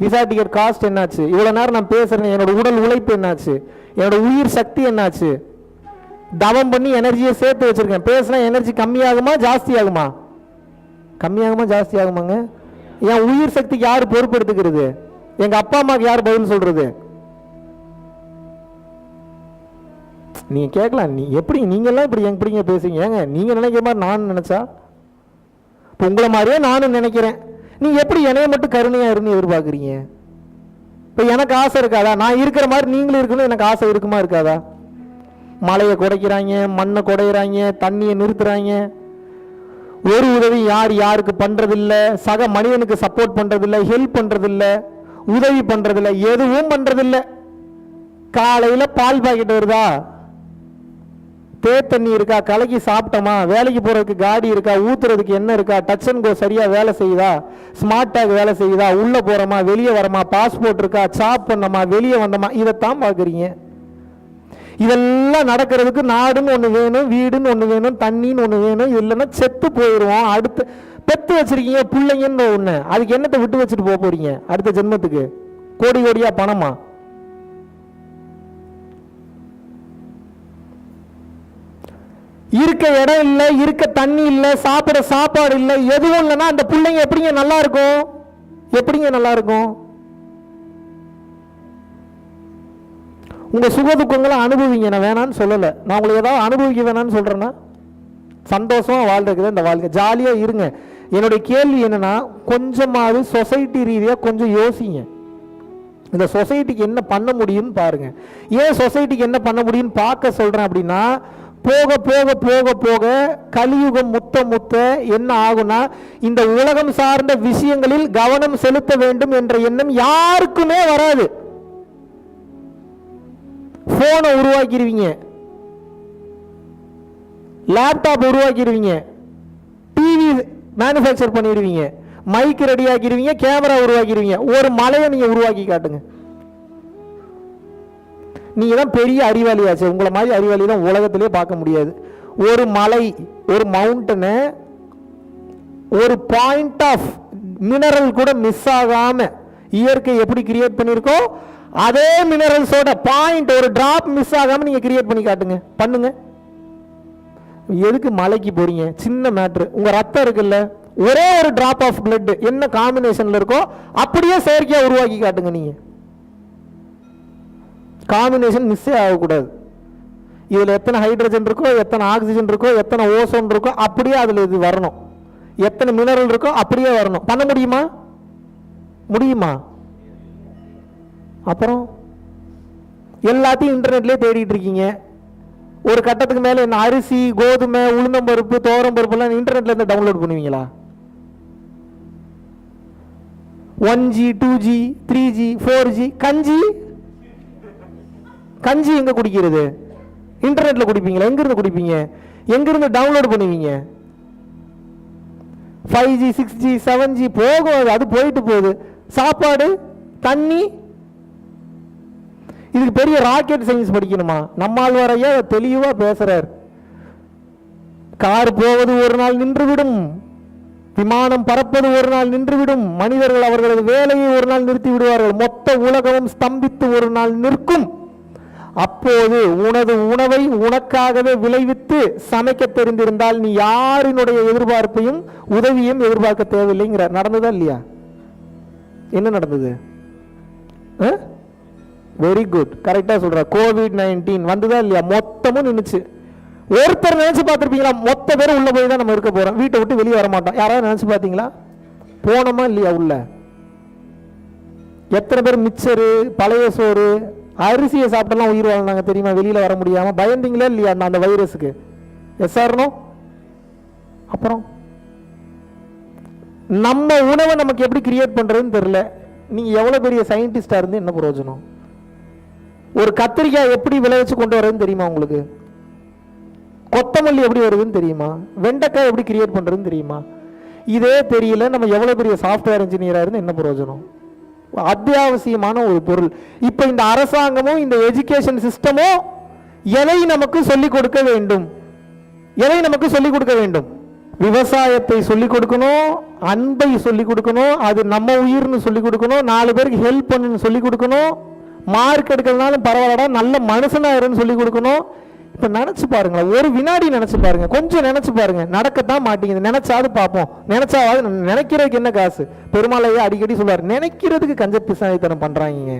விசா டிக்கெட் காஸ்ட் என்னாச்சு? இவ்வளவு நேரம் நான் பேசுறேன், என்னோட உடல் உழைப்பு என்னாச்சு? என்னோட உயிர் சக்தி என்னாச்சு? தவம் பண்ணி எனர்ஜியை சேர்த்து வச்சிருக்கேன். பேசினா எனர்ஜி கம்மியாகுமா ஜாஸ்தி ஆகுமா? கம்மியாகுமா ஜாஸ்தி ஆகுமாங்க? என் உயிர் சக்திக்கு யார் பொறுப்பு எடுத்துக்கிறது? எங்க அப்பா அம்மாக்கு யார் பதில் சொல்றது? நீங்க கேட்கலாம், நீ எப்படி நீங்கெல்லாம் இப்படி எப்படிங்க பேசுங்க? ஏங்க நீங்க நினைக்கிற மாதிரி நான் நினைச்சா, இப்போ உங்களை மாதிரியே நானும் நினைக்கிறேன். நீங்க எப்படி என்னைய மட்டும் கருணையா இருந்து எதிர்பார்க்குறீங்க? இப்போ எனக்கு ஆசை இருக்காதா? நான் இருக்கிற மாதிரி நீங்களும் இருக்கணும், எனக்கு ஆசை இருக்குமா இருக்காதா? மலையை குடைக்கிறாங்க, மண்ணை குடையிறாங்க, தண்ணியை நிறுத்துறாங்க, ஒரு உதவி யாருக்கு பண்றதில்ல, சக மனிதனுக்கு சப்போர்ட் பண்றதில்ல, ஹெல்ப் பண்றதில்ல, உதவி பண்றதில்ல, எதுவும் பண்றதில்ல. காலையில பால் பாக்கெட் வருதா, தண்ணி இருக்கா, கலக்கி சாப்பிட்டோமா, வேலைக்கு போறதுக்கு காடி இருக்கா, ஊத்துறதுக்கு என்ன இருக்கா, டச் அண்ட் கோ சரியா வேலை செய்யுதா, ஸ்மார்ட் டேக் வேலை செய்யுதா, உள்ள போறோமா வெளியே வரமா, பாஸ்போர்ட் இருக்கா, சாப் பண்ணோமா, வெளியே வந்தோமா, இதைத்தான் பாக்குறீங்க. இதெல்லாம் நடக்கிறதுக்கு நாடுன்னு ஒண்ணு வேணும், வீடுன்னு ஒண்ணு வேணும், தண்ணின்னு ஒண்ணு வேணும். இல்லைன்னா செத்து போயிடுவோம். அடுத்து பெத்து வச்சிருக்கீங்க பிள்ளைங்கன்னு ஒண்ணு, அதுக்கு என்னத்தை விட்டு வச்சுட்டு போக போறீங்க அடுத்த ஜென்மத்துக்கு? கோடி கோடியா பணமா? இருக்க இடம் இல்லை, இருக்க தண்ணி இல்லை, சாப்பிட சாப்பாடு இல்லை, எதுவும் இல்லைன்னா அந்த பிள்ளைங்க எப்படிங்க நல்லா இருக்கும்? எப்படிங்க நல்லா இருக்கும்? உங்க சுக துக்கங்களை அனுபவிங்க, நான் வேணான்னு சொல்லலை. நான் உங்களுக்கு ஏதாவது அனுபவிக்க வேணான்னு சொல்றேன்னா, சந்தோஷமா வாழ்றதுக்கு இந்த வாழ்க்கை, ஜாலியா இருங்க. என்னுடைய கேள்வி என்னன்னா, கொஞ்சமாவது சொசைட்டி ரீதியா கொஞ்சம் யோசிங்க. இந்த சொசைட்டிக்கு என்ன பண்ண முடியும்னு பாருங்க. ஏன் சொசைட்டிக்கு என்ன பண்ண முடியும்னு பார்க்க சொல்றேன் அப்படின்னா, போக போக போக போக கலியுகம் முத்த என்ன ஆகும்னா, இந்த உலகம் சார்ந்த விஷயங்களில் கவனம் செலுத்த வேண்டும் என்ற எண்ணம் யாருக்குமே வராது. போனை உருவாக்கிடுவீங்க, லேப்டாப் உருவாக்கிடுவீங்க, டிவி மேனுஃபேக்சர் பண்ணிடுவீங்க, மைக் ரெடி ஆக்கிடுவீங்க, கேமரா உருவாக்கிடுவீங்க. ஒரு மலையை நீங்க உருவாக்கி காட்டுங்க, நீங்க தான் பெரிய அறிவாளியாச்சு. உங்களை மாதிரி அறிவாளி தான் உலகத்திலே பார்க்க முடியாது. ஒரு மலை, ஒரு மவுண்டனை, ஒரு பாயிண்ட் ஆஃப் மினரல் கூட மிஸ் ஆகாம இயற்கை எப்படி கிரியேட் பண்ணிருக்கோ, அதே மினரல்ஸோட பாயிண்ட் ஒரு டிராப் மிஸ் ஆகாம நீங்க கிரியேட் பண்ணி காட்டுங்க, பண்ணுங்க. எதுக்கு மலைக்கு போறீங்க? சின்ன மேட்ரு. உங்க ரத்தம் இருக்குல்ல, ஒரே ஒரு டிராப் ஆஃப் பிளட் என்ன காம்பினேஷன்ல இருக்கோ அப்படியே செயற்கையா உருவாக்கி காட்டுங்க. நீங்க காம்பினேஷன் மிஸ்ஸே ஆகக்கூடாது. இதுல எத்தனை ஹைட்ரஜன் இருக்கோ, எத்தனை ஆக்சிஜன் இருக்கோ, எத்தனை ஓசோன் இருக்கோ, அப்படியே அதுல இது வரணும். எத்தனை மினரல் இருக்கோ அப்படியே வரணும். பண்ண முடியுமா? முடியுமா? அப்புறம் எல்லாத்தையும் இன்டர்நெட்லயே தேடிட்டு இருக்கீங்க. ஒரு கட்டத்துக்கு மேல என்ன அரிசி, கோதுமை, உளுந்தம்பருப்பு, துவரம்பருப்பு எல்லாம் இன்டர்நெட்ல இருந்து டவுன்லோட் பண்ணுவீங்களா? 1G 2G 3G 4G கஞ்சி எங்க குடிக்கிறது? இன்டர்நெட்ல குடிப்பீங்களா? எங்க இருந்து குடிப்பீங்க? எங்க இருந்து டவுன்லோட் பண்ணுவீங்க? 5G 6G 7G போகும், அது போயிட்டு போகுது. சாப்பாடு, தண்ணி. இதுக்கு பெரிய ராக்கெட் சயின்ஸ் படிக்கணுமா? நம்மாழ்வாரையா தெளிவா பேசுறார். கார் போவது ஒரு நாள் நின்றுவிடும், விமானம் பறப்பது ஒரு நாள் நின்றுவிடும், மனிதர்கள் அவர்களது வேலையை ஒரு நாள் நிறுத்தி விடுவார்கள், மொத்த உலகமும் ஸ்தம்பித்து ஒரு நாள் நிற்கும். அப்போது உனது உணவை உனக்காகவே விளைவித்து சமைக்க தெரிந்திருந்தால் நீ யாரினுடைய எதிர்பார்ப்பையும் உதவியும் எதிர்பார்க்க தேவையில்லைங்கிறார். நடந்ததா இல்லையா? என்ன நடந்தது? வெரி குட், கரெக்டா சொல்ற. COVID-19 வந்ததா இல்லையா? மொத்தமும் நின்னுச்சு. ஒருத்தர் நினைச்சு பார்த்திருப்பீங்களா? மொத்த பேரும் உள்ள போய் தான் நம்ம இருக்க போறோம், வீட்டை விட்டு வெளியே வர மாட்டோம். யாராவது நினைச்சு பார்த்தீங்களா? போனோமா இல்லையா உள்ள? எத்தனை பேர் மிச்சரு, பழைய சோறு, அரிசியை சாப்பிட்டெல்லாம் உயிர் வாழ்ந்தாங்க தெரியுமா? வெளியில வர முடியாம பயந்தீங்களா இல்லையா அந்த வைரஸுக்கு? எஸ்ஆர்னோ? அப்புறம் நம்ம உணவை நமக்கு எப்படி கிரியேட் பண்றதுன்னு தெரியல. நீங்க எவ்வளவு பெரிய சயின்டிஸ்டா இருந்து என்ன பிரயோஜனம்? ஒரு கத்திரிக்காய் எப்படி விளைவிச்சு கொண்டு வரதுன்னு தெரியுமா உங்களுக்கு? கொத்தமல்லி எப்படி வருதுன்னு தெரியுமா? வெண்டைக்காய் எப்படி கிரியேட் பண்றதுன்னு தெரியுமா? இதே தெரியல, நம்ம எவ்வளவு பெரிய சாஃப்ட்வேர் இன்ஜினியரா இருந்து என்ன பிரயோஜனம்? அத்தியாவசியமான ஒரு பொருள். இப்ப இந்த அரசாங்கமும் இந்த எஜுகேஷன் சிஸ்டமும் எதை நமக்கு சொல்லிக் கொடுக்க வேண்டும்? எதை நமக்கு சொல்லிக் கொடுக்க வேண்டும்? விவசாயத்தை சொல்லிக் கொடுக்கணும், அன்பை சொல்லிக் கொடுக்கணும், அது நம்ம உயிர்னு சொல்லிக் கொடுக்கணும், 4 பேருக்கு ஹெல்ப் பண்ணுன்னு சொல்லிக் கொடுக்கணும், மார்க் எடுக்கிறதுனாலும் பரவாயில்லடா நல்ல மனுஷனா இருன்னு சொல்லிக் கொடுக்கணும். இப்ப நினைச்சு பாருங்க, ஒரு வினாடி நினைச்சு பாருங்க, கொஞ்சம் நினைச்சு பாருங்க. நடக்கத்தான் மாட்டேங்குது. நினைச்சாவது பார்ப்போம். நினைச்சாவது, நினைக்கிறதுக்கு என்ன காசு? பெருமாளையே அடிக்கடி சொல்றாரு, நினைக்கிறதுக்கு கஞ்ச பிசாயத்தனம் பண்றாங்க,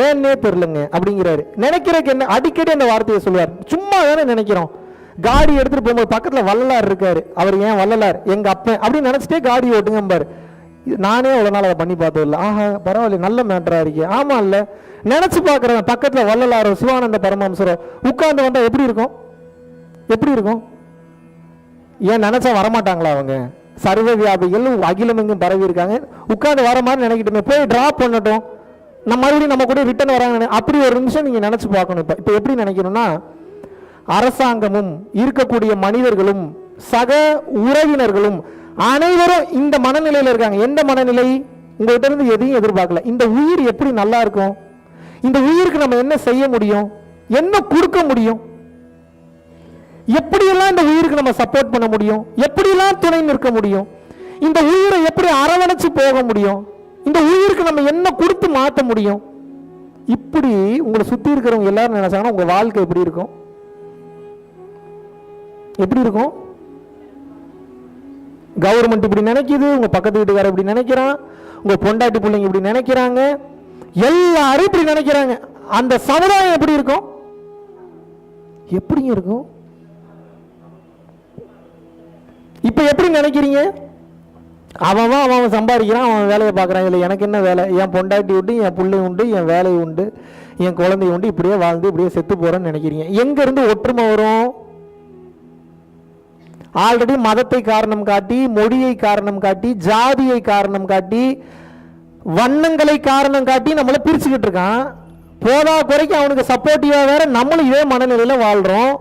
ஏன்னே தெரியலங்க அப்படிங்கிறாரு. நினைக்கிறதுக்கு என்ன? அடிக்கடி அந்த வார்த்தையை சொல்லுவார். சும்மா தானே நினைக்கிறோம். காடி எடுத்துட்டு போகும்போது பக்கத்துல வள்ளலார் இருக்காரு, அவர் ஏன் வள்ளலார் எங்க அப்பன் அப்படின்னு நினைச்சிட்டே காடி ஓட்டுங்க பாரு. நானே அவ்வளவு நாள் அதை பண்ணி பார்த்தது இல்லை. ஆஹா பரவாயில்ல, நல்ல மேட்டரா இருக்கே. ஆமா இல்ல, நினைச்சு பாக்குறேன். பக்கத்துல வள்ளலாரோ சிவானந்த பரமஹம்சரோ உட்கார்ந்து வந்தா எப்படி இருக்கும்? எப்படி இருக்கும்? ஏன் நினைச்சா வரமாட்டாங்களா அவங்க? சர்வ வியாபிகள் அகிலம் எங்கும் பரவி இருக்காங்க, உட்கார்ந்து வர மாதிரி நினைக்கிட்டுமே, போய் டிராப் பண்ணட்டும், நம்ம மறுபடியும் நம்ம கூட ரிட்டர்ன் வராங்க. அப்படி ஒரு நிமிஷம் நீங்க நினைச்சு பார்க்கணும். இப்ப எப்படி நினைக்கணும்னா, அரசாங்கமும் இருக்கக்கூடிய மனிதர்களும் சக உறவினர்களும் அனைவரும் இந்த மனநிலையில இருக்காங்க. எந்த மனநிலை? உங்ககிட்ட இருந்து எதையும் எதிர்பார்க்கல. இந்த உயிர் எப்படி நல்லா இருக்கும்? இந்த உயிருக்கு நம்ம என்ன செய்ய முடியும்? என்ன கொடுக்க முடியும்? எப்படியெல்லாம் இந்த உயிருக்கு நம்ம சப்போர்ட் பண்ண முடியும்? எப்படியெல்லாம் துணை நிற்க முடியும்? இந்த உயிரை எப்படி அரவணைச்சு போக முடியும்? இந்த உயிருக்கு நம்ம என்ன கொடுத்து மாற்ற முடியும்? இப்படி உங்களை சுத்தி இருக்கிறவங்க எல்லாரும் நினைச்சாங்கன்னா உங்க வாழ்க்கை எப்படி இருக்கும்? எப்படி இருக்கும்? கவர்மெண்ட் இப்படி நினைக்குது, உங்க பக்கத்து வீட்டுக்காரர் இப்படி நினைக்கிறான், உங்க பொண்டாட்டி பிள்ளைங்க இப்படி நினைக்கிறாங்க, எல்லாரும் இப்படி நினைக்கிறாங்க. அந்த சமுதாயம் எப்படி இருக்கும்? எப்படி இருக்கும்? இப்ப எப்படி நினைக்கிறீங்க? அவன் சம்பாதிக்கிறான், அவன் வேலையை பார்க்கறான், இல்லை எனக்கு என்ன வேலை? என் பொண்டாட்டி உண்டு, என் பிள்ளை உண்டு, என் வேலை உண்டு, என் குழந்தை உண்டு, இப்படியே வாழ்ந்து இப்படியே செத்து போறேன்னு நினைக்கிறீங்க. எங்க இருந்து ஒற்றுமை வரும்? ஆல்ரெடி மதத்தை காரணம் காட்டி, மொழியை காரணம் காட்டி, ஜாதியை காரணம் காட்டி, வண்ணங்களை காரணம் காட்டி நம்மளை பிரிச்சுக்கிட்டு இருக்கான். போதா குறைக்கு அவனுக்கு சப்போர்ட்டிவா வேற நம்மளும் இதே மனநிலையில வாழ்றோம்.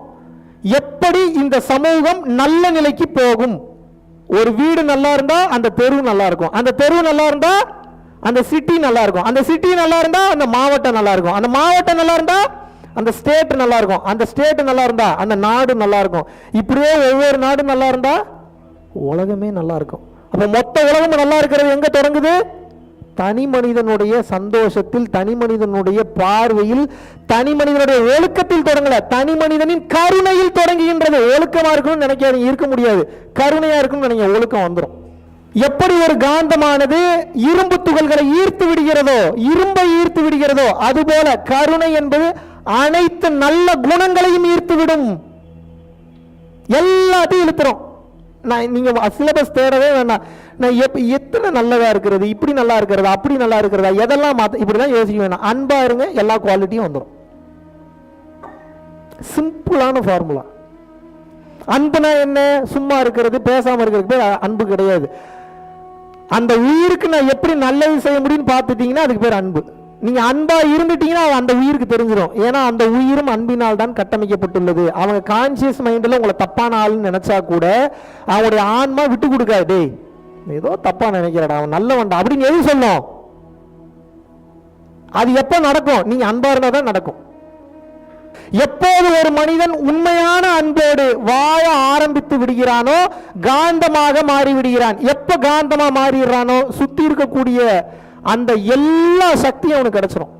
எப்படி இந்த சமூகம் நல்ல நிலைக்கு போகும்? ஒரு வீடு நல்லா இருந்தா அந்த தெரு நல்லா இருக்கும், அந்த தெரு நல்லா இருந்தா அந்த சிட்டி நல்லா இருக்கும், அந்த சிட்டி நல்லா இருந்தா அந்த மாவட்டம் நல்லா இருக்கும், அந்த மாவட்டம் நல்லா இருந்தா அந்த ஸ்டேட் நல்லா இருக்கும், அந்த ஸ்டேட் நல்லா இருந்தா அந்த நாடு நல்லா இருக்கும். இப்படியே ஒவ்வொரு நாடும் நல்லா இருந்தா உலகமே நல்லா இருக்கும். அப்ப மொத்த உலகமும் நல்லா இருக்கிறது எங்க தொடங்குது? தனி மனிதனுடைய சந்தோஷத்தில், தனி மனிதனுடைய பார்வையில், தனி மனிதனுடைய ஒழுக்கத்தில் தொடங்கல, தனி மனிதனின் கருணையில் தொடங்குகின்றது. ஒழுக்கமா இருக்கணும்னு நினைக்காதீங்க, இருக்க முடியாது. கருணையா இருக்கணும்னு நினைக்க, ஒழுக்கம் வந்துடும். எப்படி ஒரு காந்தமானது இரும்பு துகள்களை ஈர்த்து விடுகிறதோ, இரும்பை ஈர்த்து விடுகிறதோ, அதுபோல கருணை என்பது அனைத்து நல்ல குணங்களையும் ஈர்த்து விடும். எல்லாத்தையும் இழுத்துறோம். நீங்க சிலபஸ் தேடவே வேண்டாம். நான் எத்தனை நல்லதா இருக்கிறது, இப்படி நல்லா இருக்கிறது, அப்படி நல்லா இருக்கிறதா, எதெல்லாம் மாத்த, இப்படிதான் யோசிக்க வேண்டாம். அன்பா இருங்க, எல்லா குவாலிட்டியும் வந்துடும். சிம்பிளான ஃபார்முலா. அன்புனா என்ன? சும்மா இருக்கிறது, பேசாம இருக்கிறது பேர் அன்பு கிடையாது. அந்த உயிருக்கு நான் எப்படி நல்லது செய்ய முடியும்னு பார்த்துட்டீங்கன்னா அதுக்கு பேர் அன்பு. நீங்க அன்பா இருந்துட்டீங்கன்னா அந்த உயிருக்கு தெரிஞ்சிடும். ஏன்னா அந்த உயிரும் அன்பினால் தான் கட்டமைக்கப்பட்டுள்ளது. அவங்க கான்சியஸ் மைண்ட்ல உங்களை தப்பான ஆள்னு நினைச்சா கூட அவங்களுடைய ஆன்மா விட்டு கொடுக்காது. டேய் ஏதோ தப்பா நினைக்கிறடா, அவன் நல்லவன்டா அப்படின்னு எது சொல்லும்? அது எப்ப நடக்கும்? நீங்க அன்பா இருந்தா தான் நடக்கும். எப்போது ஒரு மனிதன் உண்மையான அன்போடு வாழ ஆரம்பித்து விடுகிறானோ காந்தமாக மாறி விடுகிறான். எப்ப காந்தமா மாறிடுறானோ சுத்தி இருக்கக்கூடிய அந்த எல்லா சக்தியும் அவனுக்கு கிடைச்சிடும்.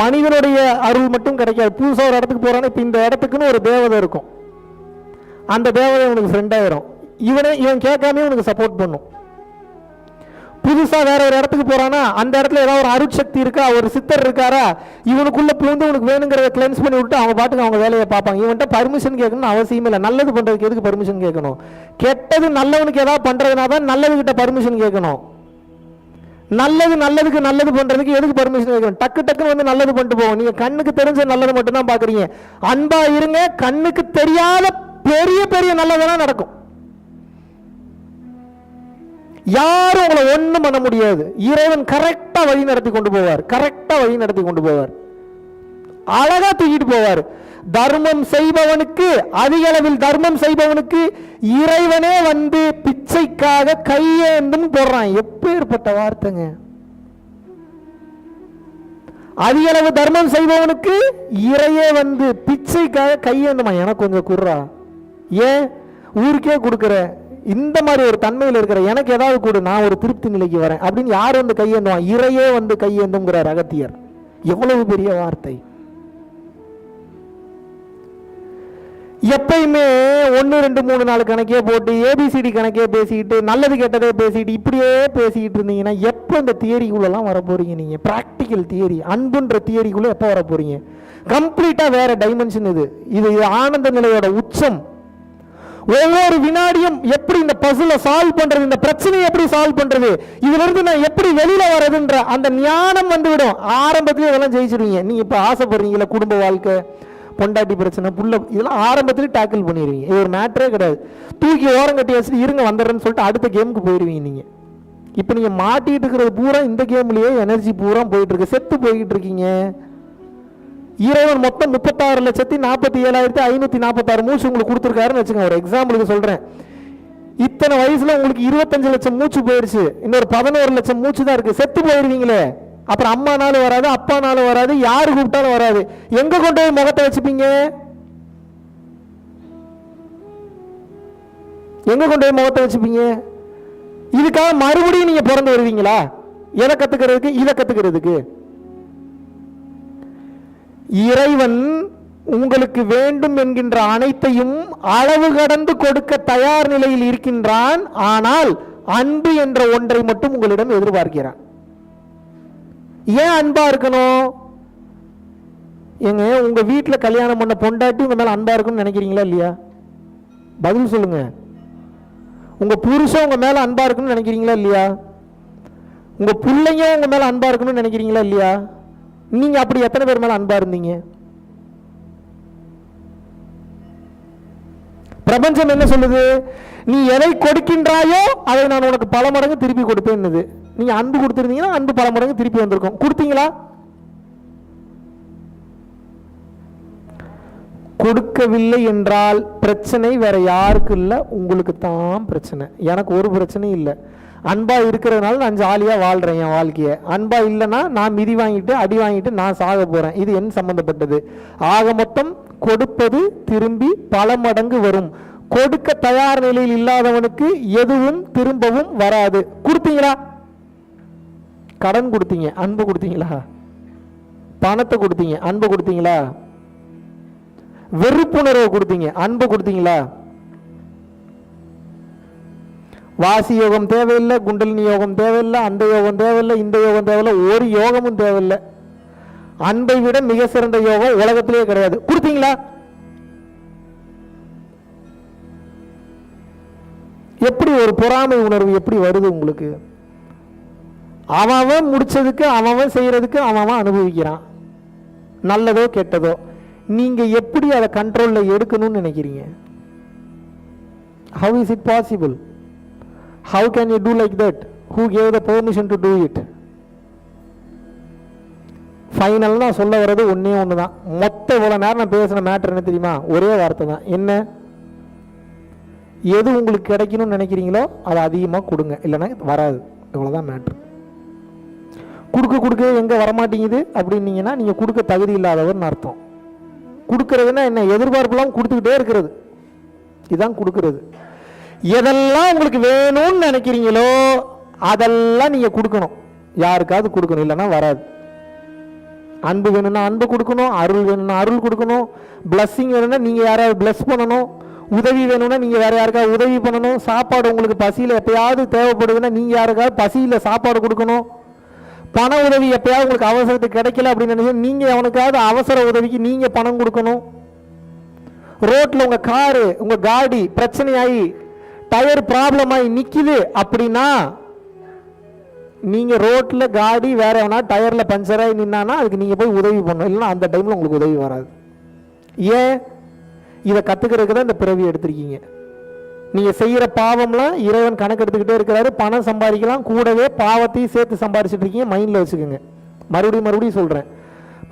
மனிதனுடைய அருள் மட்டும் கிடைக்காது. புதுசா ஒரு இடத்துக்கு போறானே, இப்ப இந்த இடத்துக்குன்னு ஒரு தேவதை இருக்கும், அந்த தேவதை உனக்கு ஃப்ரெண்ட் ஆயிரும். இவன் கேட்காம உனக்கு சப்போர்ட் பண்ணும். புதுசா வேற ஒரு இடத்துக்கு போறானா, அந்த இடத்துல ஏதாவது ஒரு அருட்சக்தி இருக்கா, ஒரு சித்தர் இருக்காரா, இவனுக்குள்ள புகுந்து உனக்கு வேணுங்கிறத கிளென்ஸ் பண்ணி விட்டு அவங்க பாட்டுக்கு அவங்க வேலையை பார்ப்பாங்க. இவன்ட்ட பர்மிஷன் கேட்கணும்னு அவசியமே இல்லை. நல்லது பண்றதுக்கு எதுக்கு பர்மிஷன் கேட்கணும்? கெட்டது நல்லவனுக்கு ஏதாவது பண்றதுனா தான் நல்லது கிட்ட பர்மிஷன் கேட்கணும். நல்லதுக்கு நல்லது பண்றதுக்கு எதுக்கு பர்மிஷன் கேட்கணும்? டக்கு டக்குன்னு வந்து நல்லது பண்ணிட்டு போவோம். நீங்க கண்ணுக்கு தெரிஞ்ச நல்லது மட்டும் தான் பாக்குறீங்க. அன்பா இருங்க, கண்ணுக்கு தெரியாத பெரிய பெரிய நல்லதெல்லாம் நடக்கும். யாரும் உங்களை ஒண்ணும் பண்ண முடியாது. இறைவன் கரெக்டா வழி நடத்தி கொண்டு போவார், கரெக்டா வழி நடத்தி கொண்டு போவார், அழகா தூக்கிட்டு போவார். தர்மம் செய்பவனுக்கு, அதிக அளவில் தர்மம் செய்பவனுக்கு இறைவனே வந்து பிச்சைக்காக கையேந்தும் போடுறான். எப்பேற்பட்ட வார்த்தைங்க! அதிக அளவு தர்மம் செய்பவனுக்கு இறையே வந்து பிச்சைக்காக கையேந்துமா, எனக்கு கொஞ்சம் குர்றா, ஏன் ஊருக்கே கொடுக்குற, இந்த மாதிரி ஒரு தன்மையில் இருக்கிற எனக்கு ஏதாவது கூட, நான் ஒரு திருப்தி நிலைக்கு வரேன் அப்படின்னு யார் வந்து கையேந்துவான்? இறையே வந்து கையேந்துங்கிறார் அகத்தியர். எவ்வளவு பெரிய வார்த்தை! எப்பயுமே 1 2 3 4 கணக்கே போட்டு ஏபிசிடி கணக்கே பேசிக்கிட்டு நல்லது கெட்டதே பேசிக்கிட்டு இப்படியே பேசிக்கிட்டு இருந்தீங்கன்னா எப்போ இந்த தியரிக்குள்ளெல்லாம் வர போறீங்க? நீங்க பிராக்டிக்கல் தியரி, அன்புன்ற தியரிக்குள்ள எப்போ வர போறீங்க? கம்ப்ளீட்டா வேற டைமென்ஷன் இது. இது ஆனந்த நிலையோட உச்சம். ஒவ்வொரு வினாடியும் எப்படி இந்த பசில சால்வ் பண்றது, இந்த பிரச்சனையை எப்படி சால்வ் பண்றது, இதுல இருந்து நான் எப்படி வெளியில வர்றதுன்ற அந்த ஞானம் வந்துவிடும். ஆரம்பத்திலே இதெல்லாம் ஜெயிச்சிருவீங்க. நீங்க இப்ப ஆசைப்படுறீங்களா, குடும்ப வாழ்க்கை, பொண்டாட்டி பிரச்சனை, புள்ள, இதெல்லாம் ஆரம்பத்திலே டேக்கிள் பண்ணிடுவீங்க. இது ஒரு மேட்டரே கிடையாது. தூக்கி ஓரம் கட்டி வச்சுட்டு இருங்க வந்துடுறேன்னு சொல்லிட்டு அடுத்த கேமுக்கு போயிடுவீங்க. நீங்க இப்ப நீங்க மாட்டிட்டு இருக்கிறது பூரா இந்த கேம்லயே எனர்ஜி பூரா போயிட்டு இருக்கு, செத்து போய்கிட்டு இருக்கீங்க. இறைவன் மொத்தம் 36,47,546 மூச்சு உங்களுக்கு கொடுத்துருக்காருன்னு வச்சுக்கோங்க. ஒரு எக்ஸாம்பிளுக்கு சொல்றேன். இத்தனை வயசுல உங்களுக்கு 25 லட்சம் மூச்சு போயிடுச்சு, இன்னொரு 11 லட்சம் மூச்சு தான் இருக்கு. செத்து போயிடுவீங்களே, அப்புறம் அம்மானாலும் வராது, அப்பானாலும் வராது, யாரு கூப்பிட்டாலும் வராது. எங்க கொண்டு போய் முகத்தை வச்சுப்பீங்க? எங்க கொண்டு போய் முகத்தை வச்சுப்பீங்க? இதுக்காக மறுபடியும் நீங்க பிறந்து வருவீங்களா? எதை கத்துக்கிறதுக்கு? இதை கத்துக்கிறதுக்கு. இறைவன் உங்களுக்கு வேண்டும் என்கின்ற அனைத்தையும் அளவு கடந்து கொடுக்க தயார் நிலையில் இருக்கின்றான். ஆனால் அன்பு என்ற ஒன்றை மட்டும் உங்களிடம் எதிர்பார்க்கிறான். ஏன் அன்பா இருக்கணும்? ஏங்க, உங்க வீட்டுல கல்யாணம் பண்ண பொண்டாட்டி உங்க மேல அன்பா இருக்குன்னு நினைக்கிறீங்களா இல்லையா? பதில் சொல்லுங்க. உங்க புருஷன் உங்க மேல அன்பா இருக்குன்னு நினைக்கிறீங்களா இல்லையா? உங்க பிள்ளைங்க உங்க மேல அன்பா இருக்கணும்னு நினைக்கிறீங்களா இல்லையா? நீங்க அப்படி எத்தனை பேர் மேல அன்பா இருந்தீங்க? பிரபஞ்சம் என்ன சொல்லுது? நீ எதை கொடுக்கின்றாயோ அதை நான் உனக்கு பல மடங்கு திருப்பி கொடுப்பேன். நீங்க அன்பு கொடுத்திருந்தீங்கன்னா அன்பு பல மடங்கு திருப்பி வந்திருக்கும். கொடுத்தீங்களா? கொடுக்கவில்லை என்றால் பிரச்சனை வேற யாருக்கு இல்லை, உங்களுக்கு தான் பிரச்சனை. எனக்கு ஒரு பிரச்சனையும் இல்லை. அன்பா இருக்கிறதுனால நான் ஜாலியா வாழ்றேன் என் வாழ்க்கையை. அன்பா இல்லைன்னா நான் மிதி வாங்கிட்டு அடி வாங்கிட்டு நான் சாக போறேன். இது என் சம்பந்தப்பட்டது. ஆக மொத்தம் கொடுப்பது திரும்பி பல மடங்கு வரும். கொடுக்க தயார் நிலையில் இல்லாதவனுக்கு எதுவும் திரும்பவும் வராது. கொடுத்தீங்களா? கடன் கொடுத்தீங்க, அன்பு கொடுத்தீங்களா? பணத்தை கொடுத்தீங்க, அன்பு கொடுத்தீங்களா? வெறுப்புணர்வு கொடுத்தீங்க, அன்பு கொடுத்தீங்களா? வாசி யோகம் தேவையில்லை, குண்டலினி யோகம் தேவையில்லை, அந்த யோகம் தேவையில்லை, இந்த யோகம் தேவையில்லை, ஒரு யோகமும் தேவையில்லை. அன்பை விட மிக சிறந்த யோகம் உலகத்திலேயே கிடையாது. கொடுத்தீங்களா? எப்படி ஒரு பொறாமை உணர்வு எப்படி வருது உங்களுக்கு? அவன் முடிச்சதுக்கு அவன் செய்யறதுக்கு அவன் அனுபவிக்கிறான், நல்லதோ கெட்டதோ. நீங்க எப்படி அதை கண்ட்ரோல்ல எடுக்கணும்னு நினைக்கிறீங்க? How is it possible? How can you do like that? Who gave the permission to do it? Final நான் சொல்ல வர்றது ஒன்னே ஒன்று தான். மொத்த இவ்வளோ நேரம் நான் பேசின மேட்டர் என்ன தெரியுமா? ஒரே வார்த்தை தான். என்ன? எது உங்களுக்கு கிடைக்கணும்னு நினைக்கிறீங்களோ அதை அதிகமாக கொடுங்க, இல்லைன்னா வராது. இவ்வளோதான் மேட்ரு. கொடுக்க எங்கே வரமாட்டேங்குது அப்படின்னீங்கன்னா நீங்கள் கொடுக்க தகுதி இல்லாதவர்னு அர்த்தம். கொடுக்கறதுன்னா என்ன, எதிர்பார்ப்புலாம் கொடுத்துக்கிட்டே இருக்கிறது, இதுதான் கொடுக்கறது. எதெல்லாம் உங்களுக்கு வேணும்னு நினைக்கிறீங்களோ அதெல்லாம் நீங்கள் கொடுக்கணும், யாருக்காவது கொடுக்கணும், இல்லைன்னா வராது. அன்பு வேணும்னா அன்பு கொடுக்கணும், அருள் வேணும்னா அருள் கொடுக்கணும், பிளஸ்ஸிங் வேணும்னா நீங்கள் யாராவது பிளஸ் பண்ணணும், உதவி வேணும்னா நீங்கள் வேறு யாருக்காவது உதவி பண்ணணும், சாப்பாடு உங்களுக்கு பசியில் எப்பயாவது தேவைப்படுதுன்னா நீங்கள் யாருக்காவது பசியில் சாப்பாடு கொடுக்கணும், பண உதவி எப்பயாவது உங்களுக்கு அவசரத்துக்கு கிடைக்கல அப்படின்னு நினைச்சா நீங்கள் அவனுக்காவது அவசர உதவிக்கு நீங்கள் பணம் கொடுக்கணும். ரோட்டில் உங்கள் காரு உங்கள் காடி பிரச்சனையாகி டயர் ப்ராப்ளம் ஆகி நிற்கிது அப்படின்னா நீங்கள் ரோட்டில் காடி வேற எவனா டயரில் பஞ்சராகி நின்னான்னா அதுக்கு நீங்கள் போய் உதவி பண்ணணும், இல்லைன்னா அந்த டைமில் உங்களுக்கு உதவி வராது. ஏன்? இதை கற்றுக்கிறதுக்கு தான் இந்த பிறவி எடுத்திருக்கீங்க. நீங்கள் செய்கிற பாவம்லாம் இறைவன் கணக்கு எடுத்துக்கிட்டே இருக்கிறாரு, பணம் சம்பாதிக்கலாம், கூடவே பாவத்தையும் சேர்த்து சம்பாதிச்சுட்டு இருக்கீங்க, மைண்டில் வச்சுக்கோங்க. மறுபடியும் சொல்கிறேன்,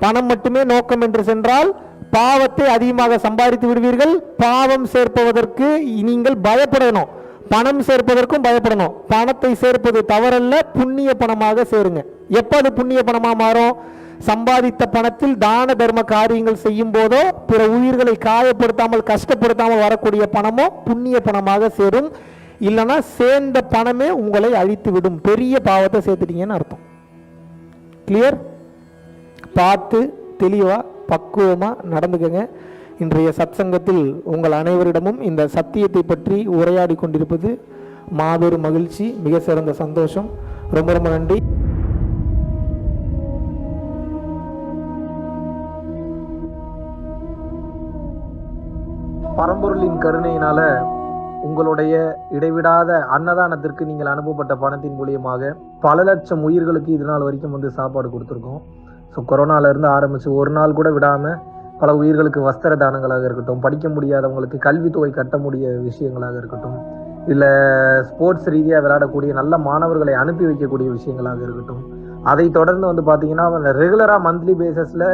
பணம் மட்டுமே நோக்கம் என்று சென்றால் பாவத்தை அதிகமாக சம்பாதித்து விடுவீர்கள். பாவம் சேர்ப்பதற்கு நீங்கள் பயப்படணும், பணம் சேர்ப்பதற்கும் பயப்படணும். பணத்தை சேர்ப்பது தவறல்ல, புண்ணிய பணமாக சேருங்க. எப்போ அது புண்ணிய பணமாக மாறும்? சம்பாதித்த பணத்தில் தான தர்ம காரியங்கள் செய்யும் போதோ பிற உயிர்களை காயப்படுத்தாமல் கஷ்டப்படுத்தாமல் வரக்கூடிய பணமோ புண்ணிய பணமாக சேரும். இல்லைன்னா சேர்ந்த பணமே உங்களை அழித்து விடும், பெரிய பாவத்தை சேர்த்துட்டீங்கன்னு அர்த்தம். கிளியர்? பார்த்து தெளிவாக பக்குவமாக நடந்துக்கங்க. இன்றைய சத்சங்கத்தில் உங்கள் அனைவரிடமும் இந்த சத்தியத்தை பற்றி உரையாடி கொண்டிருப்பது மாபெரும் மகிழ்ச்சி, மிக சிறந்த சந்தோஷம். ரொம்ப ரொம்ப நன்றி. பரம்பொருளின் கருணையினால உங்களுடைய இடைவிடாத அன்னதானத்திற்கு நீங்கள் அனுப்பப்பட்ட பணத்தின் மூலியமாக பல லட்சம் உயிர்களுக்கு இது நாள் வரைக்கும் சாப்பாடு கொடுத்துருக்கோம். ஸோ கொரோனாலேருந்து ஆரம்பித்து ஒரு நாள் கூட விடாமல் பல உயிர்களுக்கு வஸ்திர தானங்களாக இருக்கட்டும், படிக்க முடியாதவங்களுக்கு கல்வித்தொகை கட்ட முடிய விஷயங்களாக இருக்கட்டும், இல்லை ஸ்போர்ட்ஸ் ரீதியாக விளையாடக்கூடிய நல்ல மாணவர்களை அனுப்பி வைக்கக்கூடிய விஷயங்களாக இருக்கட்டும், அதை தொடர்ந்து பார்த்தீங்கன்னா ரெகுலராக மந்த்லி பேசிஸில்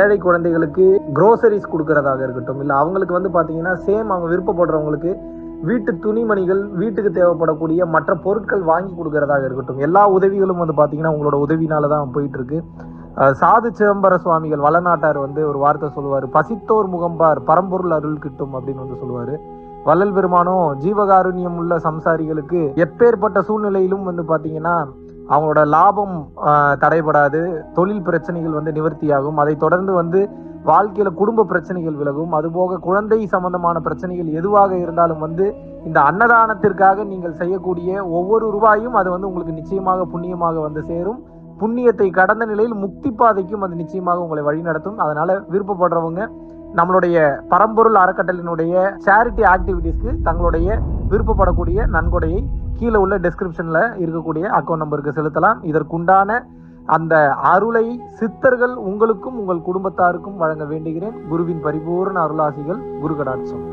ஏழை குழந்தைகளுக்கு க்ரோசரிஸ் கொடுக்கறதாக இருக்கட்டும், இல்லை அவங்களுக்கு பார்த்தீங்கன்னா சேம் அவங்க விருப்பப்படுறவங்களுக்கு வீட்டு துணிமணிகள், வீட்டுக்கு தேவைப்படக்கூடிய மற்ற பொருட்கள் வாங்கி கொடுக்கறதாக இருக்கட்டும், எல்லா உதவிகளும் பார்த்தீங்கன்னா உங்களோட உதவினால தான் போயிட்டு இருக்கு. சாது சிதம்பர சுவாமிகள் வளநாட்டார் ஒரு வார்த்தை சொல்லுவார், பசித்தோர் முகம்பார் பரம்பொருள் அருள் கிட்டும் அப்படின்னு சொல்லுவார். வள்ளல் பெருமானும் ஜீவகாருண்யம் உள்ள சம்சாரிகளுக்கு எப்பேற்பட்ட சூழ்நிலையிலும் பார்த்தீங்கன்னா அவங்களோட லாபம் தடைபடாது, தொழில் பிரச்சனைகள் நிவர்த்தியாகும், அதை தொடர்ந்து வாழ்க்கையில குடும்ப பிரச்சனைகள் விலகும், அதுபோக குழந்தை சம்பந்தமான பிரச்சனைகள் எதுவாக இருந்தாலும் இந்த அன்னதானத்திற்காக நீங்கள் செய்யக்கூடிய ஒவ்வொரு ரூபாயும் அது உங்களுக்கு நிச்சயமாக புண்ணியமாக சேரும். புண்ணியத்தை கடந்த நிலையில் முக்தி பாதைக்கும் அது நிச்சயமாக உங்களை வழிநடத்தும். அதனால விருப்பப்படுறவங்க நம்மளுடைய பரம்பொருள் அறக்கட்டளையினுடைய சேரிட்டி ஆக்டிவிட்டீஸ்க்கு தங்களுடைய விருப்பப்படக்கூடிய நன்கொடையை கீழே உள்ள டெஸ்கிரிப்ஷன்ல இருக்கக்கூடிய அக்கௌண்ட் நம்பருக்கு செலுத்தலாம். இதற்குண்டான அந்த அருளை சித்தர்கள் உங்களுக்கும் உங்கள் குடும்பத்தாருக்கும் வழங்க வேண்டுகிறேன். குருவின் பரிபூர்ண அருளாசிகள். குரு கடாட்சம்.